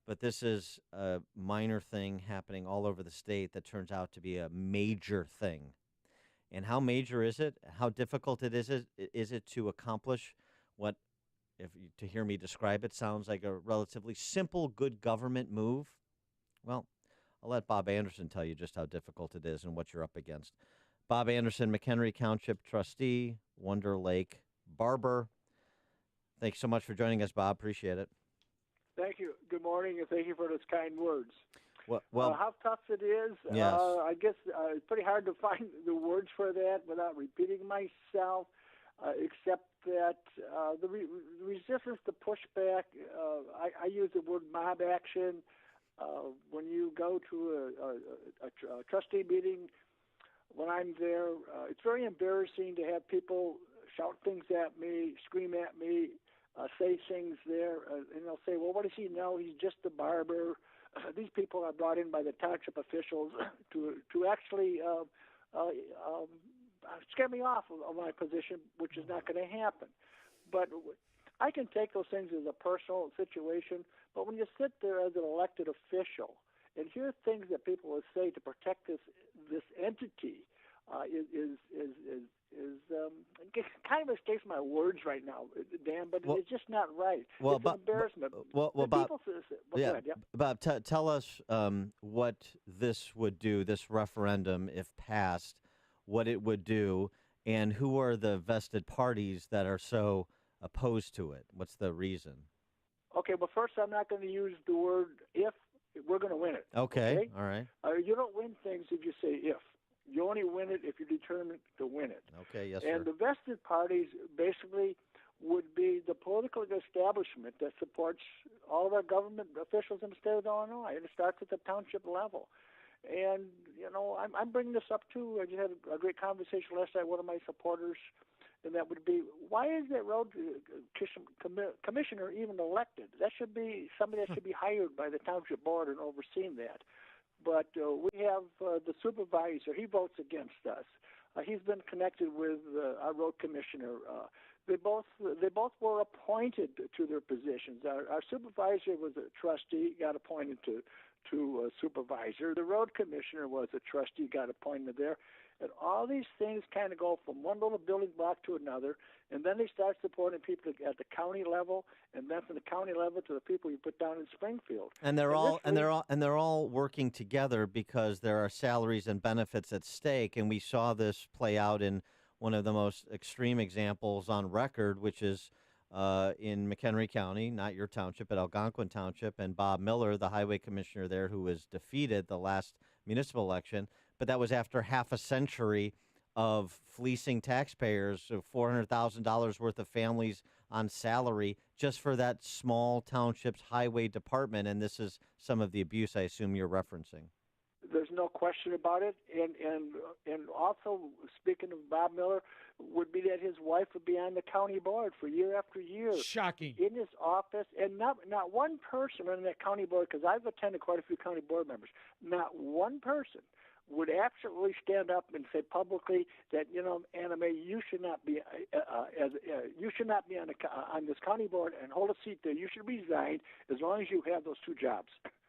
but this is a minor thing happening all over the state that turns out to be a major thing. And how major is it? How difficult is it to accomplish what, to hear me describe it, sounds like a relatively simple good government move? Well, I'll let Bob Anderson tell you just how difficult it is and what you're up against. Bob Anderson, McHenry Township trustee, Wonder Lake barber. Thanks so much for joining us, Bob. Appreciate it. Thank you. Good morning, and thank you for those kind words. Well, how tough it is, yes. I guess it's pretty hard to find the words for that without repeating myself, except that the resistance to pushback, I use the word mob action. When you go to a trustee meeting, when I'm there, it's very embarrassing to have people shout things at me, scream at me, say things there, and they'll say, well, what does he know? He's just a barber. These people are brought in by the township officials to actually scare me off of my position, which is not going to happen. But I can take those things as a personal situation, but when you sit there as an elected official and hear things that people will say to protect this entity, kind of escapes my words right now, Dan, but it's just not right. Well, it's an embarrassment. Bob, Go ahead, yeah. Bob, tell us what this would do, this referendum, if passed, what it would do, and who are the vested parties that are so opposed to it? What's the reason? Okay, well, first, I'm not going to use the word if. We're going to win it. Okay, all right. You don't win things if you say if. You only win it if you're determined to win it. Okay, yes, and sir. The vested parties basically would be the political establishment that supports all of our government officials in the state of Illinois, and it starts at the township level. And, I'm bringing this up, too. I just had a great conversation last night with one of my supporters, and that would be, why is that road commissioner even elected? That should be somebody that should be hired by the township board and overseeing that. But we have the supervisor. He votes against us. He's been connected with our road commissioner. They both were appointed to their positions. Our supervisor was a trustee, got appointed to a supervisor. The road commissioner was a trustee, got appointed there. And all these things kind of go from one little building block to another, and then they start supporting people at the county level, and then from the county level to the people you put down in Springfield. And they're all working together because there are salaries and benefits at stake, and we saw this play out in one of the most extreme examples on record, which is in McHenry County, not your township, but Algonquin Township, and Bob Miller, the highway commissioner there, who was defeated the last municipal election. But that was after half a century of fleecing taxpayers, so $400,000 worth of families on salary just for that small township's highway department. And this is some of the abuse I assume you're referencing. There's no question about it. And also, speaking of Bob Miller, would be that his wife would be on the county board for year after year. Shocking. In his office. And not one person on that county board, because I've attended quite a few county board members, not one person would absolutely stand up and say publicly that, Anna Mae, you should not be on this county board and hold a seat there. You should resign as long as you have those 2 jobs.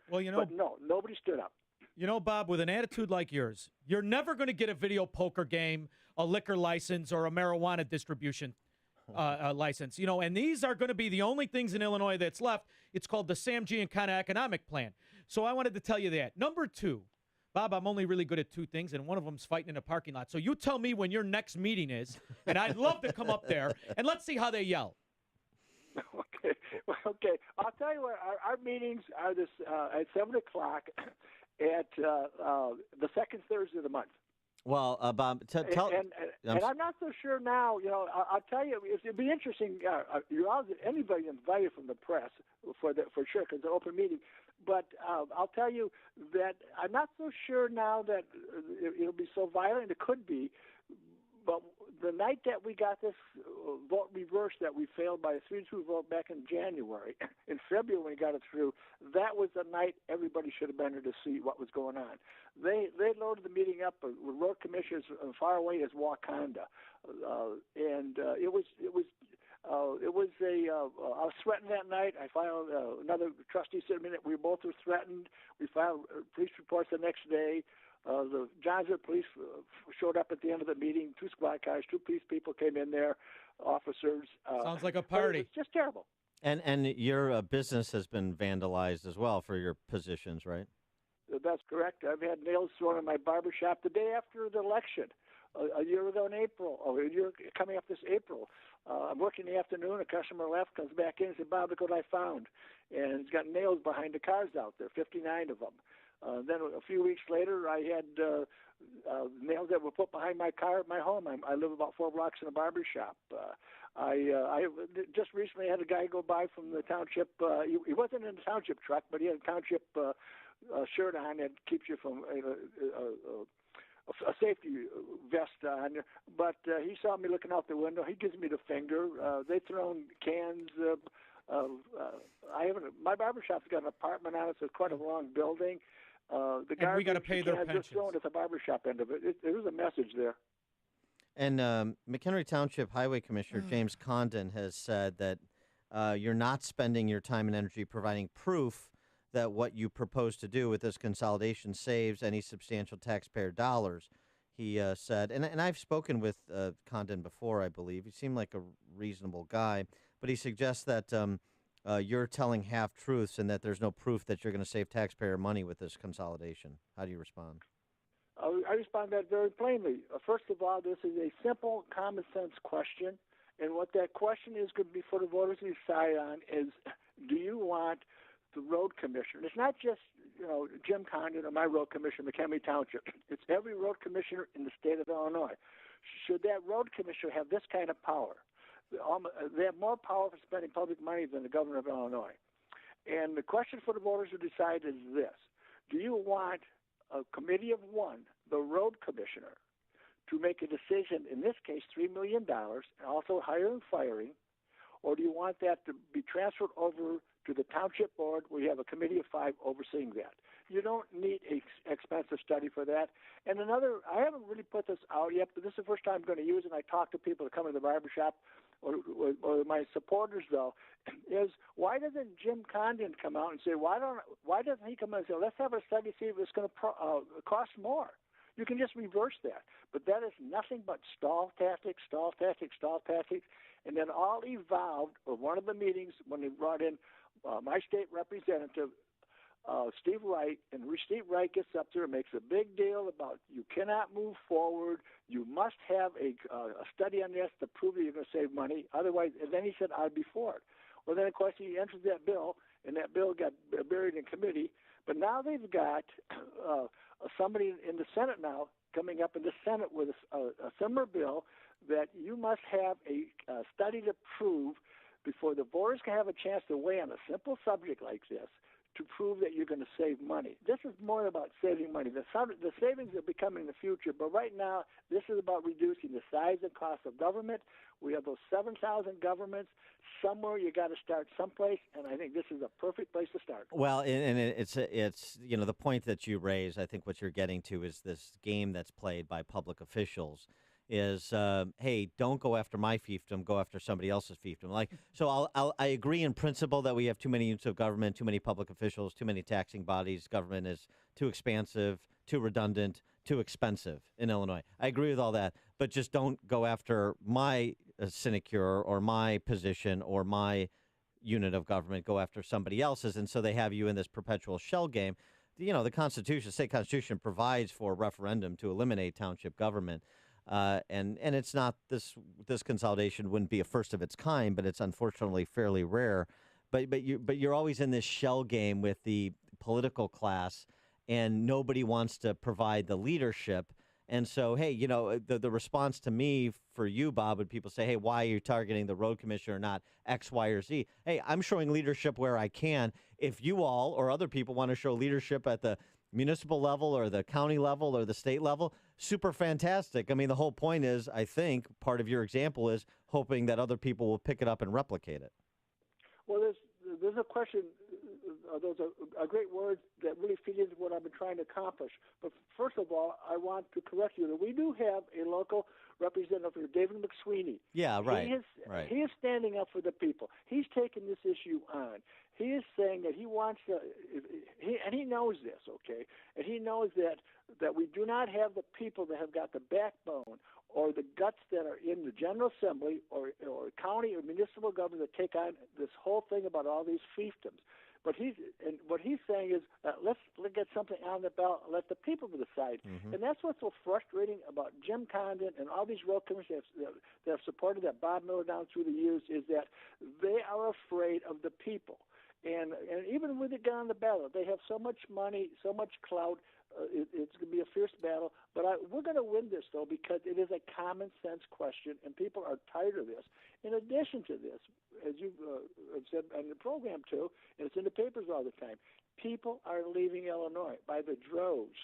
Well, but no, nobody stood up. You know, Bob, with an attitude like yours, you're never going to get a video poker game, a liquor license, or a marijuana distribution license. You know, and these are going to be the only things in Illinois that's left. It's called the Sam Giancana Economic Plan. So I wanted to tell you that. Number two, Bob, I'm only really good at two things, and one of them's fighting in a parking lot. So you tell me when your next meeting is, and I'd love to come up there, and let's see how they yell. Okay. Well, okay. I'll tell you what. Our meetings are this at 7 o'clock at the second Thursday of the month. Well, Bob, tell. And I'm not so sure now. You know, I'll tell you, it'd be interesting. You're all anybody invited from the press for sure, because it's an open meeting. But I'll tell you that I'm not so sure now that it'll be so violent. It could be, but the night that we got this vote reversed, that we failed by a 3-2 vote back in January, in February when we got it through, that was the night everybody should have been there to see what was going on. They loaded the meeting up with road commissioners as far away as Wakanda, and it was I was threatened that night. I filed another trustee said we both were threatened. We filed police reports the next day. The Johnsville police showed up at the end of the meeting. 2 squad cars, 2 police people came in there, officers. Sounds like a party. It's just terrible. And your business has been vandalized as well for your positions, right? That's correct. I've had nails thrown in my barber shop the day after the election, a year ago in April, or a year coming up this April. I'm working in the afternoon. A customer left, comes back in and said, "Bob, look what I found." And he's got nails behind the cars out there, 59 of them. Then a few weeks later, I had nails that were put behind my car at my home. I live about 4 blocks from a barber shop. I just recently had a guy go by from the township. He wasn't in the township truck, but he had a township shirt on that keeps you from a safety vest on. But he saw me looking out the window. He gives me the finger. They've thrown cans. My barbershop's got an apartment on it, so it's quite a long building. The and we got to pay their pensions. pensions. Just thrown at the barbershop end of it. There was a message there. And McHenry Township Highway Commissioner James Condon has said that you're not spending your time and energy providing proof that what you propose to do with this consolidation saves any substantial taxpayer dollars. He said, and I've spoken with Condon before, I believe. He seemed like a reasonable guy, but he suggests that you're telling half-truths and that there's no proof that you're going to save taxpayer money with this consolidation. How do you respond? I respond to that very plainly. First of all, this is a simple, common-sense question, and what that question is going to be for the voters to decide on is, do you want the road commissioner? It's not just Jim Condon or my road commissioner, McHenry Township. It's every road commissioner in the state of Illinois. Should that road commissioner have this kind of power? They have more power for spending public money than the governor of Illinois. And the question for the voters to decide is this: do you want a committee of one, the road commissioner, to make a decision, in this case $3 million, and also hiring and firing, or do you want that to be transferred over to the township board where you have a committee of 5 overseeing that? You don't need an expensive study for that. And another, I haven't really put this out yet, but this is the first time I'm going to use it, and I talk to people that come to the barbershop, or my supporters, though, is why doesn't Jim Condon come out and say, why doesn't he come out and say, let's have a study, see if it's going to cost more? You can just reverse that. But that is nothing but stall tactics. And then all evolved of one of the meetings when they brought in my state representative, Steve Wright, and Steve Wright gets up there and makes a big deal about you cannot move forward. You must have a study on this to prove that you're going to save money. Otherwise, and then he said, I'd be for it. Well, then, of course, he enters that bill, and that bill got buried in committee. But now they've got somebody in the Senate now coming up in the Senate with a similar bill that you must have a study to prove before the voters can have a chance to weigh on a simple subject like this, to prove that you're going to save money. This is more about saving money. The savings are becoming in the future, but right now this is about reducing the size and cost of government. We have those 7,000 governments. Somewhere you got to start someplace, and I think this is a perfect place to start. Well, and it's the point that you raise. I think what you're getting to is this game that's played by public officials. is, hey, don't go after my fiefdom, go after somebody else's fiefdom. Like, so I agree in principle that we have too many units of government, too many public officials, too many taxing bodies. Government is too expansive, too redundant, too expensive in Illinois. I agree with all that, but just don't go after my sinecure or my position or my unit of government. Go after somebody else's, and so they have you in this perpetual shell game. The Constitution, state Constitution, provides for a referendum to eliminate township government. And it's not this consolidation wouldn't be a first of its kind, but it's unfortunately fairly rare. But you're always in this shell game with the political class, and nobody wants to provide the leadership. And so, hey, the response to me for you, Bob, would people say, hey, why are you targeting the road commissioner, not X, Y, or Z? Hey, I'm showing leadership where I can. If you all or other people want to show leadership at the municipal level or the county level or the state level, super fantastic. I mean, the whole point is, I think, part of your example is hoping that other people will pick it up and replicate it. Well, there's a question. Those are great words that really feed into what I've been trying to accomplish. But first of all, I want to correct you that we do have a local representative, David McSweeney. Yeah, right. He is standing up for the people. He's taking this issue on. He is saying that he wants to, and he knows this, okay? And he knows that we do not have the people that have got the backbone or the guts that are in the General Assembly or county or municipal government that take on this whole thing about all these fiefdoms. But what he's saying is, let's get something on the ballot and let the people decide. Mm-hmm. And that's what's so frustrating about Jim Condon and all these road commissioners that have supported that Bob Miller down through the years, is that they are afraid of the people. And even when they get on the ballot, they have so much money, so much clout. It's going to be a fierce battle. But we're going to win this, though, because it is a common sense question, and people are tired of this. In addition to this, as you've said on the program, too, and it's in the papers all the time, people are leaving Illinois by the droves.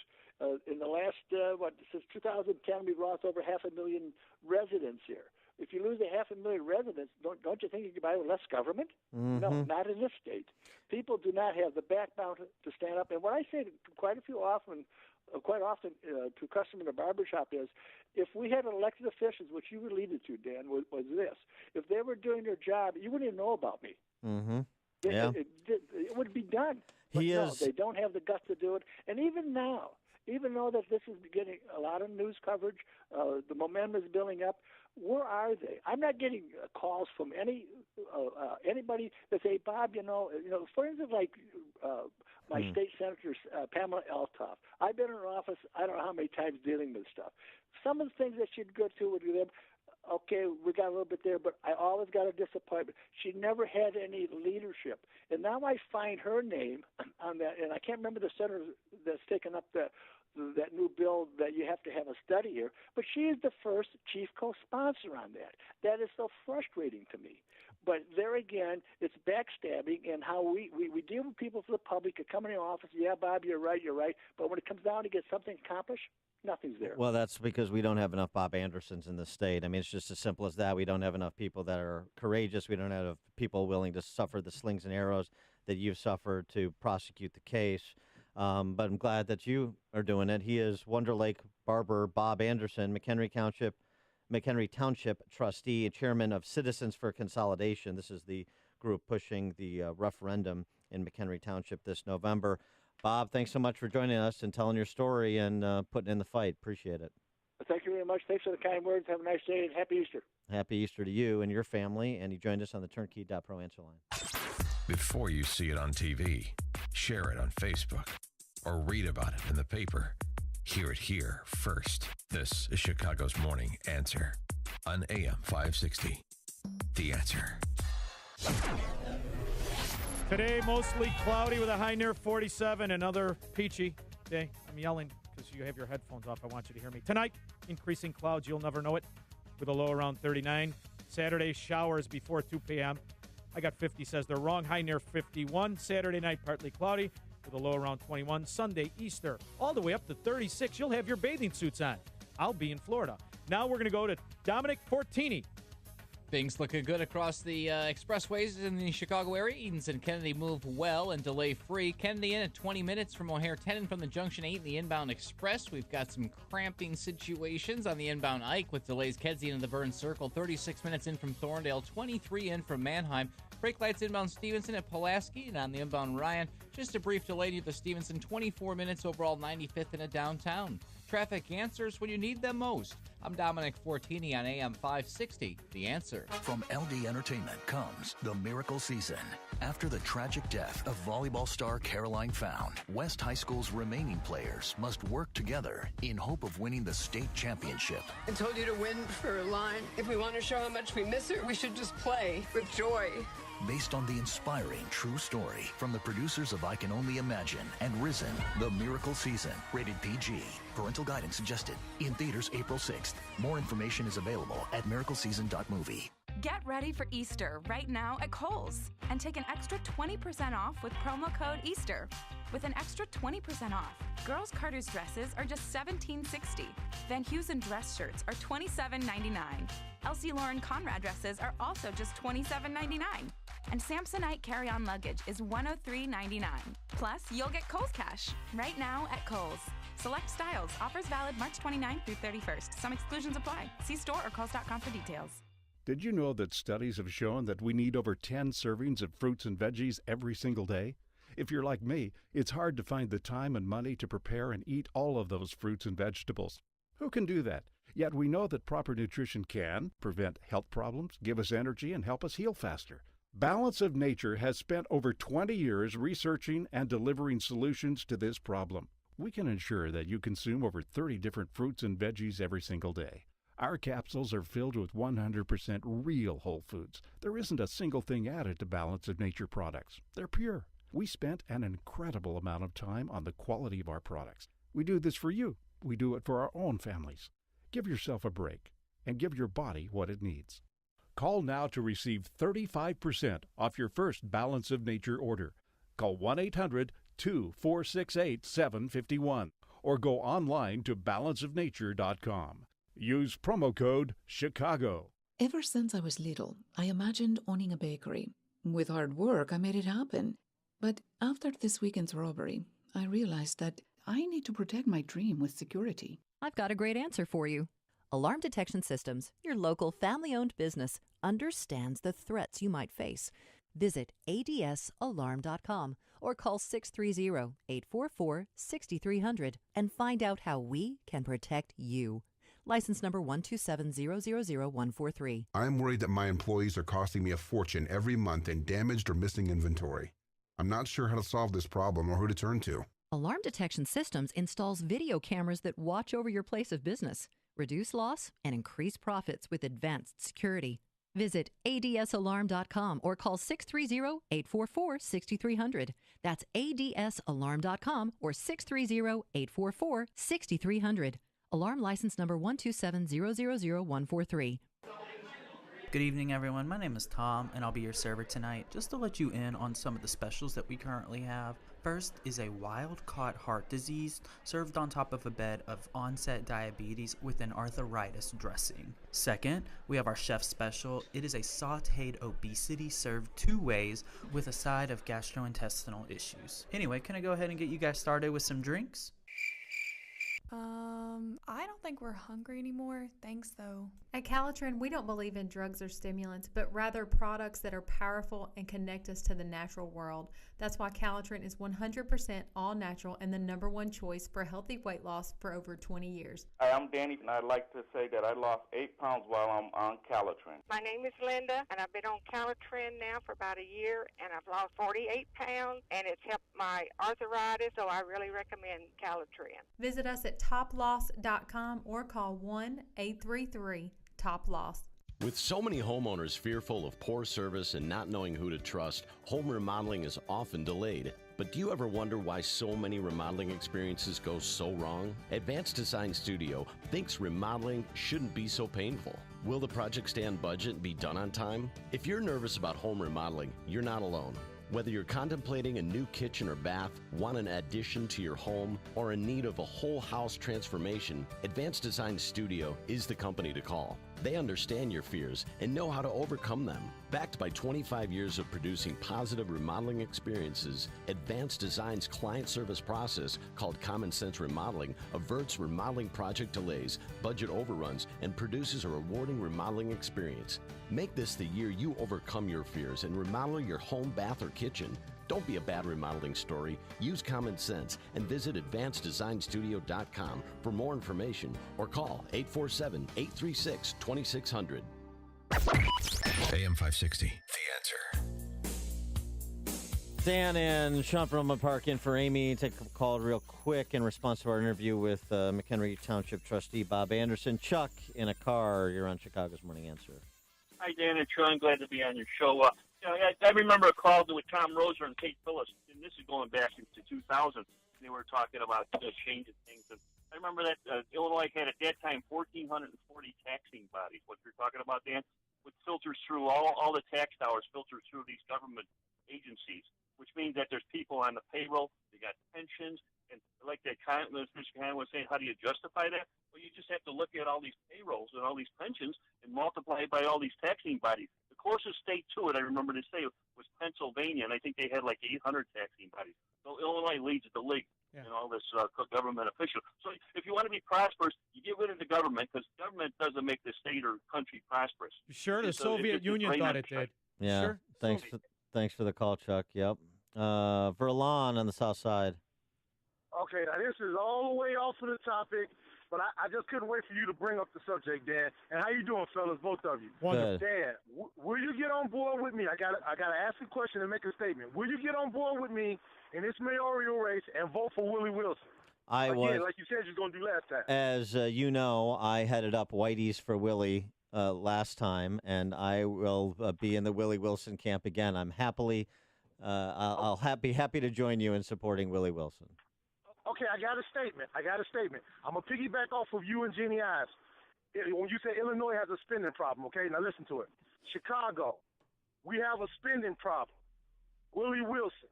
In the last, since 2010, we've lost over 500,000 residents here. If you lose 500,000 residents, don't you think you can buy less government? Mm-hmm. No, not in this state. People do not have the backbone to stand up. And what I say to quite often to a customer in a barbershop is, if we had elected officials, which you alluded to, Dan, was this: if they were doing their job, you wouldn't even know about me. Mm-hmm. It would be done. But they don't have the guts to do it. And even now, even though that this is getting a lot of news coverage, the momentum is building up. Where are they? I'm not getting calls from anybody that say, Bob, for instance, like my state senator, Pamela Eltoff. I've been in her office, I don't know how many times, dealing with stuff. Some of the things that she'd go to with them, okay, we got a little bit there, but I always got a disappointment. She never had any leadership. And now I find her name on that, and I can't remember the senator that's taken up that new bill that you have to have a study here, but she is the first chief co-sponsor on that. That is so frustrating to me. But there again, it's backstabbing and how we deal with people for the public that come in the office. Yeah, Bob, you're right. But when it comes down to get something accomplished, nothing's there. Well, that's because we don't have enough Bob Andersons in the state. I mean, it's just as simple as that. We don't have enough people that are courageous. We don't have people willing to suffer the slings and arrows that you've suffered to prosecute the case. But I'm glad that you are doing it. He is Wonder Lake barber Bob Anderson, McHenry Township trustee and chairman of Citizens for Consolidation. This is the group pushing the referendum in McHenry Township this November. Bob, thanks so much for joining us and telling your story and putting in the fight. Appreciate it. Thank you very much. Thanks for the kind words. Have a nice day and happy Easter. Happy Easter to you and your family. And he joined us on the Turnkey.pro answer line. Before you see it on TV, share it on Facebook, or read about it in the paper. Hear it here first. This is Chicago's Morning Answer on AM 560. The Answer. Today, mostly cloudy with a high near 47. Another peachy day. I'm yelling because you have your headphones off. I want you to hear me. Tonight, increasing clouds. You'll never know it, with a low around 39. Saturday, showers before 2 p.m. I got 50, says they're wrong. High near 51. Saturday night, partly cloudy with a low around 21. Sunday, Easter, all the way up to 36. You'll have your bathing suits on. I'll be in Florida. Now we're going to go to Dominic Portini. Things looking good across the expressways in the Chicago area. Edens and Kennedy move well and delay-free. Kennedy in at 20 minutes from O'Hare, 10 in from the Junction 8 in the inbound express. We've got some cramping situations on the inbound Ike with delays. Kedzie into the Burn Circle, 36 minutes in from Thorndale, 23 in from Manheim. Brake lights inbound Stevenson at Pulaski, and on the inbound Ryan, just a brief delay near the Stevenson, 24 minutes overall, 95th in a downtown. Traffic answers when you need them most. I'm Dominic Fortini on AM 560, The Answer. From LD Entertainment comes The Miracle Season. After the tragic death of volleyball star Caroline Found, West High School's remaining players must work together in hope of winning the state championship. I told you to win for a line. If we want to show how much we miss her, we should just play with joy. Based on the inspiring true story from the producers of I Can Only Imagine and Risen, The Miracle Season, rated PG. Parental guidance suggested. In theaters April 6th. More information is available at miracleseason.movie. Get ready for Easter right now at Kohl's and take an extra 20% off with promo code EASTER. With an extra 20% off, girls' Carter's dresses are just $17.60. Van Heusen dress shirts are $27.99. Elsie Lauren Conrad dresses are also just $27.99. And Samsonite carry-on luggage is $103.99. Plus, you'll get Kohl's Cash right now at Kohl's. Select styles. Offers valid March 29th through 31st. Some exclusions apply. See store or kohls.com for details. Did you know that studies have shown that we need over 10 servings of fruits and veggies every single day? If you're like me, it's hard to find the time and money to prepare and eat all of those fruits and vegetables. Who can do that? Yet we know that proper nutrition can prevent health problems, give us energy, and help us heal faster. Balance of Nature has spent over 20 years researching and delivering solutions to this problem. We can ensure that you consume over 30 different fruits and veggies every single day. Our capsules are filled with 100% real whole foods. There isn't a single thing added to Balance of Nature products. They're pure. We spent an incredible amount of time on the quality of our products. We do this for you. We do it for our own families. Give yourself a break and give your body what it needs. Call now to receive 35% off your first Balance of Nature order. Call 1-800-2468-751 or go online to balanceofnature.com. Use promo code CHICAGO. Ever since I was little, I imagined owning a bakery. With hard work, I made it happen. But after this weekend's robbery, I realized that I need to protect my dream with security. I've got a great answer for you. Alarm Detection Systems, your local family-owned business, understands the threats you might face. Visit adsalarm.com or call 630-844-6300 and find out how we can protect you. License number 127000143. I'm worried that my employees are costing me a fortune every month in damaged or missing inventory. I'm not sure how to solve this problem or who to turn to. Alarm Detection Systems installs video cameras that watch over your place of business, reduce loss, and increase profits with advanced security. Visit adsalarm.com or call 630-844-6300. That's adsalarm.com or 630-844-6300. Alarm license number 127000143. Good evening, everyone. My name is Tom, and I'll be your server tonight. Just to let you in on some of the specials that we currently have. First is a wild-caught heart disease served on top of a bed of onset diabetes with an arthritis dressing. Second, we have our chef special. It is a sautéed obesity served 2 ways with a side of gastrointestinal issues. Anyway, can I go ahead and get you guys started with some drinks? I don't think we're hungry anymore. Thanks, though. At Calitrin, we don't believe in drugs or stimulants, but rather products that are powerful and connect us to the natural world. That's why Calitrin is 100% all natural and the #1 choice for healthy weight loss for over 20 years. Hi, I'm Danny, and I'd like to say that I lost 8 pounds while I'm on Calitrin. My name is Linda, and I've been on Calitrin now for about a year, and I've lost 48 pounds, and it's helped my arthritis, so I really recommend Calitrin. Visit us at toploss.com or call 1-833-TOP-LOSS. With so many homeowners fearful of poor service and not knowing who to trust, home remodeling is often delayed. But do you ever wonder why so many remodeling experiences go so wrong? Advanced Design Studio thinks remodeling shouldn't be so painful. Will the project stay on budget and be done on time? If you're nervous about home remodeling, you're not alone. Whether you're contemplating a new kitchen or bath, want an addition to your home, or in need of a whole house transformation, Advanced Design Studio is the company to call. They understand your fears and know how to overcome them. Backed by 25 years of producing positive remodeling experiences, Advanced Design's client service process, called Common Sense Remodeling, averts remodeling project delays, budget overruns, and produces a rewarding remodeling experience. Make this the year you overcome your fears and remodel your home, bath, or kitchen. Don't be a bad remodeling story. Use common sense and visit AdvancedDesignStudio.com for more information or call 847-836-2600. AM 560, The Answer. Dan and Sean from Oakland Park in for Amy. Take a call real quick in response to our interview with McHenry Township trustee Bob Anderson. Chuck, in a car, you're on Chicago's Morning Answer. Hi, Dan and Sean. Glad to be on your show. I remember a call with Tom Roser and Kate Phillips, and this is going back into 2000. They were talking about changing things. And I remember that Illinois had at that time 1,440 taxing bodies. What you're talking about, Dan, which filters through all the tax dollars, filters through these government agencies, which means that there's people on the payroll, they got pensions, and like that Mr. Kahn was saying, how do you justify that? Well, you just have to look at all these payrolls and all these pensions and multiply it by all these taxing bodies. The closest state to it, I remember to say, was Pennsylvania, and I think they had like 800 taxing bodies. So Illinois leads the league in all this government official. So if you want to be prosperous, you get rid of the government, because government doesn't make the state or country prosperous. Sure, the Soviet Union thought it did. Yeah, sure. Thanks for the call, Chuck. Yep. Verlon on the south side. Okay, now this is all the way off of the topic, but I just couldn't wait for you to bring up the subject, Dan. And how you doing, fellas, both of you? Wonderful. Dan, will you get on board with me? I gotta ask a question and make a statement. Will you get on board with me in this mayoral race and vote for Willie Wilson? Like you said you were going to do last time. As you know, I headed up Whitey's for Willie last time, and I will be in the Willie Wilson camp again. I'm I'll be happy to join you in supporting Willie Wilson. Okay, I got a statement. I'm going to piggyback off of you and Jeannie Ives. When you say Illinois has a spending problem, okay? Now listen to it. Chicago, we have a spending problem. Willie Wilson,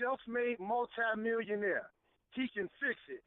self-made multi-millionaire. He can fix it.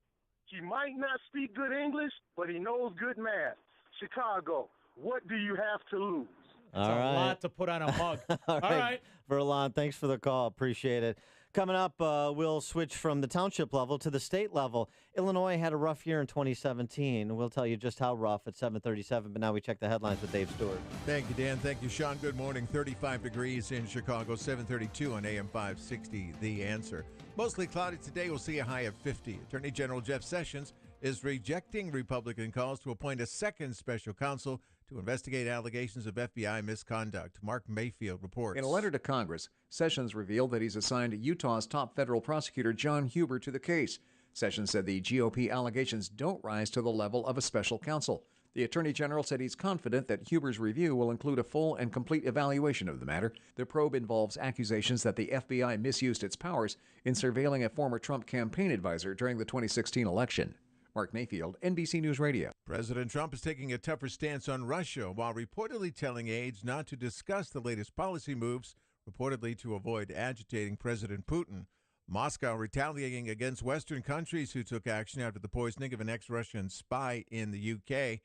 He might not speak good English, but he knows good math. Chicago, what do you have to lose? That's a lot to put on a mug. All right. Verlon, thanks for the call. Appreciate it. Coming up, we'll switch from the township level to the state level. Illinois had a rough year in 2017. We'll tell you just how rough at 7:37, but now we check the headlines with Dave Stewart. Thank you, Dan. Thank you, Sean. Good morning. 35 degrees in Chicago, 732 on AM 560, The Answer. Mostly cloudy today. We'll see a high of 50. Attorney General Jeff Sessions is rejecting Republican calls to appoint a second special counsel to investigate allegations of FBI misconduct. Mark Mayfield reports. In a letter to Congress, Sessions revealed that he's assigned Utah's top federal prosecutor John Huber to the case. Sessions said the GOP allegations don't rise to the level of a special counsel. The Attorney General said he's confident that Huber's review will include a full and complete evaluation of the matter. The probe involves accusations that the FBI misused its powers in surveilling a former Trump campaign advisor during the 2016 election. Mark Mayfield, NBC News Radio. President Trump is taking a tougher stance on Russia while reportedly telling aides not to discuss the latest policy moves, reportedly to avoid agitating President Putin. Moscow retaliating against Western countries who took action after the poisoning of an ex-Russian spy in the UK.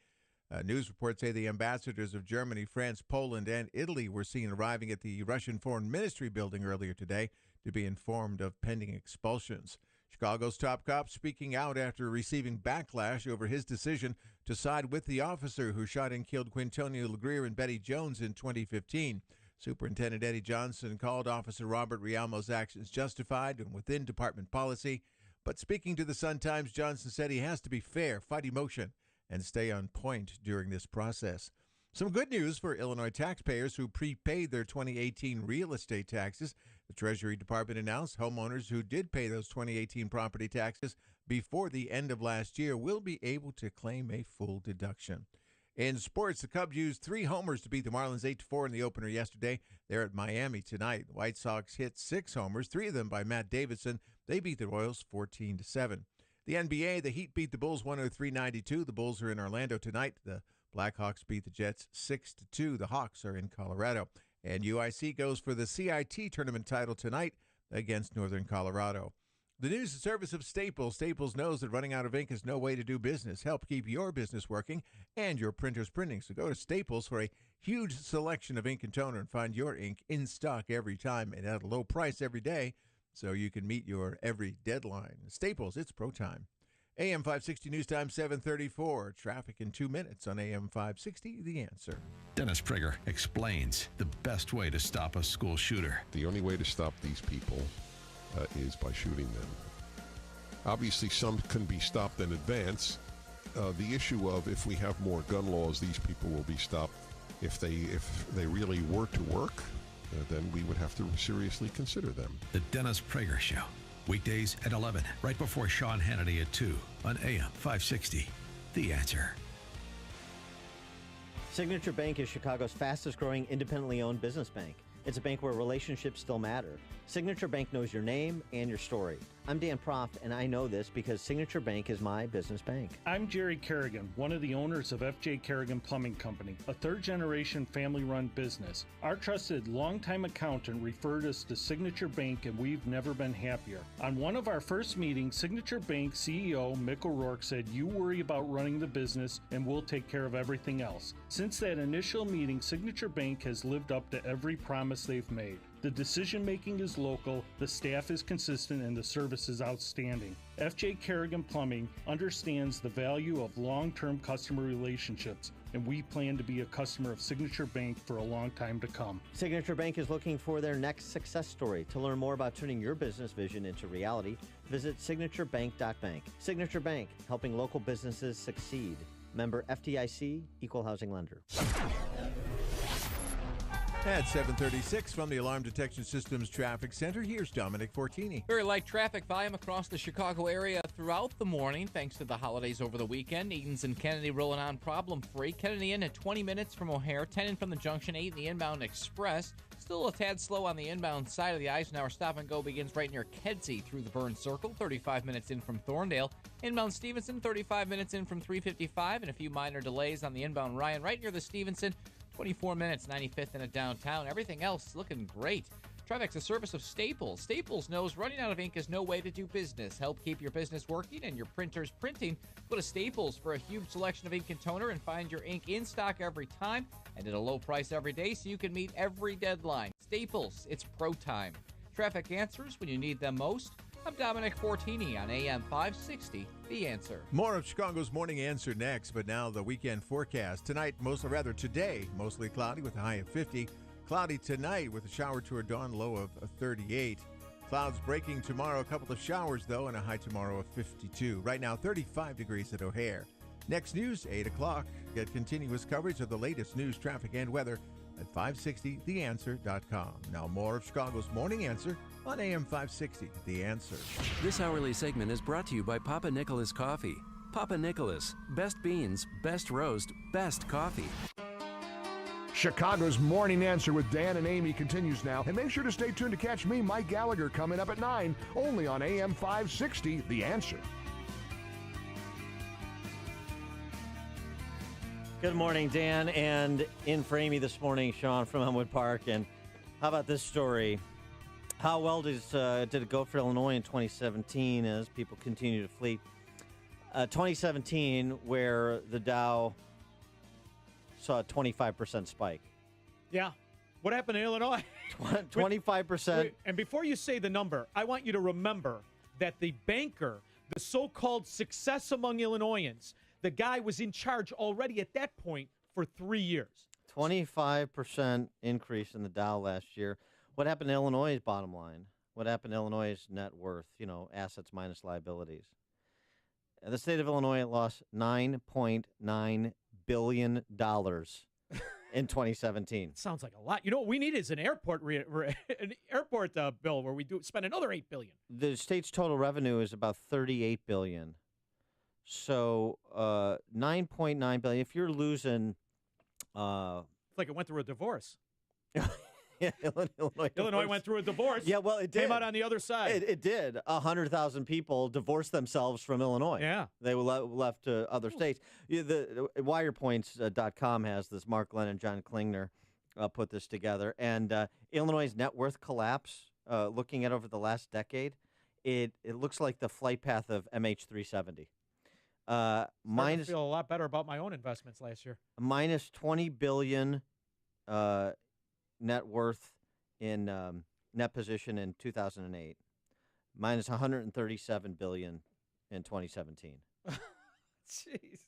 News reports say the ambassadors of Germany, France, Poland, and Italy were seen arriving at the Russian Foreign Ministry building earlier today to be informed of pending expulsions. Chicago's top cop speaking out after receiving backlash over his decision to side with the officer who shot and killed Quintonio LeGrier and Betty Jones in 2015. Superintendent Eddie Johnson called Officer Robert Rialmo's actions justified and within department policy. But speaking to the Sun-Times, Johnson said he has to be fair, fight emotion, and stay on point during this process. Some good news for Illinois taxpayers who prepaid their 2018 real estate taxes. The Treasury Department announced homeowners who did pay those 2018 property taxes before the end of last year will be able to claim a full deduction. In sports, the Cubs used 3 homers to beat the Marlins 8-4 in the opener yesterday. They're at Miami tonight. The White Sox hit 6 homers, 3 of them by Matt Davidson. They beat the Royals 14-7. The NBA, the Heat beat the Bulls 103-92. The Bulls are in Orlando tonight. The Blackhawks beat the Jets 6-2. The Hawks are in Colorado. And UIC goes for the CIT tournament title tonight against Northern Colorado. The news and service of Staples. Staples knows that running out of ink is no way to do business. Help keep your business working and your printers printing. So go to Staples for a huge selection of ink and toner and find your ink in stock every time and at a low price every day so you can meet your every deadline. Staples, it's pro time. AM 560 News Time 7:34. Traffic in 2 minutes on AM 560. The Answer. Dennis Prager explains the best way to stop a school shooter. The only way to stop these people is by shooting them. Obviously, some can be stopped in advance. The issue of if we have more gun laws, these people will be stopped. If they really were to work, then we would have to seriously consider them. The Dennis Prager Show. Weekdays at 11, right before Sean Hannity at 2 on AM 560. The Answer. Signature Bank is Chicago's fastest growing independently owned business bank. It's a bank where relationships still matter. Signature Bank knows your name and your story. I'm Dan Proft, and I know this because Signature Bank is my business bank. I'm Jerry Kerrigan, one of the owners of FJ Kerrigan Plumbing Company, a third-generation family-run business. Our trusted longtime accountant referred us to Signature Bank, and we've never been happier. On one of our first meetings, Signature Bank CEO Mick O'Rourke said, "You worry about running the business, and we'll take care of everything else." Since that initial meeting, Signature Bank has lived up to every promise they've made. The decision-making is local, the staff is consistent, and the service is outstanding. FJ Kerrigan Plumbing understands the value of long-term customer relationships, and we plan to be a customer of Signature Bank for a long time to come. Signature Bank is looking for their next success story. To learn more about turning your business vision into reality, visit signaturebank.bank. Signature Bank, helping local businesses succeed. Member FDIC, Equal Housing Lender. At 7:36 from the Alarm Detection Systems Traffic Center, here's Dominic Fortini. Very light traffic volume across the Chicago area throughout the morning, thanks to the holidays over the weekend. Eaton's and Kennedy rolling on problem-free. Kennedy in at 20 minutes from O'Hare, 10 in from the Junction, 8 in the inbound express. Still a tad slow on the inbound side of the Eisenhower. Stop and go begins right near Kedzie through the Burn Circle, 35 minutes in from Thorndale. Inbound Stevenson, 35 minutes in from 355, and a few minor delays on the inbound Ryan right near the Stevenson. 24 minutes, 95th in a downtown. Everything else looking great. Traffic's a service of Staples. Staples knows running out of ink is no way to do business. Help keep your business working and your printers printing. Go to Staples for a huge selection of ink and toner and find your ink in stock every time and at a low price every day so you can meet every deadline. Staples, it's pro time. Traffic answers when you need them most. I'm Dominic Fortini on AM 560, The Answer. More of Chicago's Morning Answer next, but now the weekend forecast. Today, mostly cloudy with a high of 50. Cloudy tonight with a shower toward dawn, low of 38. Clouds breaking tomorrow, a couple of showers, though, and a high tomorrow of 52. Right now, 35 degrees at O'Hare. Next news, 8 o'clock. Get continuous coverage of the latest news, traffic, and weather at 560theanswer.com. Now more of Chicago's Morning Answer on AM 560, The Answer. This hourly segment is brought to you by Papa Nicholas Coffee. Papa Nicholas, best beans, best roast, best coffee. Chicago's Morning Answer with Dan and Amy continues now. And make sure to stay tuned to catch me, Mike Gallagher, coming up at 9, only on AM 560, The Answer. Good morning, Dan, and in for Amy this morning, Sean from Elmwood Park. And how about this story? How well did it go for Illinois in 2017 as people continue to flee? 2017, where the Dow saw a 25% spike. Yeah. What happened in Illinois? 25%. And before you say the number, I want you to remember that the banker, the so-called success among Illinoisans, the guy was in charge already at that point for 3 years. 25% increase in the Dow last year. What happened to Illinois' bottom line? What happened to Illinois' net worth? Assets minus liabilities. The state of Illinois lost $9.9 billion in 2017. Sounds like a lot. You know what we need is an airport bill where we spend another $8 billion. The state's total revenue is about $38 billion. So $9.9 billion. If you're losing, it's like it went through a divorce. Yeah, Illinois went through a divorce. Yeah, well, it did. Came out on the other side. It did. 100,000 people divorced themselves from Illinois. Yeah. They were left to other states. The WirePoints.com has this. Mark Glenn and John Klingner put this together. And Illinois' net worth collapse, looking at over the last decade, it looks like the flight path of MH370. I Minus feel a lot better about my own investments last year. minus 20 billion net worth in net position in 2008, minus 137 billion in 2017. Jeez.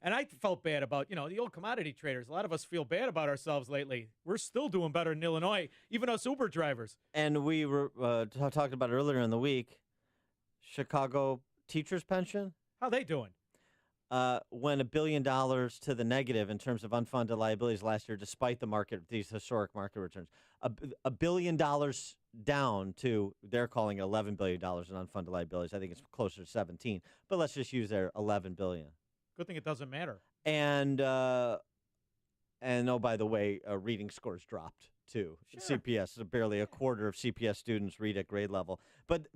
And I felt bad about, the old commodity traders. A lot of us feel bad about ourselves lately. We're still doing better in Illinois, even us Uber drivers. And we were talked about earlier in the week, Chicago teachers' pension. How they doing? Went $1 billion to the negative in terms of unfunded liabilities last year, despite these historic market returns. $1 billion down to, they're calling it $11 billion in unfunded liabilities. I think it's closer to 17, but let's just use their $11 billion. Good thing it doesn't matter. And oh, by the way, reading scores dropped too. Sure. CPS, barely a quarter of CPS students read at grade level. But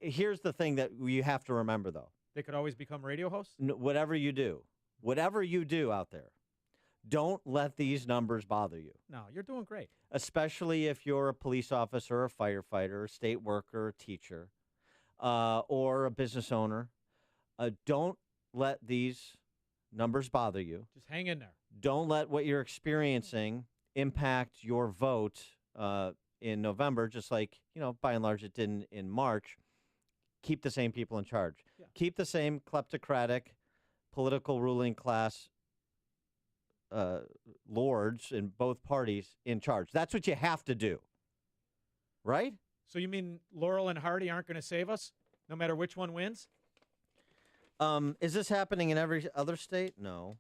here's the thing that you have to remember, though. They could always become radio hosts? Whatever you do out there, don't let these numbers bother you. No, you're doing great. Especially if you're a police officer, a firefighter, a state worker, a teacher, or a business owner. Don't let these numbers bother you. Just hang in there. Don't let what you're experiencing impact your vote in November, just like, by and large it did in March. Keep the same people in charge. Yeah. Keep the same kleptocratic political ruling class lords in both parties in charge. That's what you have to do. Right? So you mean Laurel and Hardy aren't going to save us, no matter which one wins? Is this happening in every other state? No.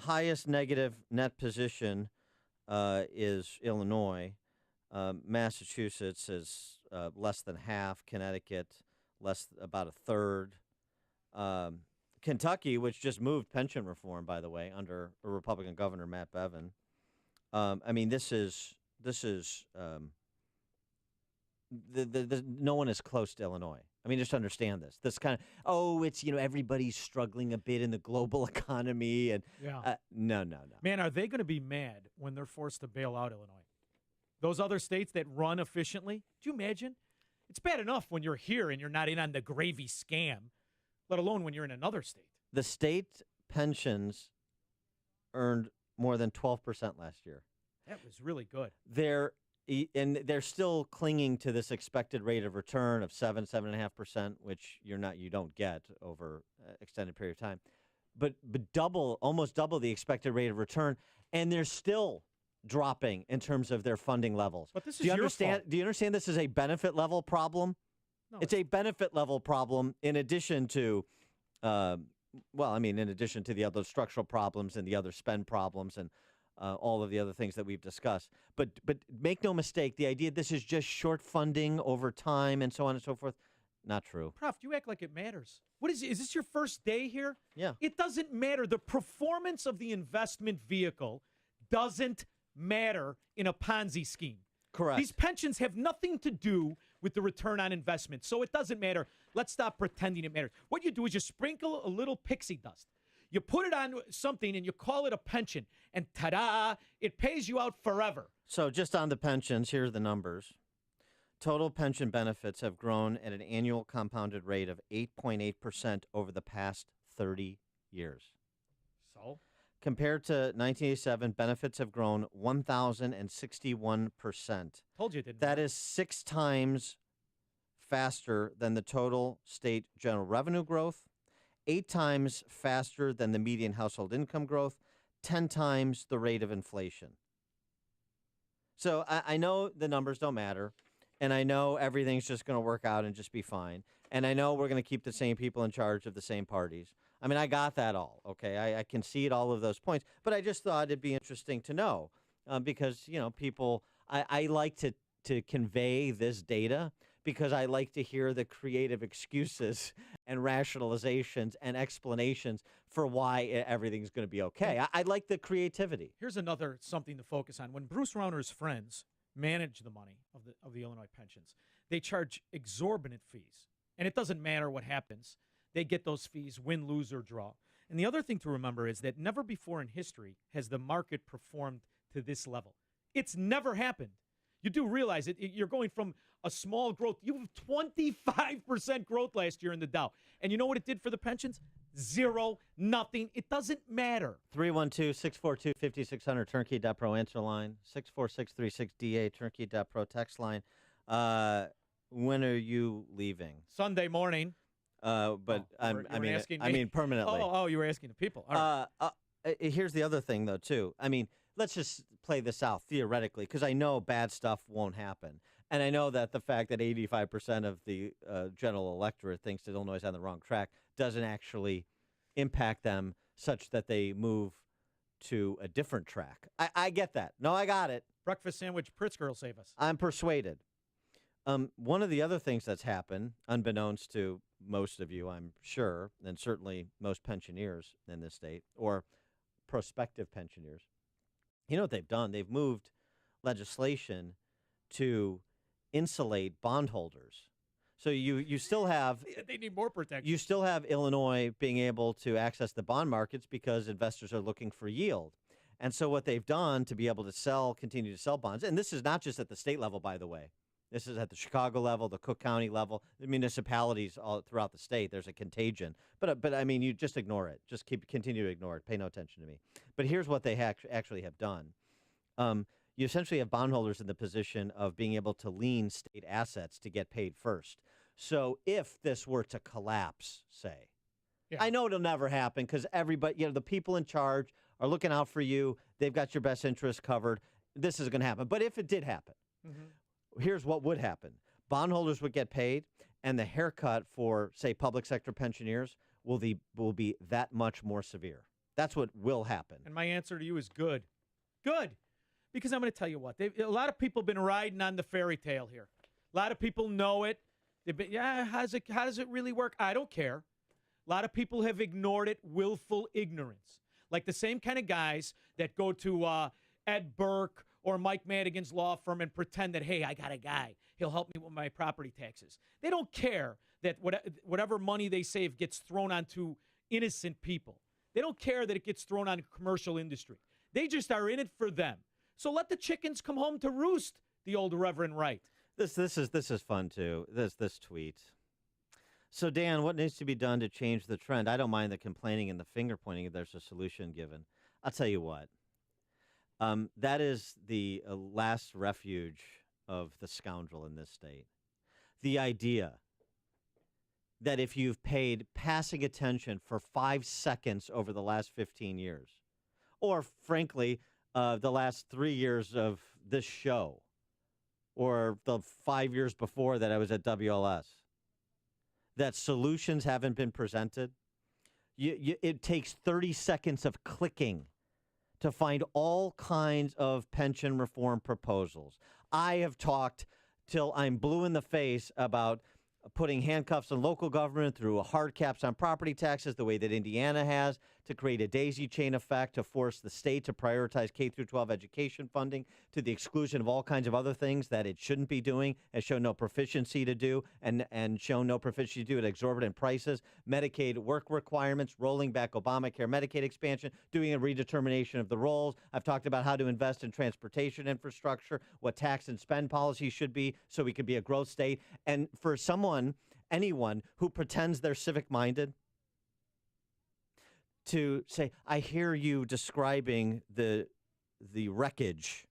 Highest negative net position is Illinois. Massachusetts is less than half. Connecticut, about a third. Kentucky, which just moved pension reform, by the way, under a Republican governor, Matt Bevin. This is no one is close to Illinois. Just understand this. This kind of, it's, everybody's struggling a bit in the global economy. And no. Man, are they going to be mad when they're forced to bail out Illinois? Those other states that run efficiently? Do you imagine? It's bad enough when you're here and you're not in on the gravy scam, let alone when you're in another state. The state pensions earned more than 12% last year. That was really good. They're still clinging to this expected rate of return of 7.5%, which you don't get over extended period of time. But almost double the expected rate of return, and they're still dropping in terms of their funding levels. But this is your fault. Do you understand this is a benefit level problem? No, it's a benefit level problem in addition to, in addition to the other structural problems and the other spend problems and all of the other things that we've discussed. But make no mistake, the idea this is just short funding over time and so on and so forth, not true. Prof, you act like it matters. What is this your first day here? Yeah. It doesn't matter. The performance of the investment vehicle doesn't matter in a Ponzi scheme. Correct. These pensions have nothing to do with the return on investment, so it doesn't matter. Let's stop pretending it matters. What you do is you sprinkle a little pixie dust. You put it on something and you call it a pension, and ta-da, it pays you out forever. So just on the pensions, here are the numbers. Total pension benefits have grown at an annual compounded rate of 8.8% over the past 30 years. So? Compared to 1987, benefits have grown 1,061%. Told you it didn't. That is 6 times faster than the total state general revenue growth, 8 times faster than the median household income growth, 10 times the rate of inflation. So I know the numbers don't matter, and I know everything's just going to work out and just be fine, and I know we're going to keep the same people in charge of the same parties. I got that all, okay? I concede all of those points, but I just thought it'd be interesting to know because, people, I like to convey this data because I like to hear the creative excuses and rationalizations and explanations for why everything's going to be okay. I like the creativity. Here's another something to focus on. When Bruce Rauner's friends manage the money of the Illinois pensions, they charge exorbitant fees, and it doesn't matter what happens. They get those fees, win, lose, or draw. And the other thing to remember is that never before in history has the market performed to this level. It's never happened. You do realize you're going from a small growth. You have 25% growth last year in the Dow. And you know what it did for the pensions? Zero, nothing. It doesn't matter. 312-642-5600, turnkey.pro answer line, 64636DA, turnkey.pro text line. When are you leaving? Sunday morning. But I mean permanently. Oh, you were asking the people. All right. Here's the other thing, though, too. I mean, let's just play this out theoretically, because I know bad stuff won't happen. And I know that the fact that 85% of the general electorate thinks that Illinois is on the wrong track doesn't actually impact them such that they move to a different track. I get that. No, I got it. Breakfast sandwich Pritzker will save us. I'm persuaded. One of the other things that's happened, unbeknownst to most of you, I'm sure, and certainly most pensioners in this state, or prospective pensioners, you know what they've done? They've moved legislation to insulate bondholders. So you still have they need more protection. You still have Illinois being able to access the bond markets because investors are looking for yield. And so what they've done to be able to continue to sell bonds, and this is not just at the state level, by the way. This is at the Chicago level, the Cook County level, the municipalities all throughout the state. There's a contagion. But I mean, you just ignore it. Just continue to ignore it. Pay no attention to me. But here's what they actually have done. You essentially have bondholders in the position of being able to lien state assets to get paid first. So if this were to collapse, say, I know it'll never happen because everybody, the people in charge are looking out for you. They've got your best interests covered. This is going to happen. But if it did happen, here's what would happen. Bondholders would get paid, and the haircut for, say, public sector pensioners will be that much more severe. That's what will happen. And my answer to you is good. Good. Because I'm going to tell you what. A lot of people have been riding on the fairy tale here. A lot of people know it. They've been, how does it really work? I don't care. A lot of people have ignored it, willful ignorance. Like the same kind of guys that go to Ed Burke or Mike Madigan's law firm and pretend that, hey, I got a guy. He'll help me with my property taxes. They don't care that whatever money they save gets thrown onto innocent people. They don't care that it gets thrown on commercial industry. They just are in it for them. So let the chickens come home to roost, the old Reverend Wright. This is fun, too, this tweet. So, Dan, what needs to be done to change the trend? I don't mind the complaining and the finger pointing if there's a solution given. I'll tell you what. That is the last refuge of the scoundrel in this state. The idea that if you've paid passing attention for 5 seconds over the last 15 years, or frankly, the last 3 years of this show, or the 5 years before that I was at WLS, that solutions haven't been presented. It takes 30 seconds of clicking to find all kinds of pension reform proposals. I have talked till I'm blue in the face about putting handcuffs on local government through hard caps on property taxes, the way that Indiana has, to create a daisy chain effect to force the state to prioritize K-12 education funding to the exclusion of all kinds of other things that it shouldn't be doing, has shown no proficiency to do, and shown no proficiency to do at exorbitant prices, Medicaid work requirements, rolling back Obamacare Medicaid expansion, doing a redetermination of the rolls. I've talked about how to invest in transportation infrastructure, what tax and spend policy should be so we could be a growth state. And for anyone who pretends they're civic-minded, to say, I hear you describing the wreckage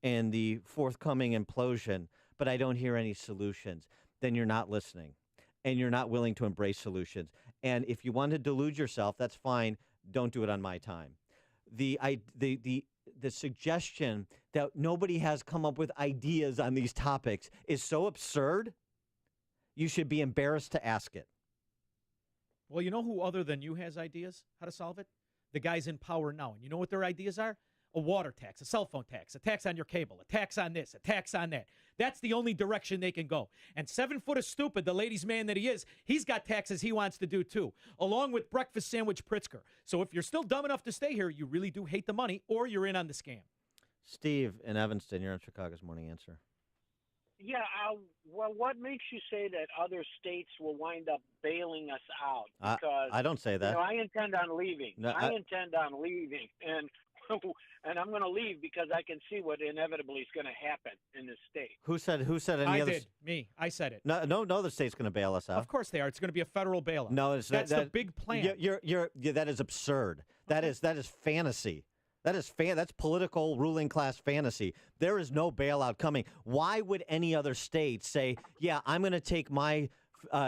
and the forthcoming implosion, but I don't hear any solutions, then you're not listening, and you're not willing to embrace solutions. And if you want to delude yourself, that's fine. Don't do it on my time. The suggestion that nobody has come up with ideas on these topics is so absurd, you should be embarrassed to ask it. Well, you know who other than you has ideas how to solve it? The guys in power now. And you know what their ideas are? A water tax, a cell phone tax, a tax on your cable, a tax on this, a tax on that. That's the only direction they can go. And 7 foot of stupid, the ladies' man that he is, he's got taxes he wants to do too, along with breakfast sandwich Pritzker. So if you're still dumb enough to stay here, you really do hate the money, or you're in on the scam. Steve in Evanston, you're on Chicago's Morning Answer. Yeah, well, what makes you say that other states will wind up bailing us out? Because I don't say that. I intend on leaving. No, I intend on leaving, and and I'm going to leave because I can see what inevitably is going to happen in this state. Who said any I other? did. Me. I said it. No other state's going to bail us out. Of course they are. It's going to be a federal bailout. No, it's That's the big plan. That is absurd. That is fantasy. That's political ruling class fantasy. There is no bailout coming. Why would any other state say, "Yeah, I'm going to take my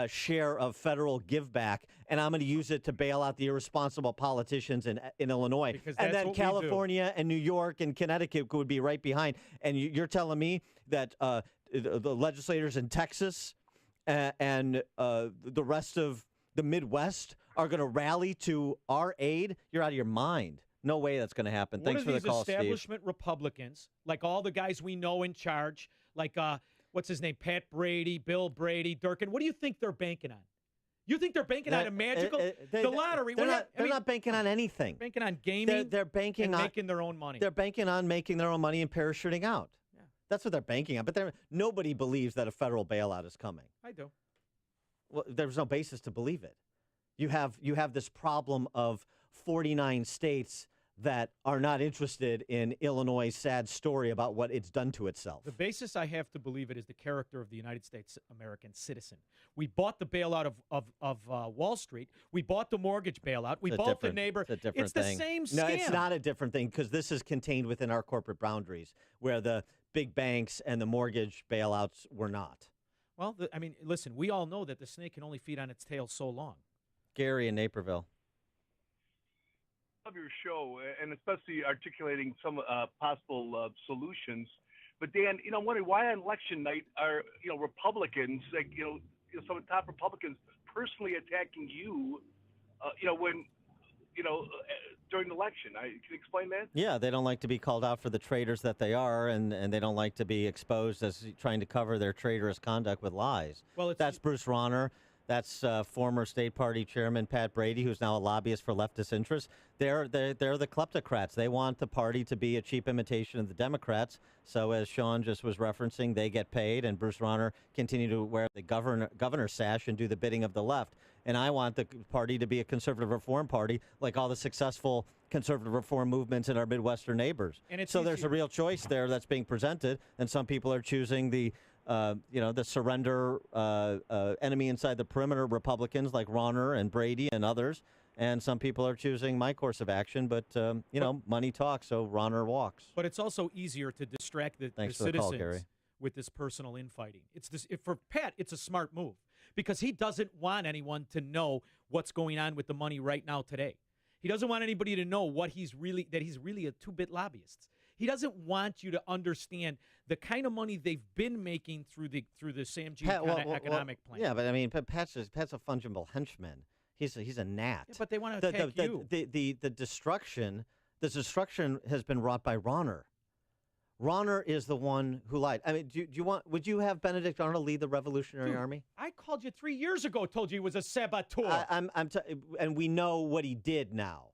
share of federal give back and I'm going to use it to bail out the irresponsible politicians in Illinois," Because and that's then what we California and New York and Connecticut would be right behind? And you're telling me that the legislators in Texas and the rest of the Midwest are going to rally to our aid? You're out of your mind. No way that's going to happen. Thanks for the call, Steve. What are these establishment Republicans, like all the guys we know in charge, like what's his name, Pat Brady, Bill Brady, Durkin, what do you think they're banking on? You think they're banking on a magical the lottery? They're not banking on anything. Banking on gaming. They're banking on making their own money. They're banking on making their own money and parachuting out. Yeah. That's what they're banking on. But nobody believes that a federal bailout is coming. I do. Well, there's no basis to believe it. You have this problem of 49 states that are not interested in Illinois' sad story about what it's done to itself. The basis I have to believe it is the character of the United States American citizen. We bought the bailout of Wall Street. We bought the mortgage bailout. We bought the neighbor. It's a different it's thing. The same scam. No, it's not a different thing because this is contained within our corporate boundaries where the big banks and the mortgage bailouts were not. Well, listen, we all know that the snake can only feed on its tail so long. Gary in Naperville. Of your show, and especially articulating some possible solutions. But Dan, I'm wondering why on election night are Republicans, like some of the top Republicans, personally attacking you, when during the election. Can you explain that? Yeah, they don't like to be called out for the traitors that they are, and they don't like to be exposed as trying to cover their traitorous conduct with lies. Well, that's Bruce Rauner. That's former state party chairman Pat Brady, who's now a lobbyist for leftist interests. They're the kleptocrats. They want the party to be a cheap imitation of the Democrats. So as Sean just was referencing, they get paid, and Bruce Rauner continue to wear the governor sash and do the bidding of the left. And I want the party to be a conservative reform party, like all the successful conservative reform movements in our Midwestern neighbors. And it's so there's a real choice there that's being presented, and some people are choosing the surrender enemy inside the perimeter Republicans like Rauner and Brady and others. And some people are choosing my course of action, but money talks, so Rauner walks. But it's also easier to distract the citizens with this personal infighting. For Pat, it's a smart move because he doesn't want anyone to know what's going on with the money right now today. He doesn't want anybody to know that he's really a two-bit lobbyist. He doesn't want you to understand the kind of money they've been making through the Sam G economic plan. Yeah, but Pat's a fungible henchman. He's a gnat. Yeah, but they want to attack you. The destruction has been wrought by Rauner. Rauner is the one who lied. I mean, would you have Benedict Arnold lead the Revolutionary Army? I called you 3 years ago, told you he was a saboteur. And we know what he did now.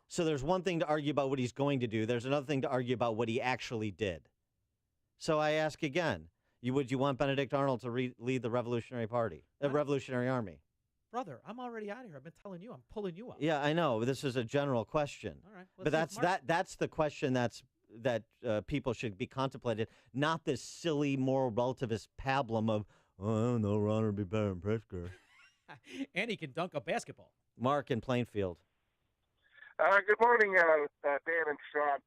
So there's one thing to argue about what he's going to do. There's another thing to argue about what he actually did. So I ask again, would you want Benedict Arnold to lead the Revolutionary Army? Brother, I'm already out of here. I've been telling you. I'm pulling you up. Yeah, I know. This is a general question. All right. But that's the question that people should be contemplated, not this silly moral relativist pablum of, oh, no, Rauner would be better than Pritzker. And he can dunk a basketball. Mark in Plainfield. Good morning, Dan and Sean.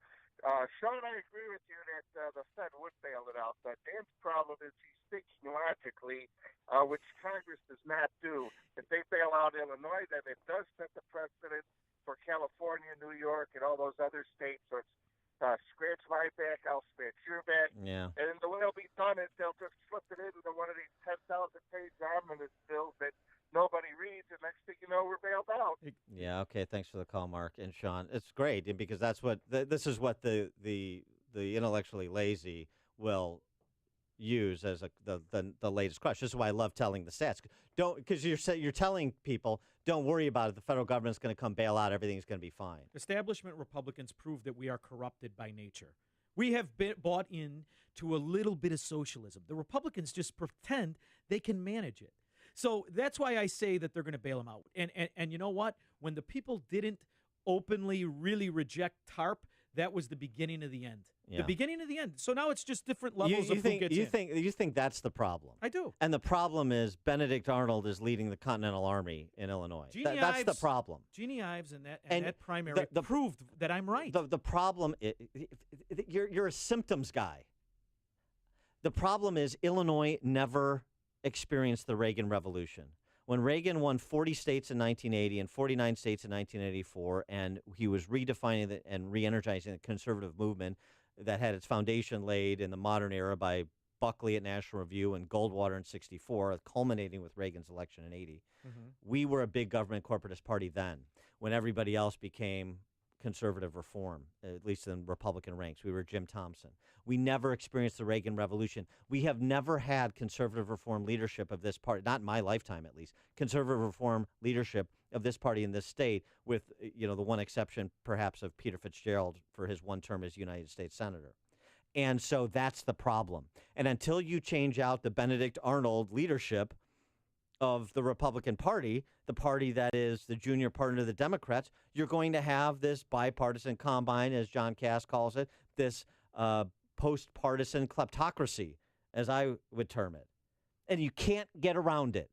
Sean, I agree with you that the Fed would bail it out. But Dan's problem is he's thinking logically, which Congress does not do. If they bail out Illinois, then it does set the precedent for California, New York, and all those other states. So it's scratch my back, I'll scratch your back. Yeah. And the way it'll be done is they'll just slip it into one of these 10,000-page omnibus bills that nobody reads, and next thing you know, we're bailed out. Yeah, okay, thanks for the call, Mark and Sean. It's great because that's what this is what the intellectually lazy will use as the latest crush. This is why I love telling the stats. Because you're telling people, don't worry about it. The federal government's going to come bail out. Everything's going to be fine. Establishment Republicans prove that we are corrupted by nature. We have bought in to a little bit of socialism. The Republicans just pretend they can manage it. So that's why I say that they're going to bail them out. And you know what? When the people didn't openly really reject TARP, that was the beginning of the end. Yeah. The beginning of the end. So now it's just different levels you of think, who gets you in. think you think that's the problem? I do. And the problem is Benedict Arnold is leading the Continental Army in Illinois. That's the problem. Jeannie Ives and that And that primary proved that I'm right. The problem is, you're a symptoms guy. The problem is Illinois never experienced the Reagan Revolution. When Reagan won 40 states in 1980 and 49 states in 1984, and he was redefining and re-energizing the conservative movement that had its foundation laid in the modern era by Buckley at National Review and Goldwater in 64, culminating with Reagan's election in 80. We were a big government corporatist party then, when everybody else became conservative reform, at least in Republican ranks. We were Jim Thompson. We never experienced the Reagan Revolution. We have never had conservative reform leadership of this party, not in my lifetime at least, conservative reform leadership of this party in this state, with the one exception perhaps of Peter Fitzgerald for his one term as United States Senator. And so that's the problem. And until you change out the Benedict Arnold leadership of the Republican Party, the party that is the junior partner of the Democrats, you're going to have this bipartisan combine, as John Cass calls it, this post-partisan kleptocracy, as I would term it. And you can't get around it.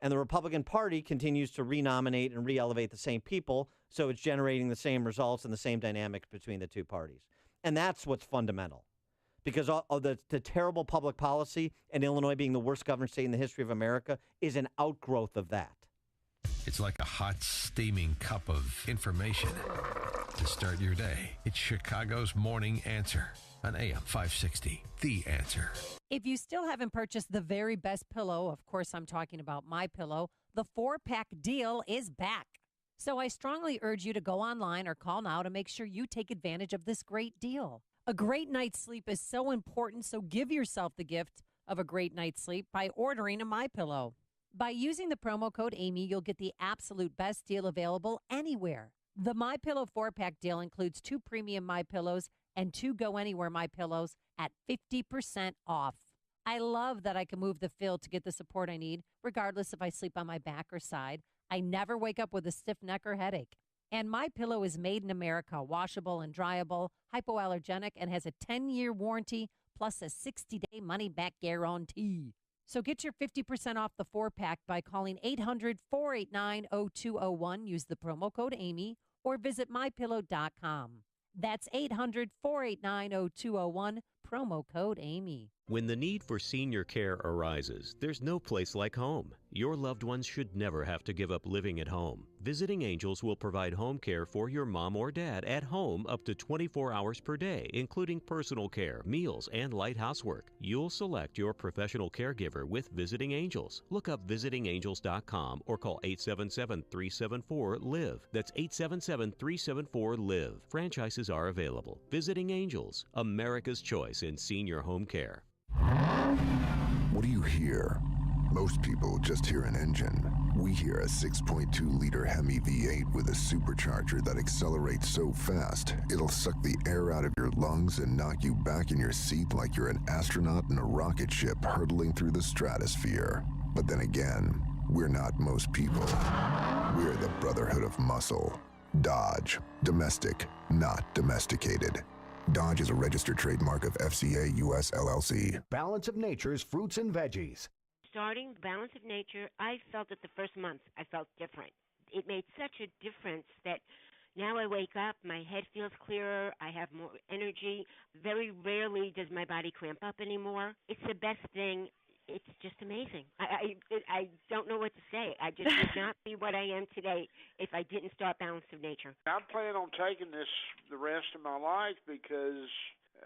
And the Republican Party continues to renominate and re-elevate the same people, so it's generating the same results and the same dynamics between the two parties. And that's what's fundamental. Because of the terrible public policy, and Illinois being the worst governed state in the history of America, is an outgrowth of that. It's like a hot, steaming cup of information to start your day. It's Chicago's Morning Answer on AM 560, The Answer. If you still haven't purchased the very best pillow, of course I'm talking about MyPillow, the 4-pack deal is back. So I strongly urge you to go online or call now to make sure you take advantage of this great deal. A great night's sleep is so important, so give yourself the gift of a great night's sleep by ordering a MyPillow. By using the promo code Amy, you'll get the absolute best deal available anywhere. The MyPillow 4-pack deal includes 2 premium MyPillows and 2 Go Anywhere MyPillows at 50% off. I love that I can move the fill to get the support I need, regardless if I sleep on my back or side. I never wake up with a stiff neck or headache. And MyPillow is made in America, washable and dryable, hypoallergenic, and has a 10-year warranty plus a 60-day money-back guarantee. So get your 50% off the 4-pack by calling 800-489-0201. Use the promo code Amy or visit MyPillow.com. That's 800-489-0201, promo code Amy. When the need for senior care arises, there's no place like home. Your loved ones should never have to give up living at home. Visiting Angels will provide home care for your mom or dad at home up to 24 hours per day, including personal care, meals, and light housework. You'll select your professional caregiver with Visiting Angels. Look up visitingangels.com or call 877-374-LIVE. That's 877-374-LIVE. Franchises are available. Visiting Angels, America's choice in senior home care. What do you hear? Most people just hear an engine. We hear a 6.2-liter Hemi V8 with a supercharger that accelerates so fast, it'll suck the air out of your lungs and knock you back in your seat like you're an astronaut in a rocket ship hurtling through the stratosphere. But then again, we're not most people. We're the Brotherhood of Muscle. Dodge. Domestic, not domesticated. Dodge is a registered trademark of FCA US LLC. Balance of Nature's fruits and veggies. Starting Balance of Nature, I felt that the first month I felt different. It made such a difference that now I wake up, my head feels clearer, I have more energy. Very rarely does my body cramp up anymore. It's the best thing. It's just amazing. I don't know what to say. I just would not be what I am today if I didn't start Balance of Nature. I plan on taking this the rest of my life because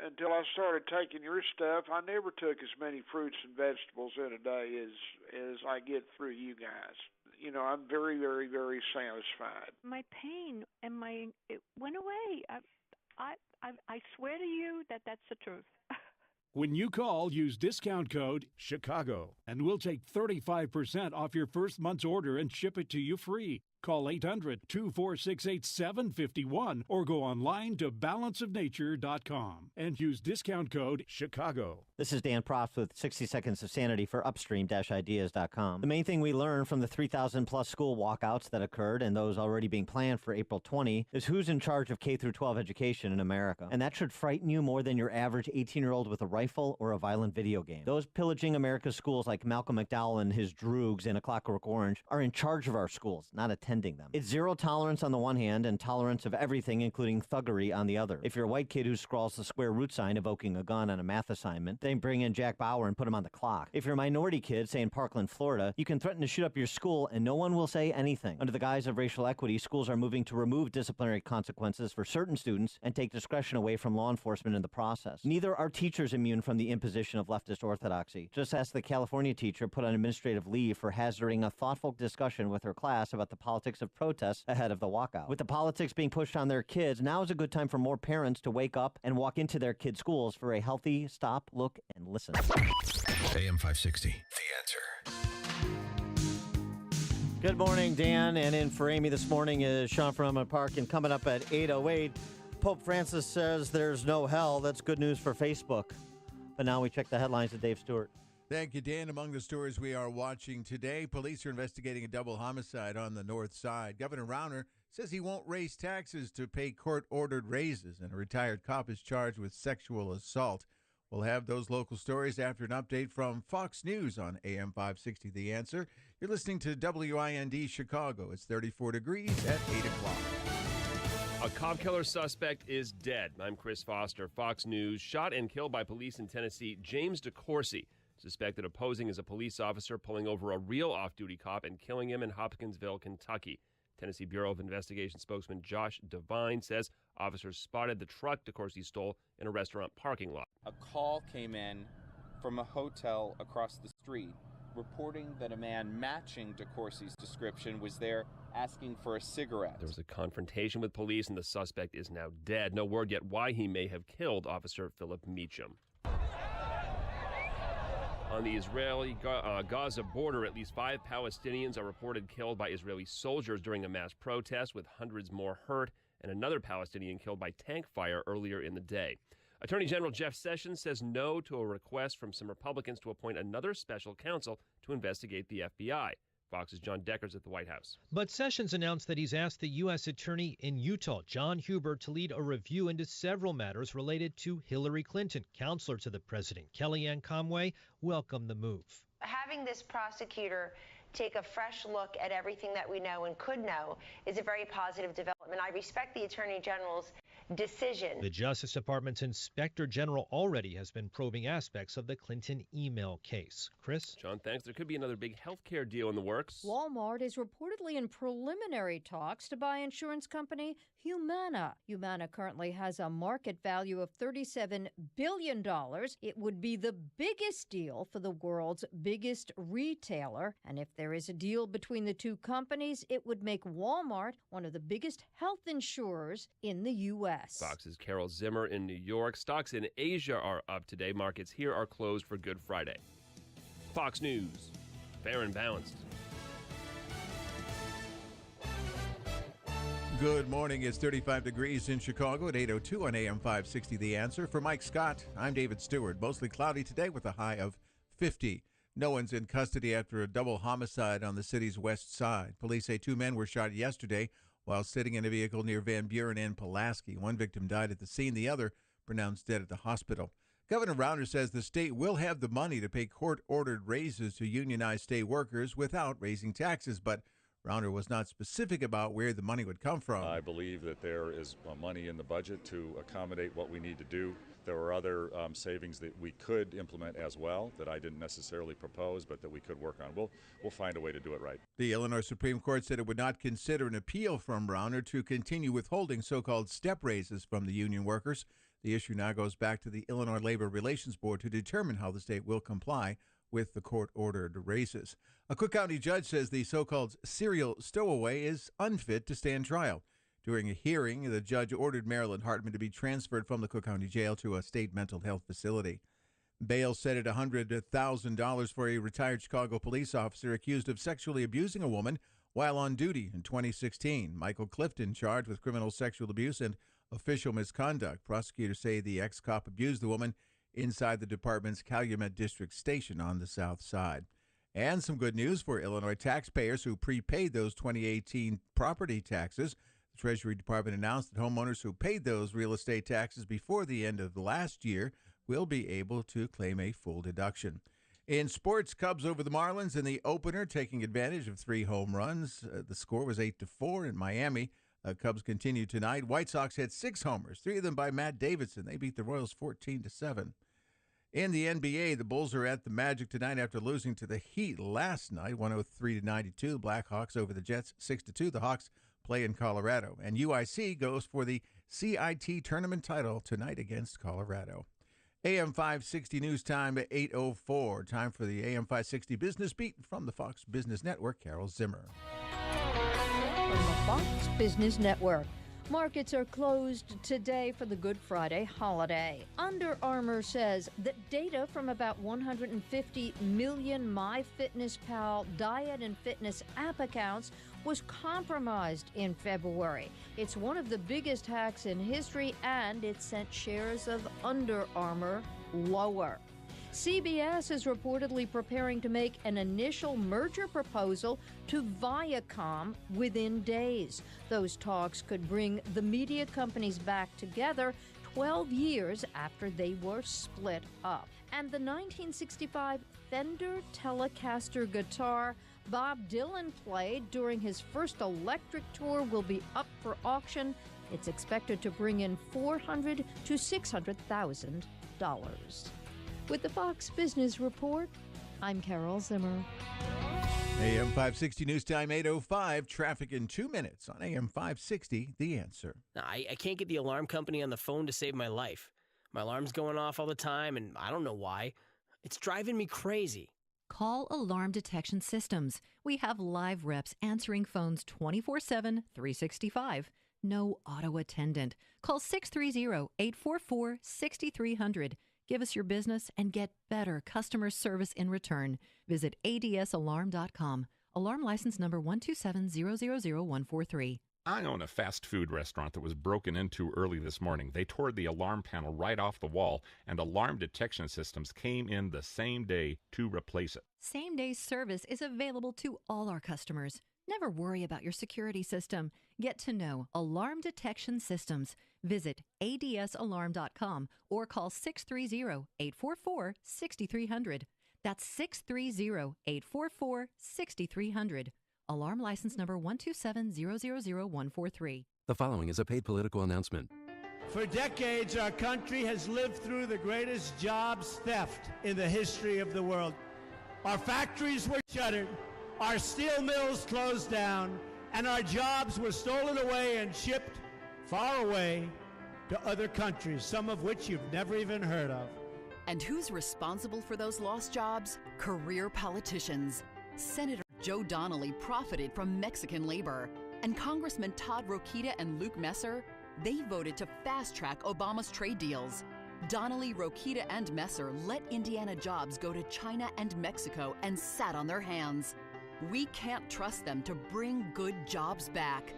until I started taking your stuff, I never took as many fruits and vegetables in a day as I get through you guys. You know, I'm very, very, very satisfied. My pain and it went away. I swear to you that that's the truth. When you call, use discount code CHICAGO, and we'll take 35% off your first month's order and ship it to you free. Call 800-246-8751 or go online to balanceofnature.com and use discount code Chicago. This is Dan Proft with 60 Seconds of Sanity for upstream-ideas.com. The main thing we learned from the 3,000-plus school walkouts that occurred and those already being planned for April 20 is who's in charge of K-12 education in America. And that should frighten you more than your average 18-year-old with a rifle or a violent video game. Those pillaging America's schools like Malcolm McDowell and his droogs in A Clockwork Orange are in charge of our schools, not attending them. It's zero tolerance on the one hand and tolerance of everything, including thuggery, on the other. If you're a white kid who scrawls the square root sign evoking a gun on a math assignment, then bring in Jack Bauer and put him on the clock. If you're a minority kid, say in Parkland, Florida, you can threaten to shoot up your school and no one will say anything. Under the guise of racial equity, schools are moving to remove disciplinary consequences for certain students and take discretion away from law enforcement in the process. Neither are teachers immune from the imposition of leftist orthodoxy. Just ask the California teacher put on administrative leave for hazarding a thoughtful discussion with her class about the politics of protests ahead of the walkout. With the politics being pushed on their kids, now is a good time for more parents to wake up and walk into their kids' schools for a healthy stop, look, and listen. AM 560, The Answer. Good morning, Dan. And in for Amy this morning is Sean from Elmwood Park. And coming up at 8:08, Pope Francis says there's no hell. That's good news for Facebook. But now we check the headlines with Dave Stewart. Thank you, Dan. Among the stories we are watching today, police are investigating a double homicide on the north side. Governor Rauner says he won't raise taxes to pay court-ordered raises, and a retired cop is charged with sexual assault. We'll have those local stories after an update from Fox News on AM 560 The Answer. You're listening to WIND Chicago. It's 34 degrees at 8 o'clock. A cop killer suspect is dead. I'm Chris Foster, Fox News. Shot and killed by police in Tennessee, James DeCourcy, suspected of posing as a police officer, pulling over a real off-duty cop and killing him in Hopkinsville, Kentucky. Tennessee Bureau of Investigation spokesman Josh Devine says officers spotted the truck DeCourcy stole in a restaurant parking lot. A call came in from a hotel across the street reporting that a man matching DeCourcy's description was there asking for a cigarette. There was a confrontation with police and the suspect is now dead. No word yet why he may have killed Officer Philip Meacham. On the Israeli-Gaza border, at least 5 Palestinians are reported killed by Israeli soldiers during a mass protest, with hundreds more hurt, and another Palestinian killed by tank fire earlier in the day. Attorney General Jeff Sessions says no to a request from some Republicans to appoint another special counsel to investigate the FBI. Fox's John Deckers at the White House. But Sessions announced that he's asked the U.S. Attorney in Utah, John Huber, to lead a review into several matters related to Hillary Clinton. Counselor to the president, Kellyanne Conway, welcomed the move. Having this prosecutor take a fresh look at everything that we know and could know is a very positive development. I respect the Attorney General's decision. The Justice Department's Inspector General already has been probing aspects of the Clinton email case. Chris? John, thanks. There could be another big healthcare deal in the works. Walmart is reportedly in preliminary talks to buy insurance company Humana. Humana currently has a market value of $37 billion. It would be the biggest deal for the world's biggest retailer. And if there is a deal between the two companies, it would make Walmart one of the biggest health insurers in the U.S. Fox's Carol Zimmer in New York. Stocks in Asia are up today. Markets here are closed for Good Friday. Fox News, fair and balanced. Good morning. It's 35 degrees in Chicago at 8:02 on AM 560 The Answer. For Mike Scott, I'm David Stewart. Mostly cloudy today with a high of 50. No one's in custody after a double homicide on the city's west side. Police say 2 men were shot yesterday while sitting in a vehicle near Van Buren and Pulaski. One victim died at the scene, the other pronounced dead at the hospital. Governor Rauner says the state will have the money to pay court-ordered raises to unionized state workers without raising taxes, but Rauner was not specific about where the money would come from. I believe that there is money in the budget to accommodate what we need to do. There are other savings that we could implement as well that I didn't necessarily propose, but that we could work on. We'll find a way to do it right. The Illinois Supreme Court said it would not consider an appeal from Rauner to continue withholding so-called step raises from the union workers. The issue now goes back to the Illinois Labor Relations Board to determine how the state will comply with the court-ordered raises. A Cook County judge says the so-called serial stowaway is unfit to stand trial. During a hearing, the judge ordered Marilyn Hartman to be transferred from the Cook County Jail to a state mental health facility. Bail set at $100,000 for a retired Chicago police officer accused of sexually abusing a woman while on duty in 2016. Michael Clifton charged with criminal sexual abuse and official misconduct. Prosecutors say the ex-cop abused the woman inside the department's Calumet District Station on the south side. And some good news for Illinois taxpayers who prepaid those 2018 property taxes. The Treasury Department announced that homeowners who paid those real estate taxes before the end of the last year will be able to claim a full deduction. In sports, Cubs over the Marlins in the opener, taking advantage of 3 home runs. The score was 8-4 in Miami. Cubs continue tonight. White Sox had 6 homers, 3 of them by Matt Davidson. They beat the Royals 14-7. In the NBA, the Bulls are at the Magic tonight after losing to the Heat last night, 103-92. The Blackhawks over the Jets 6-2. The Hawks play in Colorado. And UIC goes for the CIT tournament title tonight against Colorado. AM 560 news time at 8:04. Time for the AM 560 Business Beat from the Fox Business Network. Carol Zimmer. From the Fox Business Network. Markets are closed today for the Good Friday holiday. Under Armour says that data from about 150 million MyFitnessPal diet and fitness app accounts was compromised in February. It's one of the biggest hacks in history, and it sent shares of Under Armour lower. CBS is reportedly preparing to make an initial merger proposal to Viacom within days. Those talks could bring the media companies back together 12 years after they were split up. And the 1965 Fender Telecaster guitar Bob Dylan played during his first electric tour will be up for auction. It's expected to bring in $400,000 to $600,000. With the Fox Business Report, I'm Carol Zimmer. AM 560 news time 8:05. Traffic in 2 minutes on AM 560. The Answer. I can't get the alarm company on the phone to save my life. My alarm's going off all the time, and I don't know why. It's driving me crazy. Call Alarm Detection Systems. We have live reps answering phones 24/7, 365. No auto attendant. Call 630-844-6300. Give us your business and get better customer service in return. Visit adsalarm.com. Alarm license number 127000143. I own a fast food restaurant that was broken into early this morning. They tore the alarm panel right off the wall, and Alarm Detection Systems came in the same day to replace it. Same-day service is available to all our customers. Never worry about your security system. Get to know Alarm Detection Systems. Visit adsalarm.com or call 630-844-6300. That's 630-844-6300. Alarm license number 127000143. The following is a paid political announcement. For decades, our country has lived through the greatest jobs theft in the history of the world. Our factories were shuttered, our steel mills closed down, and our jobs were stolen away and shipped far away to other countries, some of which you've never even heard of. And who's responsible for those lost jobs? Career politicians. Senator Joe Donnelly profited from Mexican labor, and Congressman Todd Rokita and Luke Messer, they voted to fast-track Obama's trade deals. Donnelly, Rokita, and Messer let Indiana jobs go to China and Mexico and sat on their hands. We can't trust them to bring good jobs back.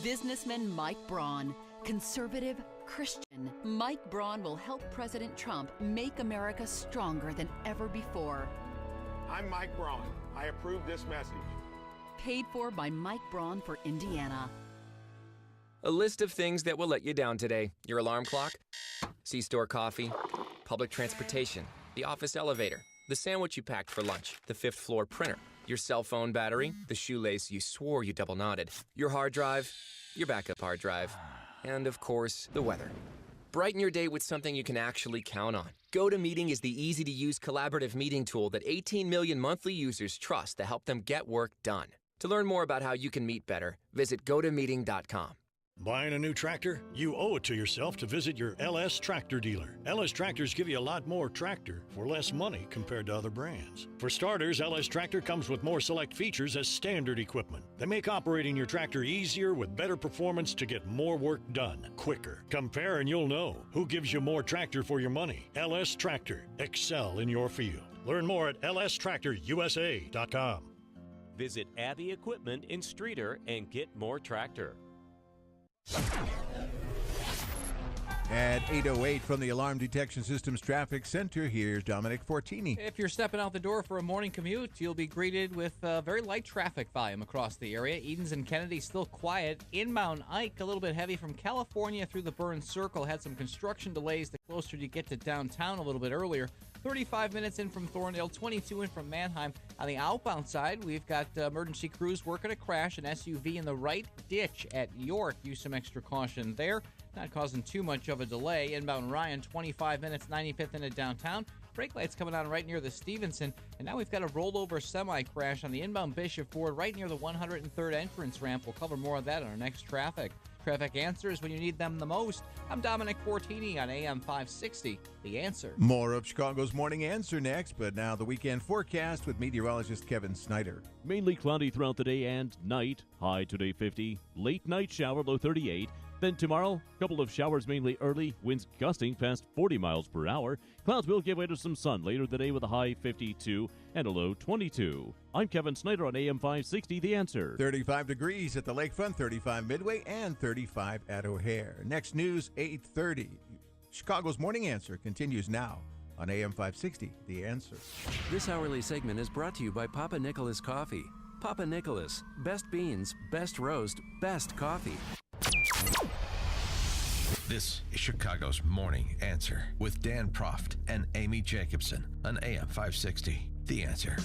Businessman Mike Braun, conservative, Christian. Mike Braun will help President Trump make America stronger than ever before. I'm Mike Braun. I approve this message. Paid for by Mike Braun for Indiana. A list of things that will let you down today. Your alarm clock, C-store coffee, public transportation, the office elevator, the sandwich you packed for lunch, the 5th floor printer, your cell phone battery, the shoelace you swore you double knotted, your hard drive, your backup hard drive, and of course, the weather. Brighten your day with something you can actually count on. GoToMeeting is the easy-to-use collaborative meeting tool that 18 million monthly users trust to help them get work done. To learn more about how you can meet better, visit gotomeeting.com. Buying a new tractor? You owe it to yourself to visit your LS Tractor dealer. LS Tractors give you a lot more tractor for less money compared to other brands. For starters, LS Tractor comes with more select features as standard equipment. They make operating your tractor easier with better performance to get more work done quicker. Compare and you'll know who gives you more tractor for your money. LS Tractor. Excel in your field. Learn more at lstractorusa.com. Visit Abbey Equipment in Streator and get more tractor. At 8:08 from the Alarm Detection Systems Traffic Center, here's Dominic Fortini. If you're stepping out the door for a morning commute, you'll be greeted with very light traffic volume across the area. Edens and Kennedy still quiet. Inbound Ike, a little bit heavy from California through the Burns Circle. Had some construction delays the closer you get to downtown a little bit earlier. 35 minutes in from Thorndale, 22 in from Manheim. On the outbound side, we've got emergency crews working a crash, an SUV in the right ditch at York. Use some extra caution there. Not causing too much of a delay. Inbound Ryan, 25 minutes, 95th into downtown. Brake lights coming on right near the Stevenson. And now we've got a rollover semi-crash on the inbound Bishop Ford right near the 103rd entrance ramp. We'll cover more of that on our next traffic. Traffic answers when you need them the most. I'm Dominic Fortini on AM 560, The Answer. More of Chicago's Morning Answer next, but now the weekend forecast with meteorologist Kevin Snyder. Mainly cloudy throughout the day and night. High today 50. Late night shower, low 38. Then tomorrow, a couple of showers mainly early, winds gusting past 40 miles per hour. Clouds will give way to some sun later today with a high 52 and a low 22. I'm Kevin Snyder on AM 560, The Answer. 35 degrees at the lakefront, 35 Midway, and 35 at O'Hare. Next news, 8:30. Chicago's Morning Answer continues now on AM 560, The Answer. This hourly segment is brought to you by Papa Nicholas Coffee. Papa Nicholas, best beans, best roast, best coffee. This is Chicago's Morning Answer with Dan Proft and Amy Jacobson on AM 560. The Answer.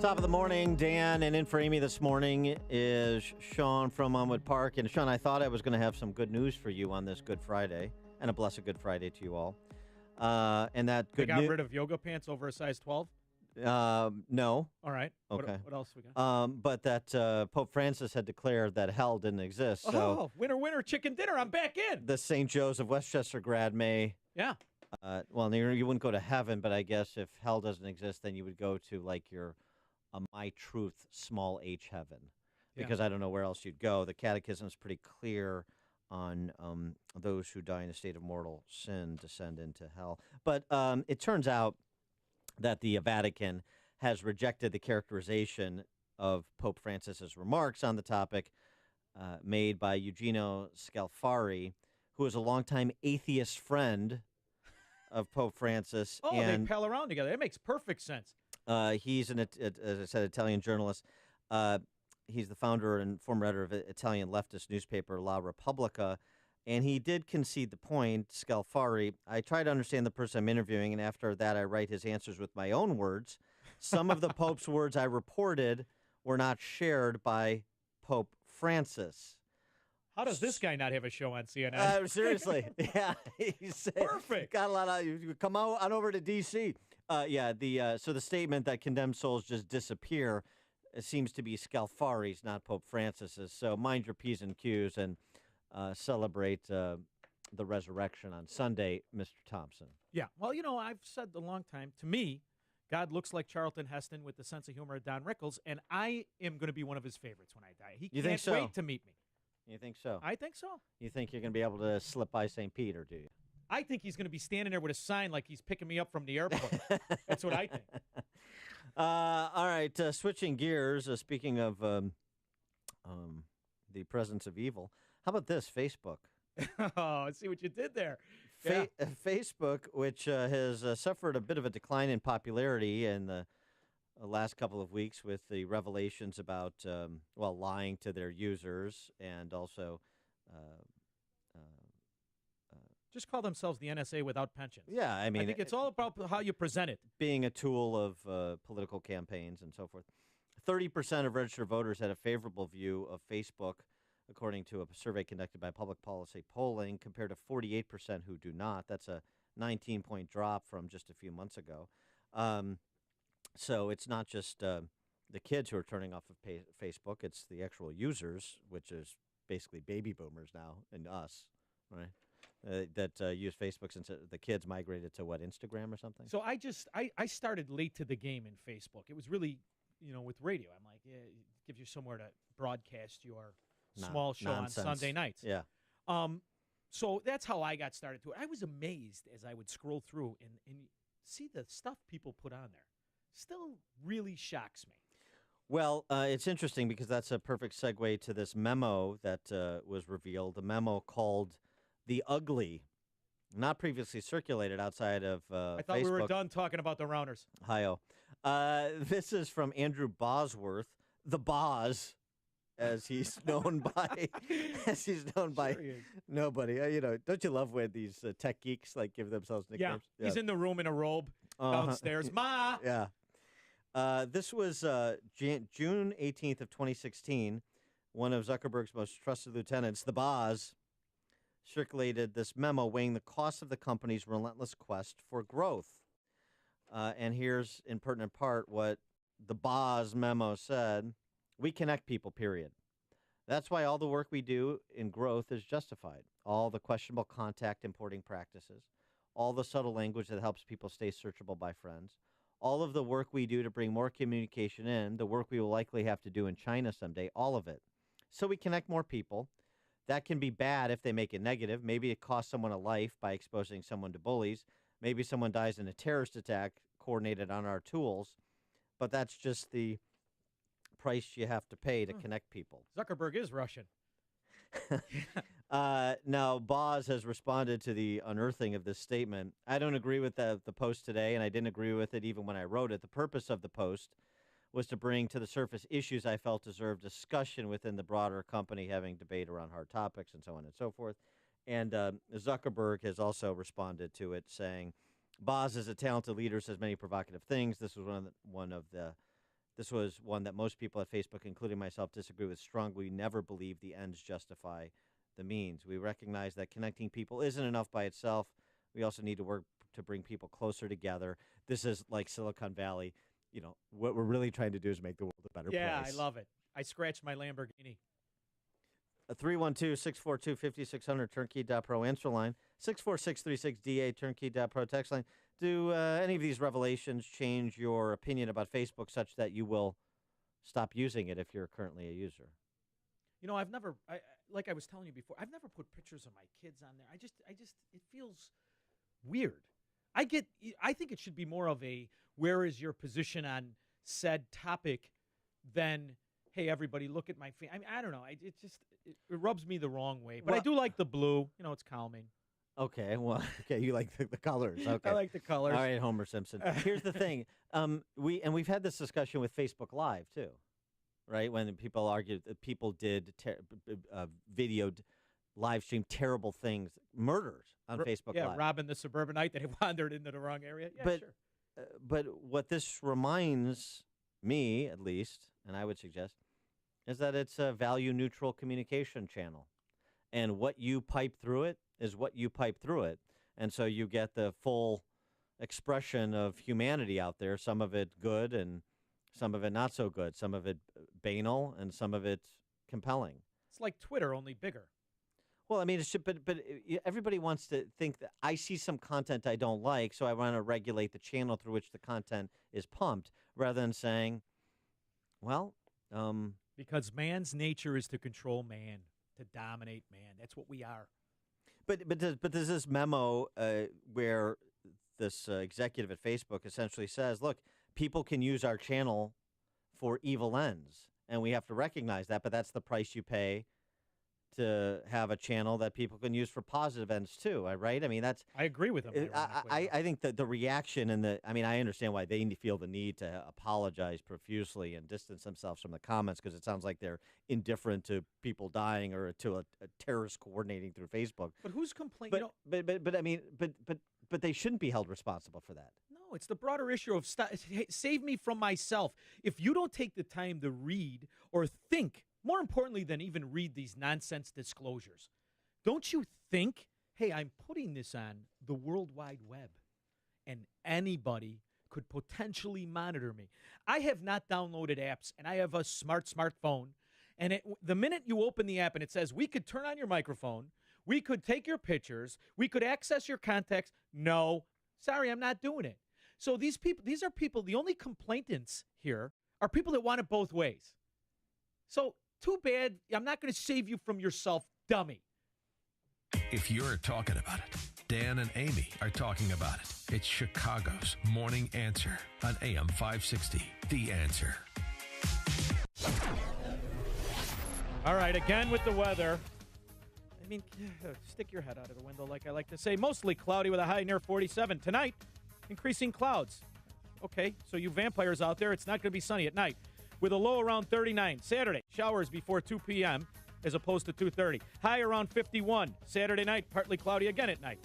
Top of the morning, Dan, and in for Amy this morning is Sean from Elmwood Park. And Sean, I thought I was going to have some good news for you on this Good Friday, and a blessed Good Friday to you all. And that good They got rid of yoga pants over a size 12? No. All right. Okay. What else we got? But that Pope Francis had declared that hell didn't exist. So winner, chicken dinner. I'm back in. the St. Joe's of Westchester grad may. Yeah. Well, you wouldn't go to heaven, but I guess if hell doesn't exist, then you would go to like your My Truth small h heaven, because I don't know where else you'd go. The Catechism is pretty clear on those who die in a state of mortal sin descend into hell. But it turns out that the Vatican has rejected the characterization of Pope Francis's remarks on the topic made by Eugenio Scalfari, who is a longtime atheist friend of Pope Francis. Oh, they pal around together. That makes perfect sense. He's as I said, Italian journalist. He's the founder and former editor of Italian leftist newspaper La Repubblica, and he did concede the point, Scalfari. I try to understand the person I'm interviewing, and after that I write his answers with my own words. Some of the Pope's words I reported were not shared by Pope Francis. How does this guy not have a show on CNN? Seriously. Yeah. He's perfect. Got a lot of you. Come on over to D.C. So the statement that condemned souls just disappear seems to be Scalfari's, not Pope Francis's. So mind your P's and Q's and celebrate the resurrection on Sunday, Mr. Thompson. Yeah. Well, I've said a long time, to me, God looks like Charlton Heston with the sense of humor of Don Rickles, and I am going to be one of his favorites when I die. He can't wait to meet me. You think so? I think so. You think you're going to be able to slip by St. Peter, do you? I think he's going to be standing there with a sign like he's picking me up from the airport. That's what I think. All right, switching gears, speaking of the presence of evil, how about this, Facebook? Oh, I see what you did there. Facebook, which has suffered a bit of a decline in popularity in the last couple of weeks with the revelations about, lying to their users and also just call themselves the NSA without pensions. Yeah, I mean, I think it's all about how you present it. Being a tool of political campaigns and so forth. 30% of registered voters had a favorable view of Facebook, according to a survey conducted by Public Policy Polling, compared to 48% who do not. That's a 19-point drop from just a few months ago. So it's not just the kids who are turning off of Facebook. It's the actual users, which is basically baby boomers now and us, right? That use Facebook since the kids migrated to, Instagram or something? So I started late to the game in Facebook. It was really, with radio. I'm like, it gives you somewhere to broadcast your small show nonsense. on Sunday nights. Yeah. So that's how I got started to it. I was amazed as I would scroll through and see the stuff people put on there. Still really shocks me. Well, it's interesting because that's a perfect segue to this memo that was revealed, a memo called The Ugly, not previously circulated outside of I thought Facebook. we were done talking about the Rounders. Hi-oh. This is from Andrew Bosworth, the Boz, as he's known by, nobody. Don't you love when these tech geeks give themselves nicknames? Yeah, he's in the room in a robe downstairs. Ma! Yeah. This was June 18th of 2016. One of Zuckerberg's most trusted lieutenants, the Boz, circulated this memo weighing the cost of the company's relentless quest for growth. And here's, in pertinent part, what the Boz memo said. We connect people, period. That's why all the work we do in growth is justified. All the questionable contact importing practices, all the subtle language that helps people stay searchable by friends, all of the work we do to bring more communication in, the work we will likely have to do in China someday, all of it. So we connect more people. That can be bad if they make it negative. Maybe it costs someone a life by exposing someone to bullies. Maybe someone dies in a terrorist attack coordinated on our tools. But that's just the price you have to pay to connect people. Zuckerberg is Russian. Now, Boz has responded to the unearthing of this statement. I don't agree with the post today, and I didn't agree with it even when I wrote it. The purpose of the post was to bring to the surface issues I felt deserved discussion within the broader company, having debate around hard topics and so on and so forth. And Zuckerberg has also responded to it, saying, Boz is a talented leader, says many provocative things. This was This was one that most people at Facebook, including myself, disagree with strongly. We never believe the ends justify the means. We recognize that connecting people isn't enough by itself. We also need to work to bring people closer together. This is like Silicon Valley. What we're really trying to do is make the world a better place. Yeah, I love it. I scratched my Lamborghini. 312-642-5600, turnkey.pro answer line, 64636DA, turnkey.pro text line. Do any of these revelations change your opinion about Facebook such that you will stop using it if you're currently a user? I've never, like I was telling you before, I've never put pictures of my kids on there. I just, it feels weird. I think it should be more of a, where is your position on said topic than, hey, everybody, look at my face. I don't know. It rubs me the wrong way. But I do like the blue. It's calming. Okay, well, you like the colors. Okay. I like the colors. All right, Homer Simpson. Here's the thing. We've had this discussion with Facebook Live, too, right? When people argued that people did video live stream terrible things, murders on Facebook Live. Yeah, robbing the suburbanite that had wandered into the wrong area. Yeah, sure. But what this reminds me, at least, and I would suggest, is that it's a value-neutral communication channel. And what you pipe through it is what you pipe through it. And so you get the full expression of humanity out there, some of it good and some of it not so good, some of it banal and some of it compelling. It's like Twitter, only bigger. Well, I mean, but everybody wants to think that I see some content I don't like, so I want to regulate the channel through which the content is pumped, rather than saying, well... because man's nature is to control man, to dominate man. That's what we are. But there's this memo where this executive at Facebook essentially says, look, people can use our channel for evil ends, and we have to recognize that, but that's the price you pay to have a channel that people can use for positive ends too, right? I mean, that's... I agree with him. I think that the reaction and I understand why they feel the need to apologize profusely and distance themselves from the comments, because it sounds like they're indifferent to people dying or to a terrorist coordinating through Facebook. But who's complaining? But they shouldn't be held responsible for that. No, it's the broader issue of save me from myself. If you don't take the time to read or think, more importantly than even read these nonsense disclosures, don't you think, hey, I'm putting this on the World Wide Web, and anybody could potentially monitor me. I have not downloaded apps, and I have a smartphone, and the minute you open the app and it says, we could turn on your microphone, we could take your pictures, we could access your contacts. No, sorry, I'm not doing it. So these are people, the only complainants here are people that want it both ways. So too bad. I'm not going to save you from yourself, dummy. If you're talking about it, Dan and Amy are talking about it. It's Chicago's Morning Answer on AM 560. The Answer. All right, again with the weather. I mean, stick your head out of the window, like I like to say. Mostly cloudy with a high near 47. Tonight, increasing clouds. Okay, so you vampires out there, it's not going to be sunny at night. With a low around 39. Saturday, showers before 2 p.m. as opposed to 2:30. High around 51. Saturday night, partly cloudy again at night.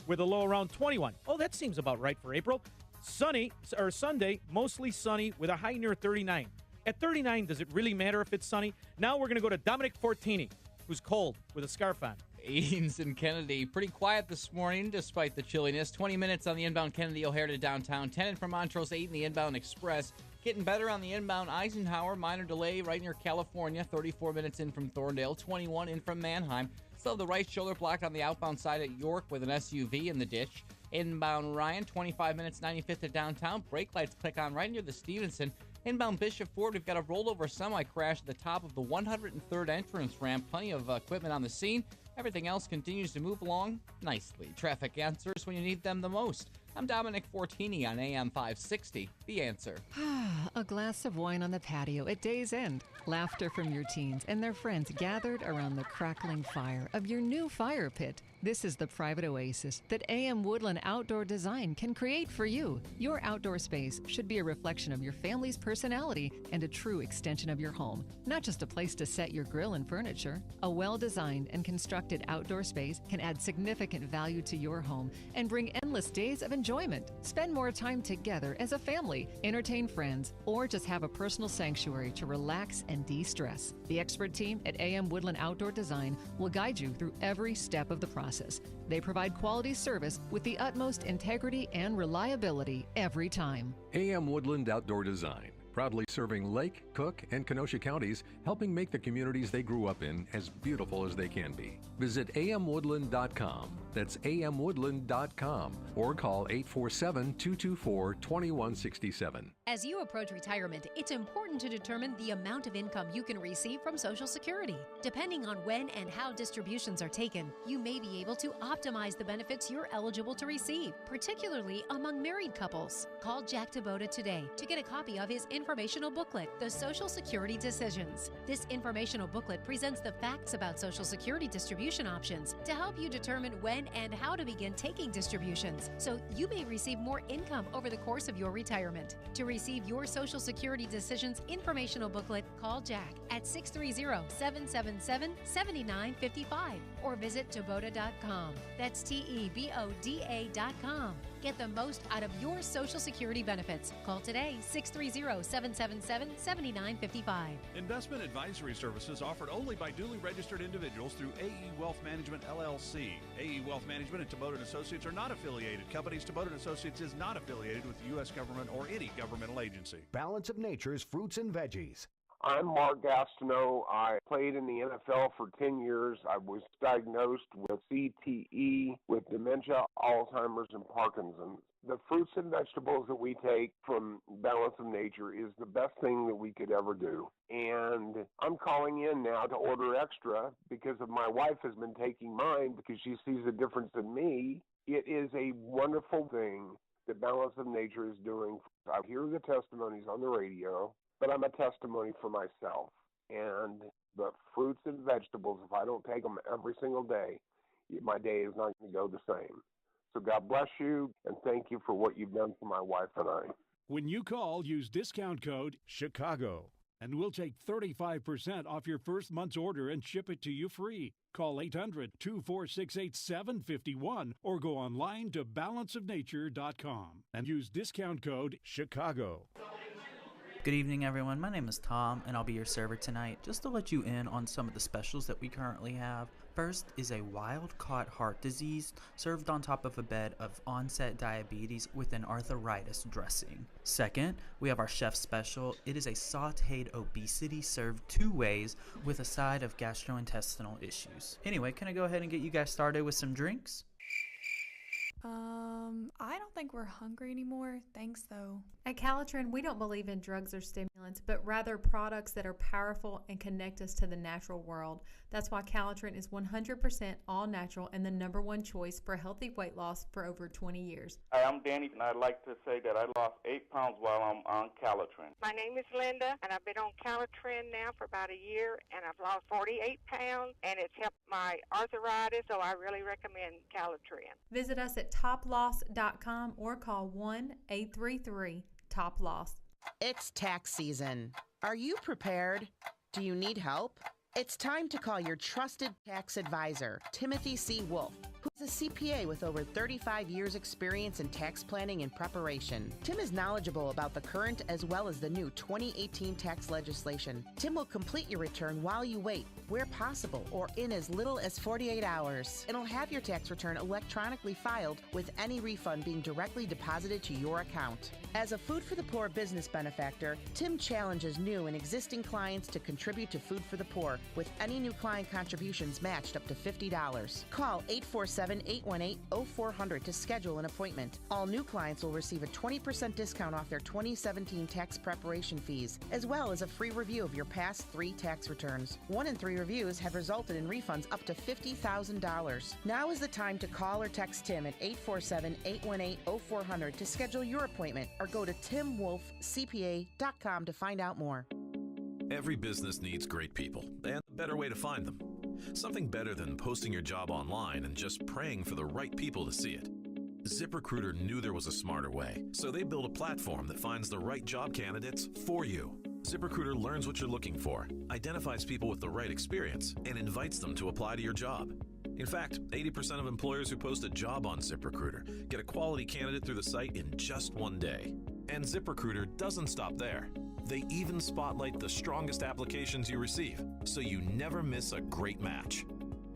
With a low around 21. Oh, that seems about right for April. Sunday, mostly sunny with a high near 39. At 39, does it really matter if it's sunny? Now we're going to go to Dominic Fortini, who's cold with a scarf on. Ames and Kennedy, pretty quiet this morning despite the chilliness. 20 minutes on the inbound Kennedy O'Hare to downtown. 10 in from Montrose, 8 in the inbound Express. Getting better on the inbound Eisenhower. Minor delay right near California. 34 minutes in from Thorndale. 21 in from Manheim. Still have the right shoulder blocked on the outbound side at York with an SUV in the ditch. Inbound Ryan, 25 minutes, 95th to downtown. Brake lights click on right near the Stevenson. Inbound Bishop Ford, we've got a rollover semi-crash at the top of the 103rd entrance ramp. Plenty of equipment on the scene. Everything else continues to move along nicely. Traffic answers when you need them the most. I'm Dominic Fortini on AM 560. The Answer. A glass of wine on the patio at day's end. Laughter from your teens and their friends gathered around the crackling fire of your new fire pit. This is the private oasis that AM Woodland Outdoor Design can create for you. Your outdoor space should be a reflection of your family's personality and a true extension of your home, not just a place to set your grill and furniture. A well-designed and constructed outdoor space can add significant value to your home and bring endless days of enjoyment. Spend more time together as a family, entertain friends, or just have a personal sanctuary to relax and de-stress. The expert team at AM Woodland Outdoor Design will guide you through every step of the process. They provide quality service with the utmost integrity and reliability every time. AM Woodland Outdoor Design, proudly serving Lake, Cook, and Kenosha counties, helping make the communities they grew up in as beautiful as they can be. Visit amwoodland.com. That's amwoodland.com or call 847-224-2167. As you approach retirement, it's important to determine the amount of income you can receive from Social Security. Depending on when and how distributions are taken, you may be able to optimize the benefits you're eligible to receive, particularly among married couples. Call Jack Taboda today to get a copy of his informational booklet, The Social Security Decisions. This informational booklet presents the facts about Social Security distribution options to help you determine when and how to begin taking distributions, so you may receive more income over the course of your retirement. To receive your Social Security Decisions informational booklet, call Jack at 630-777-7955 or visit Taboda.com. That's TEBODA.com. Get the most out of your Social Security benefits. Call today, 630-777-7955. Investment advisory services offered only by duly registered individuals through AE Wealth Management, LLC. AE Wealth Management and Taboda & Associates are not affiliated companies. Taboda & Associates is not affiliated with the U.S. government or any governmental agency. Balance of Nature's fruits and veggies. I'm Mark Gastineau. I played in the NFL for 10 years. I was diagnosed with CTE, with dementia, Alzheimer's, and Parkinson's. The fruits and vegetables that we take from Balance of Nature is the best thing that we could ever do. And I'm calling in now to order extra because of my wife has been taking mine because she sees a difference in me. It is a wonderful thing that Balance of Nature is doing. I hear the testimonies on the radio, but I'm a testimony for myself. And the fruits and vegetables, if I don't take them every single day, my day is not going to go the same. So God bless you, and thank you for what you've done for my wife and I. When you call, use discount code CHICAGO, and we'll take 35% off your first month's order and ship it to you free. Call 800-246-8751 or go online to balanceofnature.com and use discount code CHICAGO. Good evening, everyone. My name is Tom, and I'll be your server tonight. Just to let you in on some of the specials that we currently have. First is a wild-caught heart disease served on top of a bed of onset diabetes with an arthritis dressing. Second, we have our chef special. It is a sautéed obesity served 2 ways with a side of gastrointestinal issues. Anyway, can I go ahead and get you guys started with some drinks? I don't think we're hungry anymore. Thanks, though. At Calitrin, we don't believe in drugs or stimulants, but rather products that are powerful and connect us to the natural world. That's why Calitrin is 100% all natural and the #1 choice for healthy weight loss for over 20 years. Hi, I'm Danny, and I'd like to say that I lost 8 pounds while I'm on Calitrin. My name is Linda, and I've been on Calitrin now for about a year, and I've lost 48 pounds, and it's helped my arthritis, so I really recommend Calitrin. Visit us at toploss.com or call 1-833-TOP-LOSS. It's tax season. Are you prepared? Do you need help? It's time to call your trusted tax advisor, Timothy C. Wolf, who's a CPA with over 35 years' experience in tax planning and preparation. Tim is knowledgeable about the current as well as the new 2018 tax legislation. Tim will complete your return while you wait, where possible, or in as little as 48 hours. And he'll have your tax return electronically filed with any refund being directly deposited to your account. As a Food for the Poor business benefactor, Tim challenges new and existing clients to contribute to Food for the Poor, with any new client contributions matched up to $50. Call 847-818-0400 to schedule an appointment. All new clients will receive a 20% discount off their 2017 tax preparation fees, as well as a free review of your past 3 tax returns. 1 in 3 reviews have resulted in refunds up to $50,000. Now is the time to call or text Tim at 847-818-0400 to schedule your appointment, or go to timwolfcpa.com to find out more. Every business needs great people, and a better way to find them. Something better than posting your job online and just praying for the right people to see it. ZipRecruiter knew there was a smarter way, so they built a platform that finds the right job candidates for you. ZipRecruiter learns what you're looking for, identifies people with the right experience, and invites them to apply to your job. In fact, 80% of employers who post a job on ZipRecruiter get a quality candidate through the site in just 1 day. And ZipRecruiter doesn't stop there. They even spotlight the strongest applications you receive, so you never miss a great match.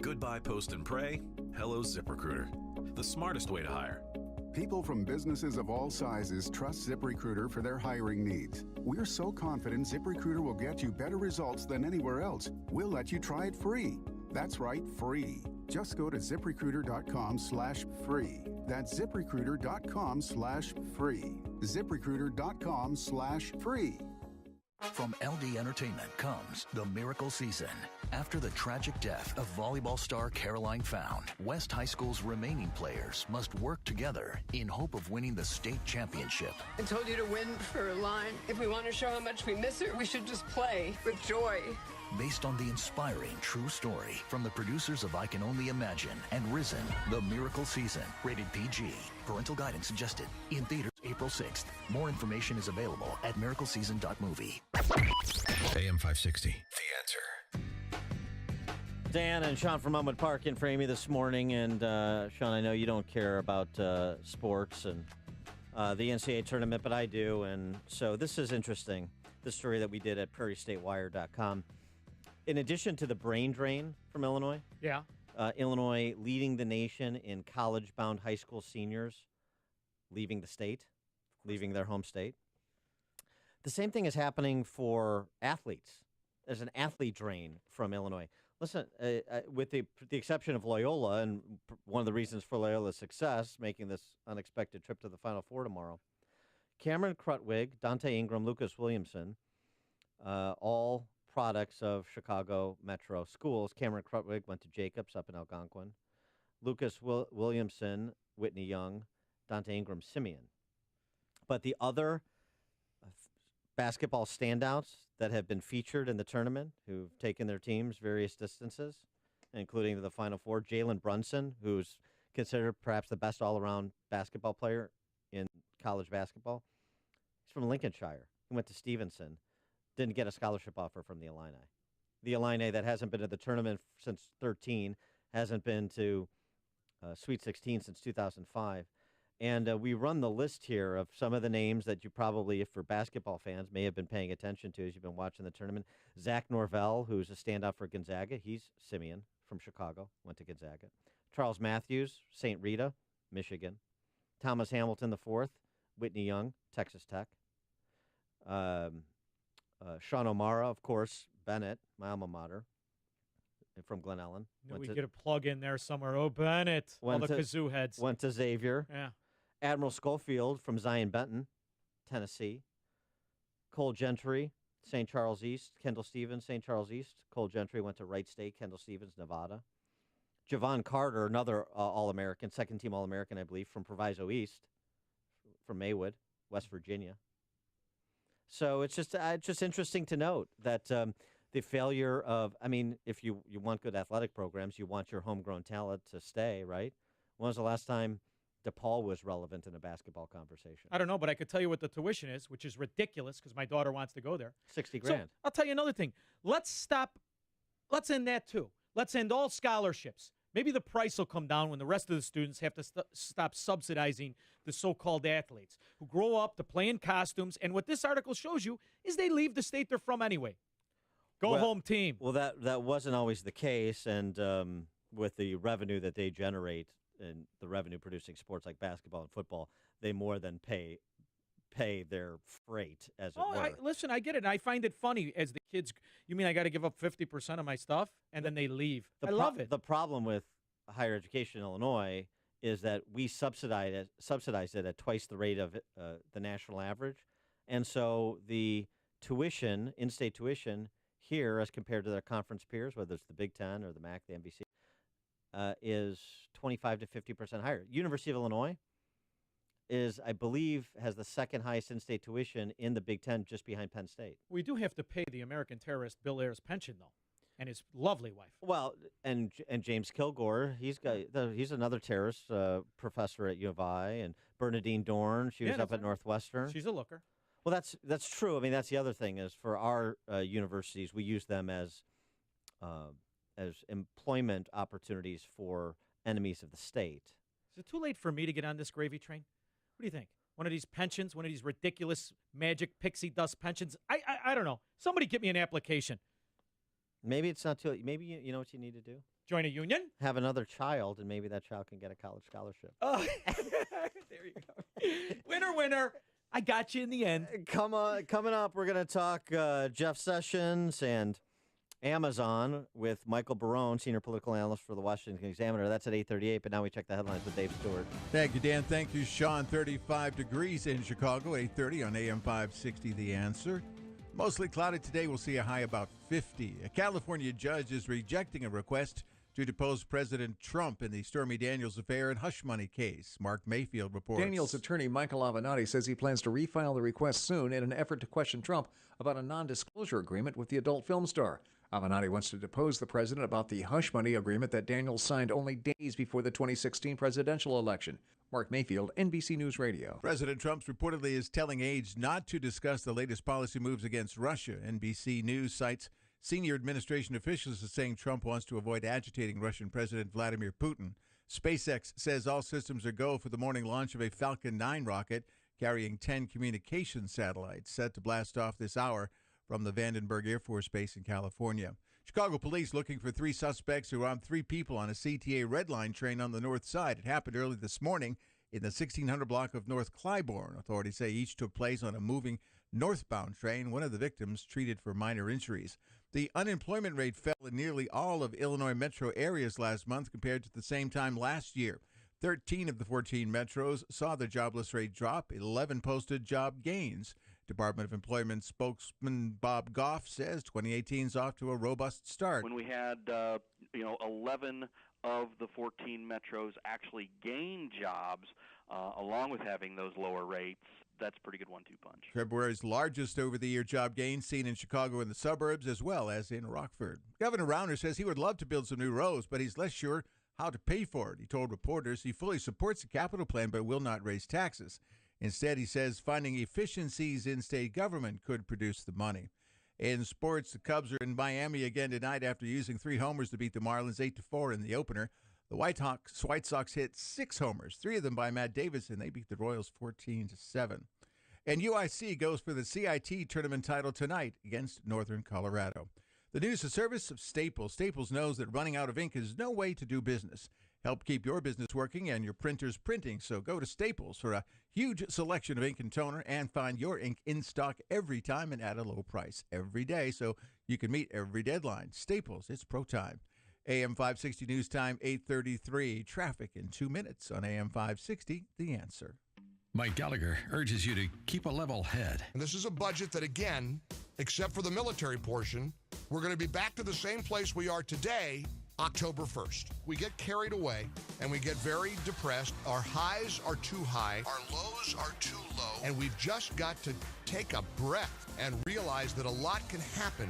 Goodbye Post and Pray. Hello ZipRecruiter. The smartest way to hire. People from businesses of all sizes trust ZipRecruiter for their hiring needs. We're so confident ZipRecruiter will get you better results than anywhere else. We'll let you try it free. That's right, free. Just go to ZipRecruiter.com/free. That's ZipRecruiter.com/free. ZipRecruiter.com/free. From LD Entertainment comes The Miracle Season. After the tragic death of volleyball star Caroline Found, West High School's remaining players must work together in hope of winning the state championship. I told you to win for a line. If we want to show how much we miss her, we should just play with joy. Based on the inspiring true story from the producers of I Can Only Imagine and Risen, The Miracle Season, rated PG. Parental guidance suggested. In theaters April 6th. More information is available at miracleseason.movie. AM 560, The Answer. Dan and Sean from Elmwood Park in for Amy this morning. And Sean, I know you don't care about sports and the NCAA tournament, but I do. And so this is interesting, the story that we did at prairiestatewire.com. In addition to the brain drain from Illinois, Illinois leading the nation in college-bound high school seniors leaving the state, leaving their home state. The same thing is happening for athletes. There's an athlete drain from Illinois. Listen, with the exception of Loyola, and one of the reasons for Loyola's success, making this unexpected trip to the Final Four tomorrow, Cameron Krutwig, Dante Ingram, Lucas Williamson, all products of Chicago Metro schools. Cameron Krutwig went to Jacobs up in Algonquin. Lucas Williamson, Whitney Young, Dante Ingram, Simeon. But the other basketball standouts that have been featured in the tournament, who've taken their teams various distances, including the Final Four, Jalen Brunson, who's considered perhaps the best all-around basketball player in college basketball. He's from Lincolnshire. He went to Stevenson. Didn't get a scholarship offer from the Illini. The Illini that hasn't been to the tournament since 13, hasn't been to Sweet 16 since 2005. And we run the list here of some of the names that you probably, if for basketball fans, may have been paying attention to as you've been watching the tournament. Zach Norvell, who's a standout for Gonzaga. He's Simeon from Chicago, went to Gonzaga. Charles Matthews, St. Rita, Michigan. Thomas Hamilton IV, Whitney Young, Texas Tech. Sean O'Mara, of course, Bennett, my alma mater. from Glen Ellen. Knew we get a plug in there somewhere. Oh, Bennett. All the kazoo heads. Went to Xavier. Yeah. Admiral Schofield from Zion Benton, Tennessee. Cole Gentry, St. Charles East. Kendall Stevens, St. Charles East. Cole Gentry went to Wright State. Kendall Stevens, Nevada. Javon Carter, another All-American, second-team All-American, I believe, from Proviso East, from Maywood, West Virginia. So it's just interesting to note that the failure of, I mean, if you want good athletic programs, you want your homegrown talent to stay, right? When was the last time DePaul was relevant in a basketball conversation? I don't know, but I could tell you what the tuition is, which is ridiculous because my daughter wants to go there. $60,000. So I'll tell you another thing. Let's end that too. Let's end all scholarships. Maybe the price will come down when the rest of the students have to stop subsidizing the so-called athletes who grow up to play in costumes. And what this article shows you is they leave the state they're from anyway. Go home team. Well, that wasn't always the case. And with the revenue that they generate and the revenue-producing sports like basketball and football, they more than pay their freight, as it were. Listen, I get it. And I find it funny as the kids, you mean I got to give up 50% of my stuff and then they leave. I love it. The problem with higher education in Illinois is that we subsidize it at twice the rate of the national average. And so the tuition, in-state tuition here as compared to their conference peers, whether it's the Big Ten or the MAC, the NBC, is 25 to 50% higher. University of Illinois is, I believe, has the second highest in-state tuition in the Big Ten, just behind Penn State. We do have to pay the American terrorist Bill Ayers pension, though, and his lovely wife. Well, and James Kilgore, he's another terrorist professor at U of I, and Bernadine Dorn, she was up at Northwestern. She's a looker. Well, that's true. I mean, that's the other thing is for our universities, we use them as employment opportunities for enemies of the state. Is it too late for me to get on this gravy train? What do you think? One of these pensions, one of these ridiculous magic pixie dust pensions? I don't know. Somebody get me an application. Maybe it's not too late. Maybe you know what you need to do? Join a union? Have another child, and maybe that child can get a college scholarship. Oh, there you go. Winner, winner. I got you in the end. Coming up, we're going to talk Jeff Sessions and Amazon with Michael Barone, senior political analyst for the Washington Examiner. That's at 8:38, but now we check the headlines with Dave Stewart. Thank you, Dan. Thank you, Sean. 35 degrees in Chicago, 8:30 on AM 560, The Answer. Mostly cloudy today. We'll see a high about 50. A California judge is rejecting a request to depose President Trump in the Stormy Daniels affair and hush money case. Mark Mayfield reports. Daniels' attorney Michael Avenatti says he plans to refile the request soon in an effort to question Trump about a non-disclosure agreement with the adult film star. Avenatti wants to depose the president about the hush money agreement that Daniels signed only days before the 2016 presidential election. Mark Mayfield, NBC News Radio. President Trump reportedly is telling aides not to discuss the latest policy moves against Russia. NBC News cites senior administration officials as saying Trump wants to avoid agitating Russian President Vladimir Putin. SpaceX says all systems are go for the morning launch of a Falcon 9 rocket carrying 10 communication satellites set to blast off this hour from the Vandenberg Air Force Base in California. Chicago police looking for 3 suspects who robbed 3 people on a CTA Red Line train on the north side. It happened early this morning in the 1600 block of North Clybourne. Authorities say each took place on a moving northbound train. One of the victims treated for minor injuries. The unemployment rate fell in nearly all of Illinois metro areas last month compared to the same time last year. 13 of the 14 metros saw the jobless rate drop. 11 posted job gains. Department of Employment spokesman Bob Goff says 2018 is off to a robust start. When we had 11 of the 14 metros actually gain jobs, along with having those lower rates, that's a pretty good 1-2 punch. February's largest over-the-year job gains seen in Chicago and the suburbs as well as in Rockford. Governor Rauner says he would love to build some new roads, but he's less sure how to pay for it. He told reporters he fully supports the capital plan but will not raise taxes. Instead, he says finding efficiencies in state government could produce the money. In sports, the Cubs are in Miami again tonight after using 3 homers to beat the Marlins 8-4 in the opener. The White Sox hit 6 homers, 3 of them by Matt Davidson. They beat the Royals 14-7. And UIC goes for the CIT tournament title tonight against Northern Colorado. The news is a service of Staples. Staples knows that running out of ink is no way to do business. Help keep your business working and your printers printing. So go to Staples for a huge selection of ink and toner and find your ink in stock every time and at a low price every day so you can meet every deadline. Staples, it's pro time. AM 560 News Time, 8:33. Traffic in 2 minutes on AM 560, The Answer. Mike Gallagher urges you to keep a level head. And this is a budget that, again, except for the military portion, we're going to be back to the same place we are today, October 1st. We get carried away and we get very depressed. Our highs are too high. Our lows are too low. And we've just got to take a breath and realize that a lot can happen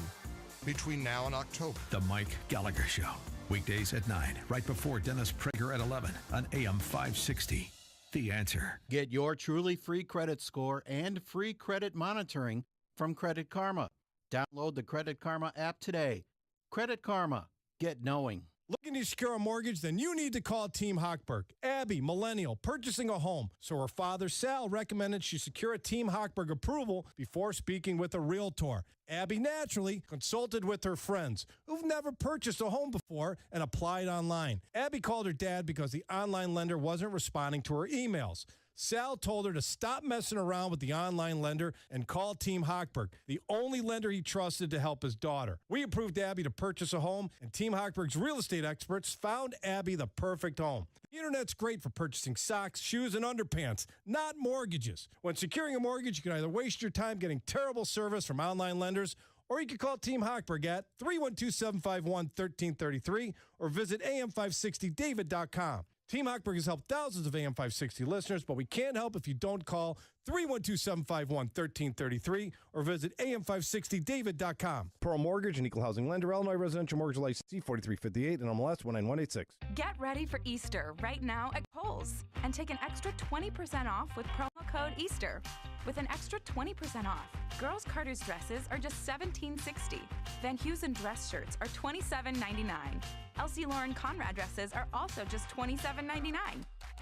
between now and October. The Mike Gallagher Show. Weekdays at 9, right before Dennis Prager at 11 on AM 560. The Answer. Get your truly free credit score and free credit monitoring from Credit Karma. Download the Credit Karma app today. Credit Karma. Get knowing. Looking to secure a mortgage? Then you need to call Team Hochberg. Abby, millennial, purchasing a home. So her father, Sal, recommended she secure a Team Hochberg approval before speaking with a realtor. Abby naturally consulted with her friends who've never purchased a home before and applied online. Abby called her dad because the online lender wasn't responding to her emails. Sal told her to stop messing around with the online lender and call Team Hochberg, the only lender he trusted to help his daughter. We approved Abby to purchase a home, and Team Hochberg's real estate experts found Abby the perfect home. The internet's great for purchasing socks, shoes, and underpants, not mortgages. When securing a mortgage, you can either waste your time getting terrible service from online lenders, or you can call Team Hochberg at 312-751-1333 or visit am560david.com. Team Hochberg has helped thousands of AM 560 listeners, but we can't help if you don't call 312-751-1333 or visit am560david.com. Pearl Mortgage and Equal Housing Lender, Illinois Residential Mortgage Licensee 4358 and MLS 19186. Get ready for Easter right now at Kohl's and take an extra 20% off with promo code EASTER. With an extra 20% off, Girls Carter's dresses are just $17.60. Van Heusen dress shirts are $27.99. Elsie Lauren Conrad dresses are also just $27.99.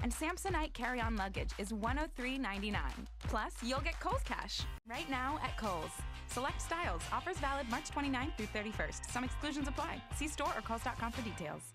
And Samsonite carry-on luggage is $103.99. Plus, you'll get Kohl's cash right now at Kohl's. Select styles. Offers valid March 29th through 31st. Some exclusions apply. See store or kohls.com for details.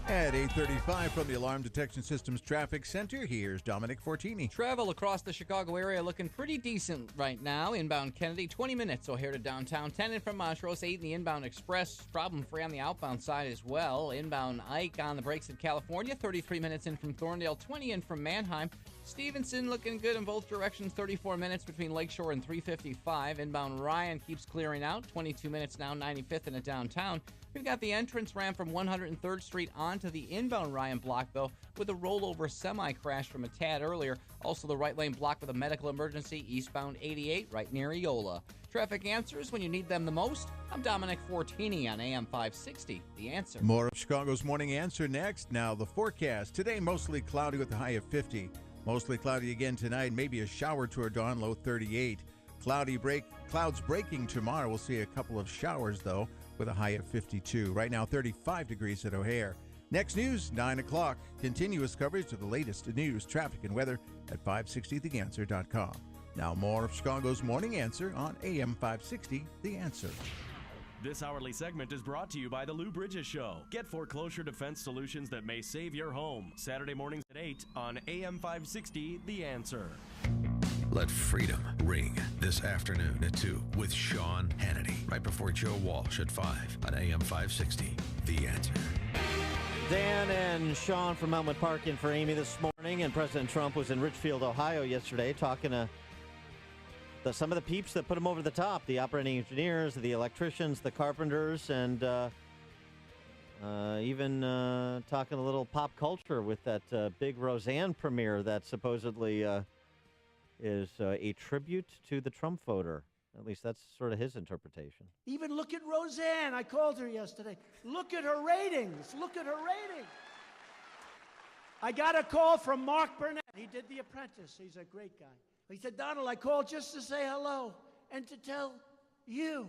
At 8:35 from the Alarm Detection Systems Traffic Center, here's Dominic Fortini. Travel across the Chicago area looking pretty decent right now. Inbound Kennedy, 20 minutes O'Hare to downtown. 10 in from Montrose, 8 in the inbound Express. Problem-free on the outbound side as well. Inbound Ike on the brakes in California, 33 minutes in from Thorndale, 20 in from Manheim. Stevenson looking good in both directions, 34 minutes between Lakeshore and 355. Inbound Ryan keeps clearing out, 22 minutes now, 95th in a downtown. We've got the entrance ramp from 103rd Street onto the inbound Ryan block, though, with a rollover semi-crash from a tad earlier. Also, the right lane blocked with a medical emergency, eastbound 88, right near Eola. Traffic answers when you need them the most. I'm Dominic Fortini on AM 560, The Answer. More of Chicago's Morning Answer next. Now, the forecast. Today, mostly cloudy with a high of 50. Mostly cloudy again tonight, maybe a shower toward dawn, low 38. Clouds breaking tomorrow. We'll see a couple of showers, though, with a high of 52. Right now, 35 degrees at O'Hare. Next news, 9 o'clock. Continuous coverage of the latest news, traffic, and weather at 560theanswer.com. Now more of Chicago's Morning Answer on AM 560, The Answer. This hourly segment is brought to you by the Lou Bridges Show. Get foreclosure defense solutions that may save your home. Saturday mornings at 8 on AM 560, The Answer. Let freedom ring this afternoon at 2 with Sean Hannity, right before Joe Walsh at 5 on AM 560, The Answer. Dan and Sean from Elmwood Park in for Amy this morning, and President Trump was in Richfield, Ohio yesterday talking to some of the peeps that put him over the top, the operating engineers, the electricians, the carpenters, and even talking a little pop culture with that big Roseanne premiere that supposedly is a tribute to the Trump voter. At least that's sort of his interpretation. Even look at Roseanne. I called her yesterday. Look at her ratings. Look at her ratings. I got a call from Mark Burnett. He did The Apprentice. He's a great guy. He said, Donald, I called just to say hello and to tell you.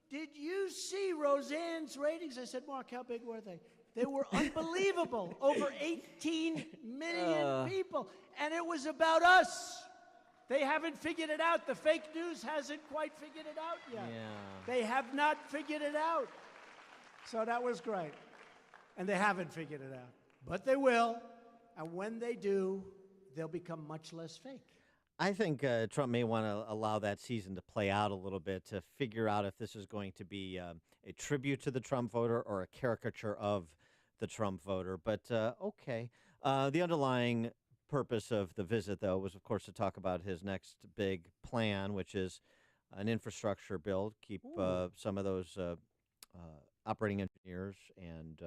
Did you see Roseanne's ratings? I said, Mark, how big were they? They were unbelievable. Over 18 million people. And it was about us. They haven't figured it out. The fake news hasn't quite figured it out yet. Yeah. They have not figured it out. So that was great. And they haven't figured it out. But they will. And when they do, they'll become much less fake. I think Trump may want to allow that season to play out a little bit to figure out if this is going to be a tribute to the Trump voter or a caricature of the Trump voter. But okay. The underlying purpose of the visit, though, was, of course, to talk about his next big plan, which is an infrastructure bill, keep some of those operating engineers and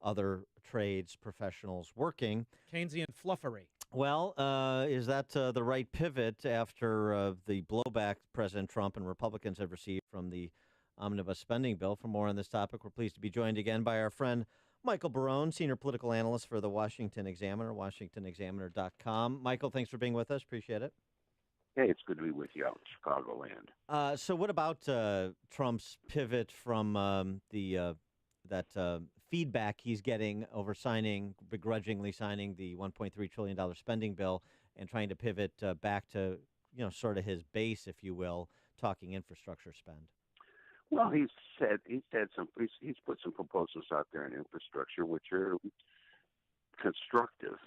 other trades professionals working. Keynesian fluffery. Well, is that the right pivot after the blowback President Trump and Republicans have received from the omnibus spending bill? For more on this topic, we're pleased to be joined again by our friend Michael Barone, senior political analyst for the Washington Examiner, WashingtonExaminer.com. Michael, thanks for being with us. Appreciate it. Hey, it's good to be with you out in Chicagoland. So what about Trump's pivot from that feedback he's getting over begrudgingly signing the $1.3 trillion spending bill and trying to pivot back to, sort of his base, if you will, talking infrastructure spend? Well, he's put some proposals out there in infrastructure which are constructive.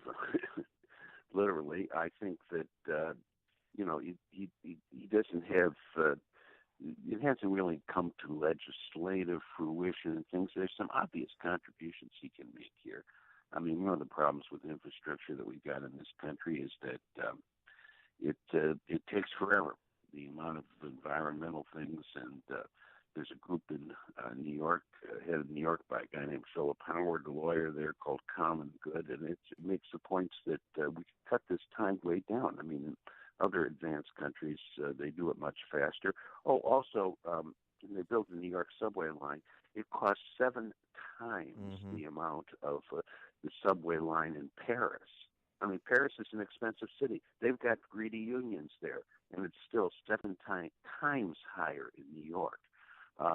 Literally, I think that he doesn't have. It hasn't really come to legislative fruition and things. There's some obvious contributions he can make here. I mean, one of the problems with infrastructure that we've got in this country is that it takes forever. The amount of environmental things, and there's a group in New York, headed in New York by a guy named Philip Howard, a lawyer there, called Common Good, and it makes the points that we can cut this time way down. I mean, in other advanced countries, they do it much faster. Oh, also, when they built the New York subway line, it cost 7 times the amount of the subway line in Paris. I mean, Paris is an expensive city. They've got greedy unions there, and it's still 7 times higher in New York.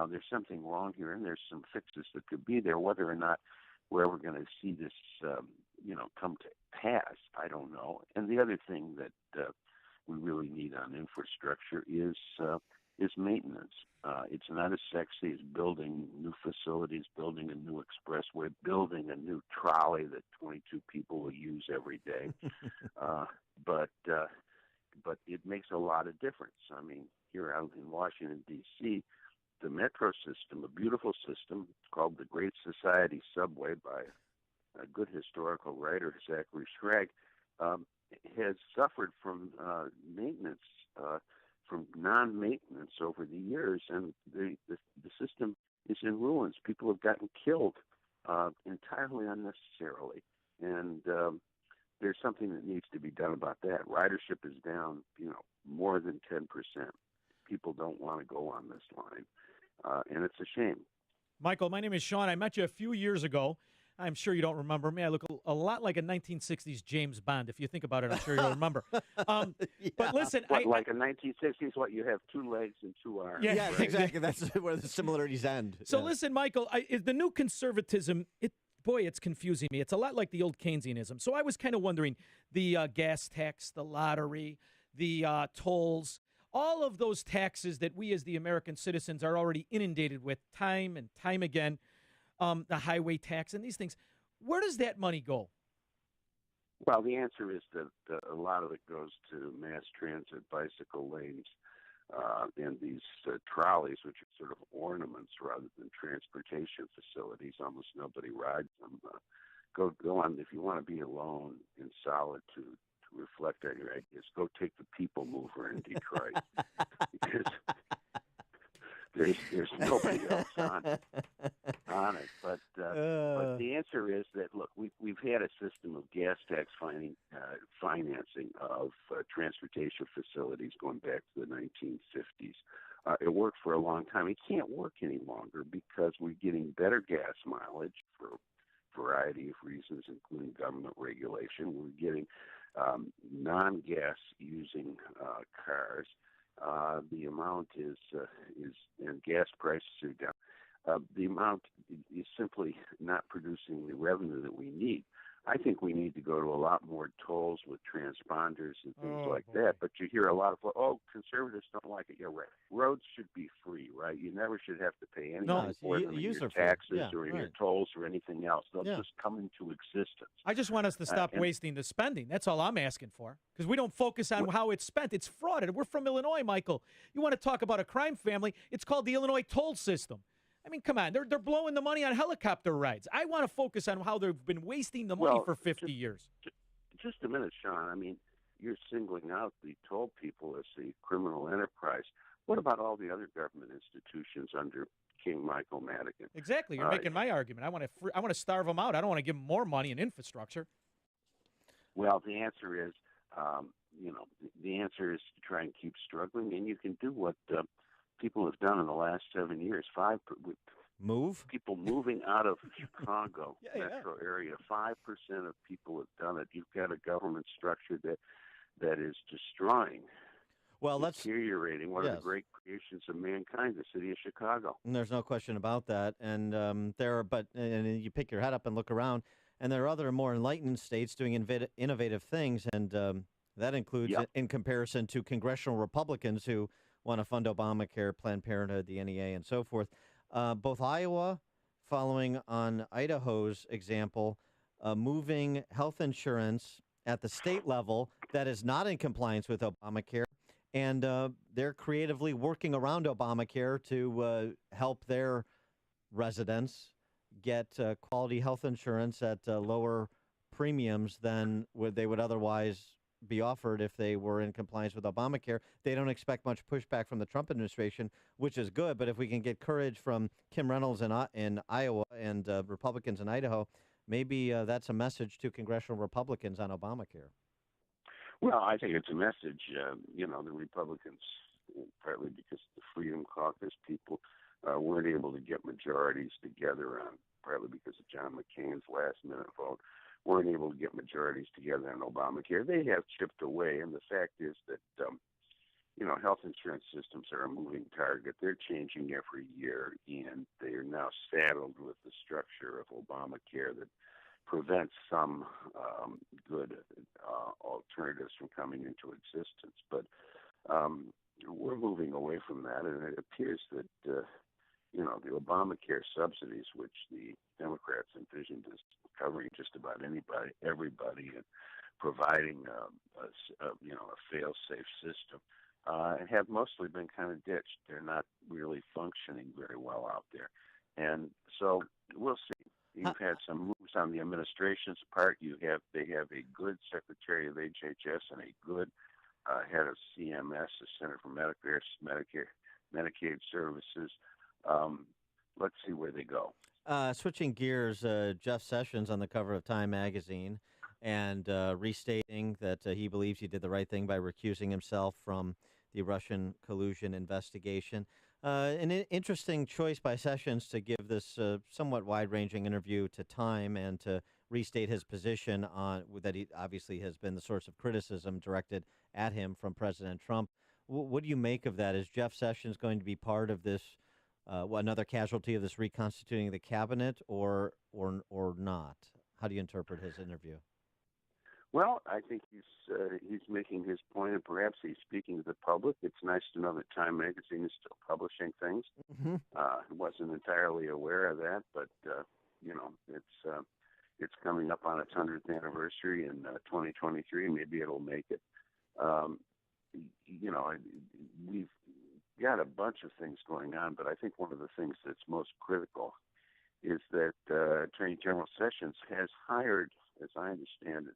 There's something wrong here, and there's some fixes that could be there. Whether or not we're ever going to see this, come to pass, I don't know. And the other thing that we really need on infrastructure is maintenance. It's not as sexy as building new facilities, building a new expressway, building a new trolley that 22 people will use every day. But it makes a lot of difference. I mean, here out in Washington, D.C., the metro system, a beautiful system called the Great Society Subway by a good historical writer, Zachary Schrag, has suffered from maintenance, from non-maintenance over the years, and the system is in ruins. People have gotten killed entirely unnecessarily, and there's something that needs to be done about that. Ridership is down, more than 10%. People don't want to go on this line, and it's a shame. Michael, my name is Sean. I met you a few years ago. I'm sure you don't remember me. I look a lot like a 1960s James Bond. If you think about it, I'm sure you'll remember. But listen, like a 1960s, you have 2 legs and 2 arms. Yeah, right? exactly. That's where the similarities end. So listen, Michael, the new conservatism, it's confusing me. It's a lot like the old Keynesianism. So I was kind of wondering, the gas tax, the lottery, the tolls, all of those taxes that we as the American citizens are already inundated with time and time again, the highway tax and these things, where does that money go? Well, the answer is that a lot of it goes to mass transit, bicycle lanes, and these trolleys, which are sort of ornaments rather than transportation facilities. Almost nobody rides them. Go on, if you want to be alone in solitude, to reflect on your ideas, go take the People Mover in Detroit. Because there's nobody else on it. But the answer is that, look, we've had a system of gas tax financing of transportation facilities going back to the 1950s. It worked for a long time. It can't work any longer because we're getting better gas mileage for a variety of reasons, including government regulation. We're getting non-gas using cars. The amount is and gas prices are down. The amount is simply not producing the revenue that we need. I think we need to go to a lot more tolls with transponders and things like boy. that. But you hear a lot of, conservatives don't like it. Yeah, right. Roads should be free, right? You never should have to pay anything No, for them in your user-free. taxes Yeah, or in your right. tolls or anything else. They'll Yeah. just come into existence. I just want us to stop and- wasting the spending. That's all I'm asking for. Because we don't focus on how it's spent. It's frauded. We're from Illinois, Michael. You want to talk about a crime family? It's called the Illinois toll system. I mean, come on. They're blowing the money on helicopter rides. I want to focus on how they've been wasting the money for 50 years. Just a minute, Sean. I mean, you're singling out the toll people as a criminal enterprise. What about all the other government institutions under King Michael Madigan? Exactly. You're making my argument. I want to starve them out. I don't want to give them more money and infrastructure. Well, the answer is, the answer is to try and keep struggling, and you can do what people have done in the last 7 years. Move? People moving out of Chicago metro area. 5% of people have done it. You've got a government structure that is destroying, deteriorating one of the great creations of mankind, the city of Chicago. And there's no question about that. And and you pick your head up and look around, and there are other more enlightened states doing innovative things, and that includes, in comparison to congressional Republicans who want to fund Obamacare, Planned Parenthood, the NEA, and so forth. Both Iowa, following on Idaho's example, moving health insurance at the state level that is not in compliance with Obamacare, and they're creatively working around Obamacare to help their residents get quality health insurance at lower premiums than they would otherwise be offered if they were in compliance with Obamacare. They don't expect much pushback from the Trump administration, which is good. But if we can get courage from Kim Reynolds in Iowa and Republicans in Idaho, maybe that's a message to congressional Republicans on Obamacare. Well, I think it's a message. The Republicans, partly because the Freedom Caucus people weren't able to get majorities together on, partly because of John McCain's last-minute vote, weren't able to get majorities together on Obamacare. They have chipped away, and the fact is that, health insurance systems are a moving target. They're changing every year, and they are now saddled with the structure of Obamacare that prevents some good alternatives from coming into existence. But we're moving away from that, and it appears that the Obamacare subsidies, which the Democrats envisioned as covering just about everybody, and providing a fail-safe system, have mostly been kind of ditched. They're not really functioning very well out there, and so we'll see. You've had some moves on the administration's part. They have a good Secretary of HHS and a good head of CMS, the Center for Medicaid Services. Let's see where they go. Switching gears, Jeff Sessions on the cover of Time magazine and restating that he believes he did the right thing by recusing himself from the Russian collusion investigation. An interesting choice by Sessions to give this somewhat wide-ranging interview to Time and to restate his position on that he obviously has been the source of criticism directed at him from President Trump. What do you make of that? Is Jeff Sessions going to be part of this, another casualty of this reconstituting the cabinet, or not? How do you interpret his interview? Well, I think he's making his point, and perhaps he's speaking to the public. It's nice to know that Time magazine is still publishing things. Mm-hmm. I wasn't entirely aware of that, but it's coming up on its 100th anniversary in 2023. Maybe it'll make it. We've got a bunch of things going on, but I think one of the things that's most critical is that Attorney General Sessions has hired, as I understand it,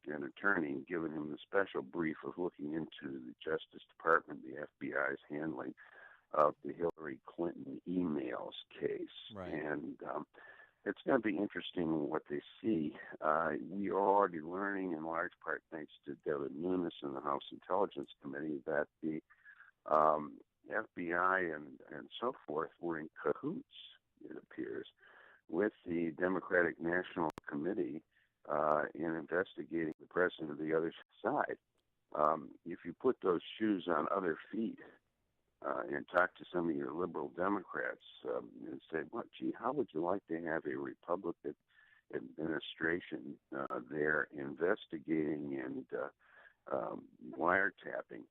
an attorney and given him the special brief of looking into the Justice Department, the FBI's handling of the Hillary Clinton emails case. Right. And it's going to be interesting what they see. We are already learning, in large part thanks to Devin Nunes and the House Intelligence Committee, that the FBI and so forth were in cahoots, it appears, with the Democratic National Committee in investigating the president of the other side. If you put those shoes on other feet and talk to some of your liberal Democrats and say, how would you like to have a Republican administration, they're investigating and wiretapping,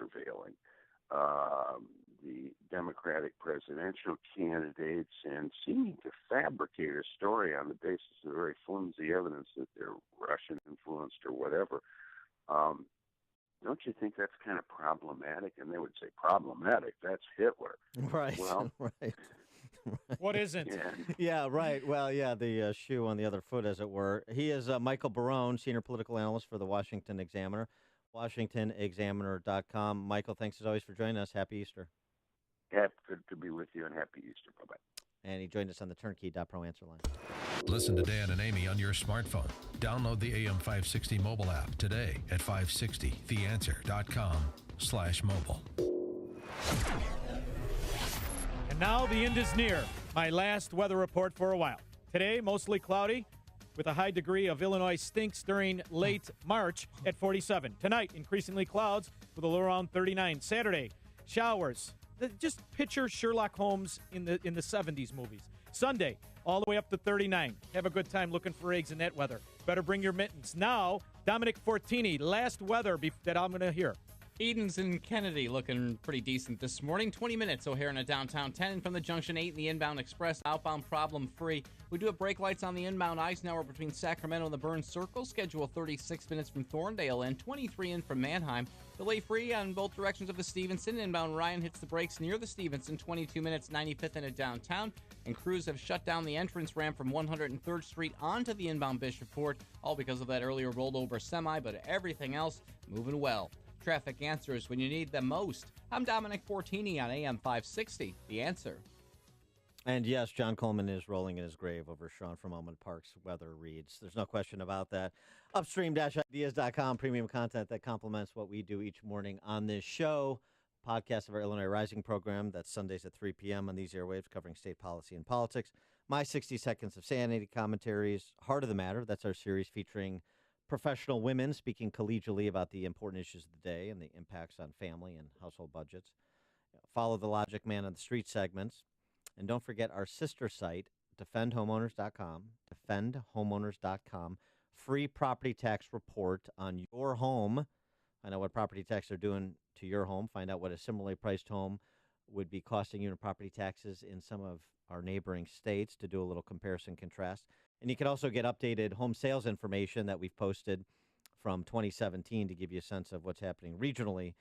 surveilling the Democratic presidential candidates and seeming to fabricate a story on the basis of very flimsy evidence that they're Russian influenced or whatever. Don't you think that's kind of problematic? And they would say, problematic? That's Hitler. Right. Well, right. What isn't? Yeah, right. Well, yeah, the shoe on the other foot, as it were. He is Michael Barone, senior political analyst for the Washington Examiner, WashingtonExaminer.com. Michael, thanks as always for joining us. Happy Easter. Yeah, good to be with you, and happy Easter. Bye-bye. And he joined us on the Turnkey.pro answer line. Listen to Dan and Amy on your smartphone. Download the AM560 mobile app today at 560theanswer.com/mobile. And now the end is near. My last weather report for a while. Today, mostly cloudy with a high degree of Illinois stinks during late March at 47. Tonight, increasingly clouds with a low around 39. Saturday, showers. Just picture Sherlock Holmes in the 70s movies. Sunday, all the way up to 39. Have a good time looking for eggs in that weather. Better bring your mittens. Now, Dominic Fortini, last weather that I'm going to hear. Edens and Kennedy looking pretty decent this morning. 20 minutes O'Hare in a downtown 10 from the Junction 8 and the inbound express. Outbound problem free. We do have brake lights on the inbound Eisenhower between Sacramento and the Burns Circle. Schedule 36 minutes from Thorndale and 23 in from Manheim. Delay free on both directions of the Stevenson. Inbound Ryan hits the brakes near the Stevenson. 22 minutes, 95th in a downtown. And crews have shut down the entrance ramp from 103rd Street onto the inbound Bishopport. All because of that earlier rollover semi, but everything else moving well. Traffic answers when you need them most. I'm Dominic Fortini on AM 560. The Answer. And yes, John Coleman is rolling in his grave over Sean from Almond Park's weather reads. There's no question about that. Upstream-ideas.com, premium content that complements what we do each morning on this show. Podcast of our Illinois Rising program. That's Sundays at 3 p.m. on these airwaves covering state policy and politics. My 60 Seconds of Sanity commentaries. Heart of the Matter. That's our series featuring professional women speaking collegially about the important issues of the day and the impacts on family and household budgets. Follow the Logic Man on the Street segments. And don't forget our sister site, defendhomeowners.com, defendhomeowners.com. Free property tax report on your home. Find out what property tax they're doing to your home. Find out what a similarly priced home would be costing you in property taxes in some of our neighboring states to do a little comparison contrast. And you can also get updated home sales information that we've posted from 2017 to give you a sense of what's happening regionally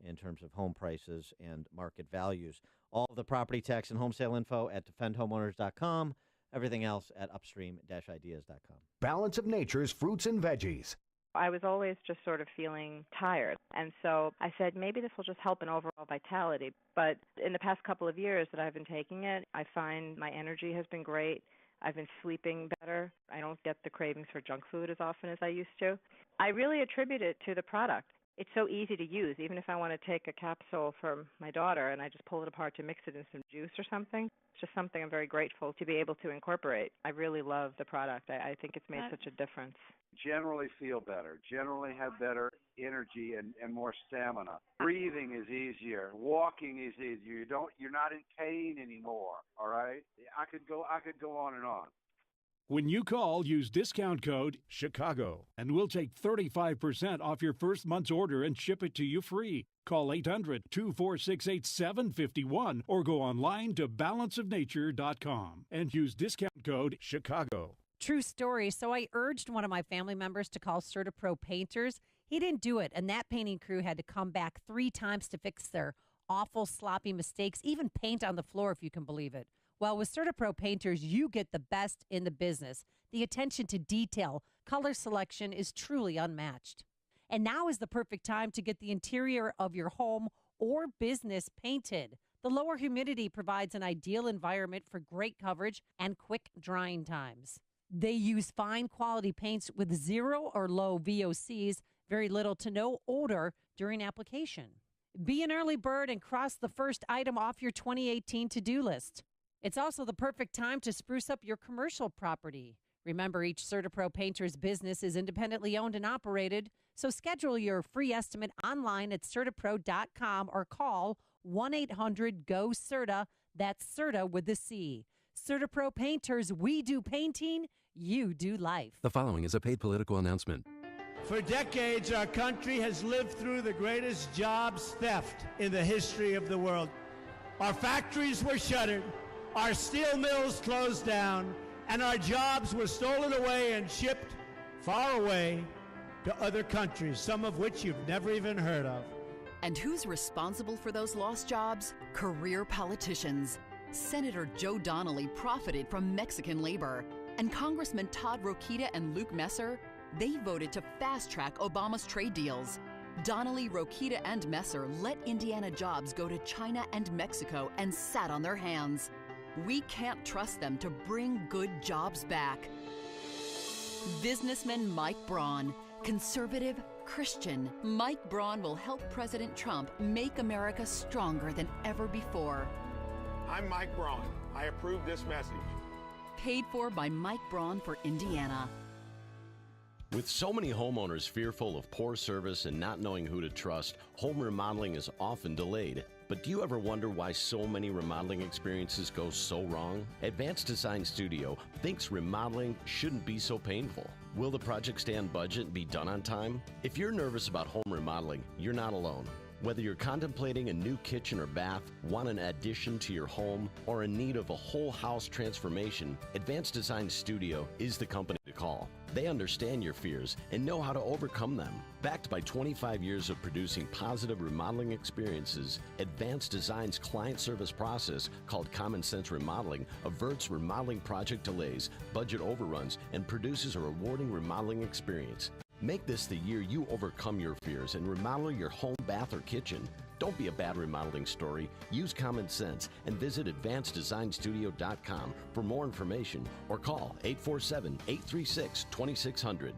in terms of home prices and market values. All of the property tax and home sale info at defendhomeowners.com. Everything else at upstream-ideas.com. Balance of Nature's fruits and veggies. I was always just sort of feeling tired. And so I said, maybe this will just help in overall vitality. But in the past couple of years that I've been taking it, I find my energy has been great. I've been sleeping better. I don't get the cravings for junk food as often as I used to. I really attribute it to the product. It's so easy to use. Even if I want to take a capsule for my daughter and I just pull it apart to mix it in some juice or something, it's just something I'm very grateful to be able to incorporate. I really love the product. I think it's made such a difference. Generally feel better, generally have better energy and more stamina. Breathing is easier, walking is easier. You're not in pain anymore, all right? I could go on and on. When you call, use discount code Chicago, and we'll take 35% off your first month's order and ship it to you free. Call 800-246-8751 or go online to balanceofnature.com and use discount code Chicago. True story. So I urged one of my family members to call CertaPro Painters. He didn't do it, and that painting crew had to come back 3 times to fix their awful, sloppy mistakes, even paint on the floor, if you can believe it. Well, with CertaPro Painters, you get the best in the business. The attention to detail, color selection is truly unmatched. And now is the perfect time to get the interior of your home or business painted. The lower humidity provides an ideal environment for great coverage and quick drying times. They use fine quality paints with 0 or low VOCs, very little to no odor during application. Be an early bird and cross the first item off your 2018 to-do list. It's also the perfect time to spruce up your commercial property. Remember, each CertaPro Painter's business is independently owned and operated, so schedule your free estimate online at CertaPro.com or call 1-800-GO-CERTA. That's CERTA with a C. CertaPro Painters, we do painting, You do life. The following is a paid political announcement. For decades, our country has lived through the greatest jobs theft in the history of the world. Our factories were shuttered, our steel mills closed down, and our jobs were stolen away and shipped far away to other countries, some of which you've never even heard of. And who's responsible for those lost jobs? Career politicians. Senator Joe Donnelly profited from Mexican labor, and Congressman Todd Rokita and Luke Messer, they voted to fast-track Obama's trade deals. Donnelly, Rokita, and Messer let Indiana jobs go to China and Mexico and sat on their hands. We can't trust them to bring good jobs back. Businessman Mike Braun, conservative, Christian. Mike Braun will help President Trump make America stronger than ever before. I'm Mike Braun. I approve this message. Paid for by Mike Braun for Indiana. With so many homeowners fearful of poor service and not knowing who to trust, home remodeling is often delayed. But do you ever wonder why so many remodeling experiences go so wrong? Advanced Design Studio thinks remodeling shouldn't be so painful. Will the project stay on budget and be done on time? If you're nervous about home remodeling, you're not alone. Whether you're contemplating a new kitchen or bath, want an addition to your home, or in need of a whole house transformation, Advanced Design Studio is the company to call. They understand your fears and know how to overcome them. Backed by 25 years of producing positive remodeling experiences, Advanced Design's client service process, called Common Sense Remodeling, averts remodeling project delays, budget overruns, and produces a rewarding remodeling experience. Make this the year you overcome your fears and remodel your home, bath, or kitchen. Don't be a bad remodeling story. Use common sense and visit AdvancedDesignStudio.com for more information or call 847-836-2600.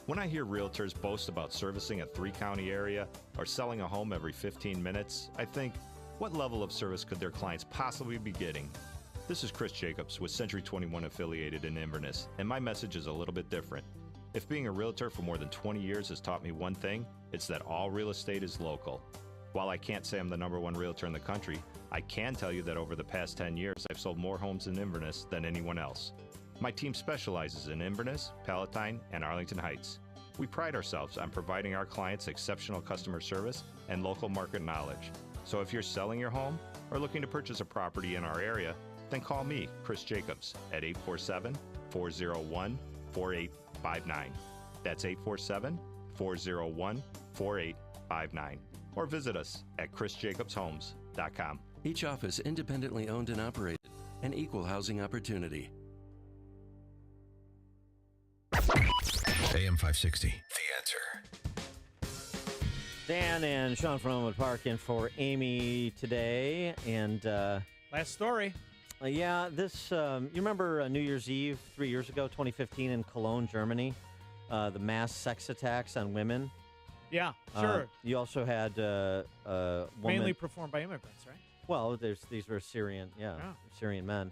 When I hear realtors boast about servicing a 3-county area or selling a home every 15 minutes, I think, what level of service could their clients possibly be getting? This is Chris Jacobs with Century 21 affiliated in Inverness, and my message is a little bit different. If being a realtor for more than 20 years has taught me one thing, it's that all real estate is local. While I can't say I'm the #1 realtor in the country, I can tell you that over the past 10 years, I've sold more homes in Inverness than anyone else. My team specializes in Inverness, Palatine, and Arlington Heights. We pride ourselves on providing our clients exceptional customer service and local market knowledge. So if you're selling your home or looking to purchase a property in our area, then call me, Chris Jacobs, at 847-401-4859. That's 847-401-4859. Or visit us at chrisjacobshomes.com. Each office independently owned and operated. An equal housing opportunity. AM 560. The Answer. Dan and Sean from Elmwood Park in for Amy today. And last story. This, you remember New Year's Eve 3 years ago, 2015 in Cologne, Germany? The mass sex attacks on women. Yeah, sure. You also had a woman. Mainly performed by immigrants, right? Well, these were Syrian men.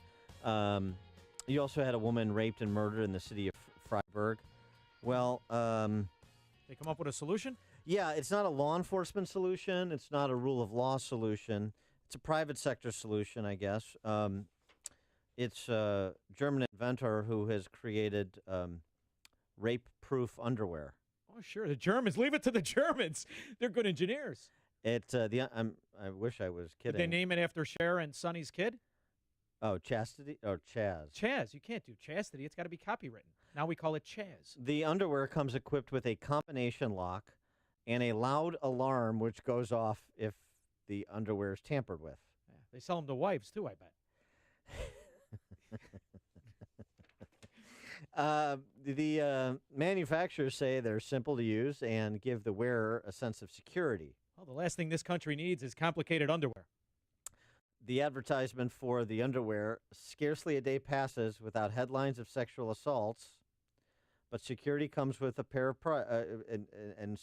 You also had a woman raped and murdered in the city of Freiburg. Well, they come up with a solution? Yeah, it's not a law enforcement solution. It's not a rule of law solution. It's a private sector solution, I guess. It's a German inventor who has created rape-proof underwear. Oh, sure. The Germans. Leave it to the Germans. They're good engineers. I wish I was kidding. Did they name it after Cher and Sonny's kid? Oh, Chastity or Chaz? Chaz. You can't do Chastity. It's got to be copywritten. Now we call it Chaz. The underwear comes equipped with a combination lock and a loud alarm which goes off if the underwear is tampered with. Yeah, they sell them to wives, too, I bet. The manufacturers say they're simple to use and give the wearer a sense of security. Well, the last thing this country needs is complicated underwear. The advertisement for the underwear: scarcely a day passes without headlines of sexual assaults, but security comes with a pair of and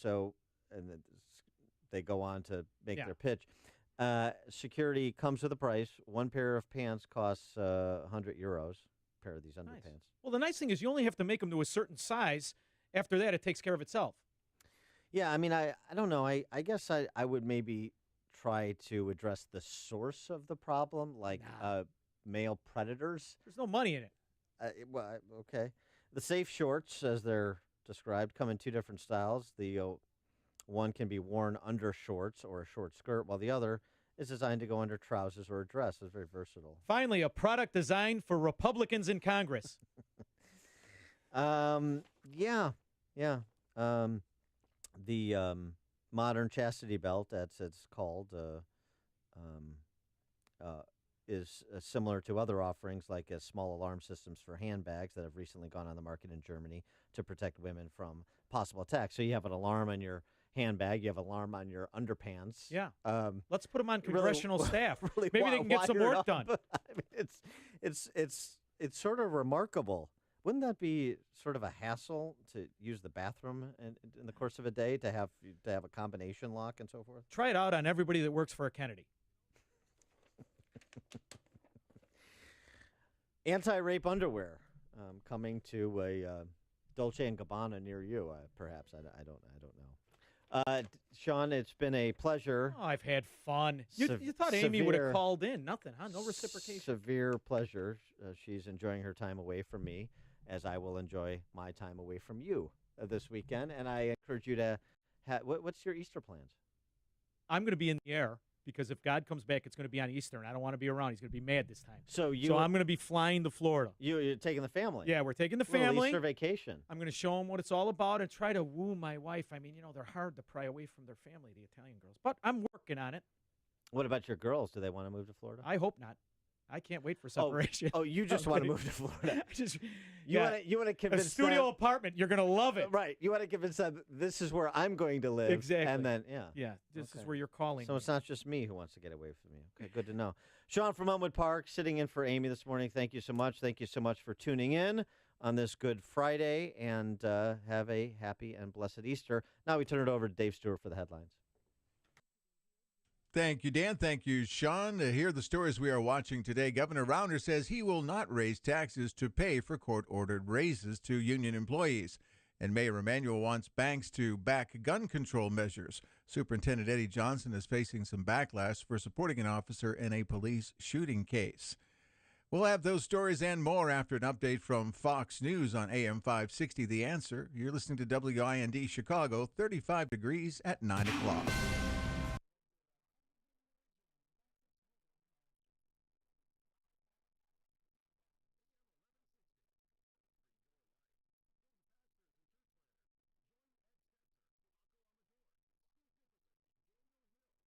they go on to make their pitch. Security comes with a price. One pair of pants costs €100. Pair of these underpants. Nice. Well, the nice thing is you only have to make them to a certain size. After that, it takes care of itself. Yeah, I mean, I don't know. I guess I would maybe try to address the source of the problem, like male predators. There's no money in it. Okay. The safe shorts, as they're described, come in two different styles. The one can be worn under shorts or a short skirt, while the other is designed to go under trousers or a dress. It's very versatile. Finally, a product designed for Republicans in Congress. Yeah. The modern chastity belt, as it's called, is similar to other offerings like small alarm systems for handbags that have recently gone on the market in Germany to protect women from possible attacks. So you have an alarm on your handbag, you have an alarm on your underpants. Yeah. Let's put them on congressional staff. Really Maybe they can get some work done. I mean, it's sort of remarkable. Wouldn't that be sort of a hassle to use the bathroom in the course of a day to have a combination lock and so forth? Try it out on everybody that works for a Kennedy. Anti-rape underwear coming to a Dolce & Gabbana near you, perhaps. I don't know. Sean, it's been a pleasure. Oh, I've had fun. You thought Amy would have called in. Nothing, huh? No reciprocation. Severe pleasure. She's enjoying her time away from me, as I will enjoy my time away from you this weekend. And I encourage you to what's your Easter plans? I'm going to be in the air. Because if God comes back, it's going to be on Easter, and I don't want to be around. He's going to be mad this time. So I'm going to be flying to Florida. You're taking the family? Yeah, we're taking the family. Easter vacation. I'm going to show them what it's all about and try to woo my wife. I mean, they're hard to pry away from their family, the Italian girls. But I'm working on it. What about your girls? Do they want to move to Florida? I hope not. I can't wait for separation. Oh, you just want to move to Florida. You want to convince a studio apartment. You're going to love it. Right. You want to convince them this is where I'm going to live. Exactly. And then, this is where you're calling. So it's not just me who wants to get away from you. Okay, good to know. Sean from Elmwood Park sitting in for Amy this morning. Thank you so much. Thank you so much for tuning in on this Good Friday, and have a happy and blessed Easter. Now we turn it over to Dave Stewart for the headlines. Thank you, Dan. Thank you, Sean. Here are the stories we are watching today. Governor Rauner says he will not raise taxes to pay for court-ordered raises to union employees. And Mayor Emanuel wants banks to back gun control measures. Superintendent Eddie Johnson is facing some backlash for supporting an officer in a police shooting case. We'll have those stories and more after an update from Fox News on AM 560 The Answer. You're listening to WIND Chicago, 35 degrees at 9 o'clock.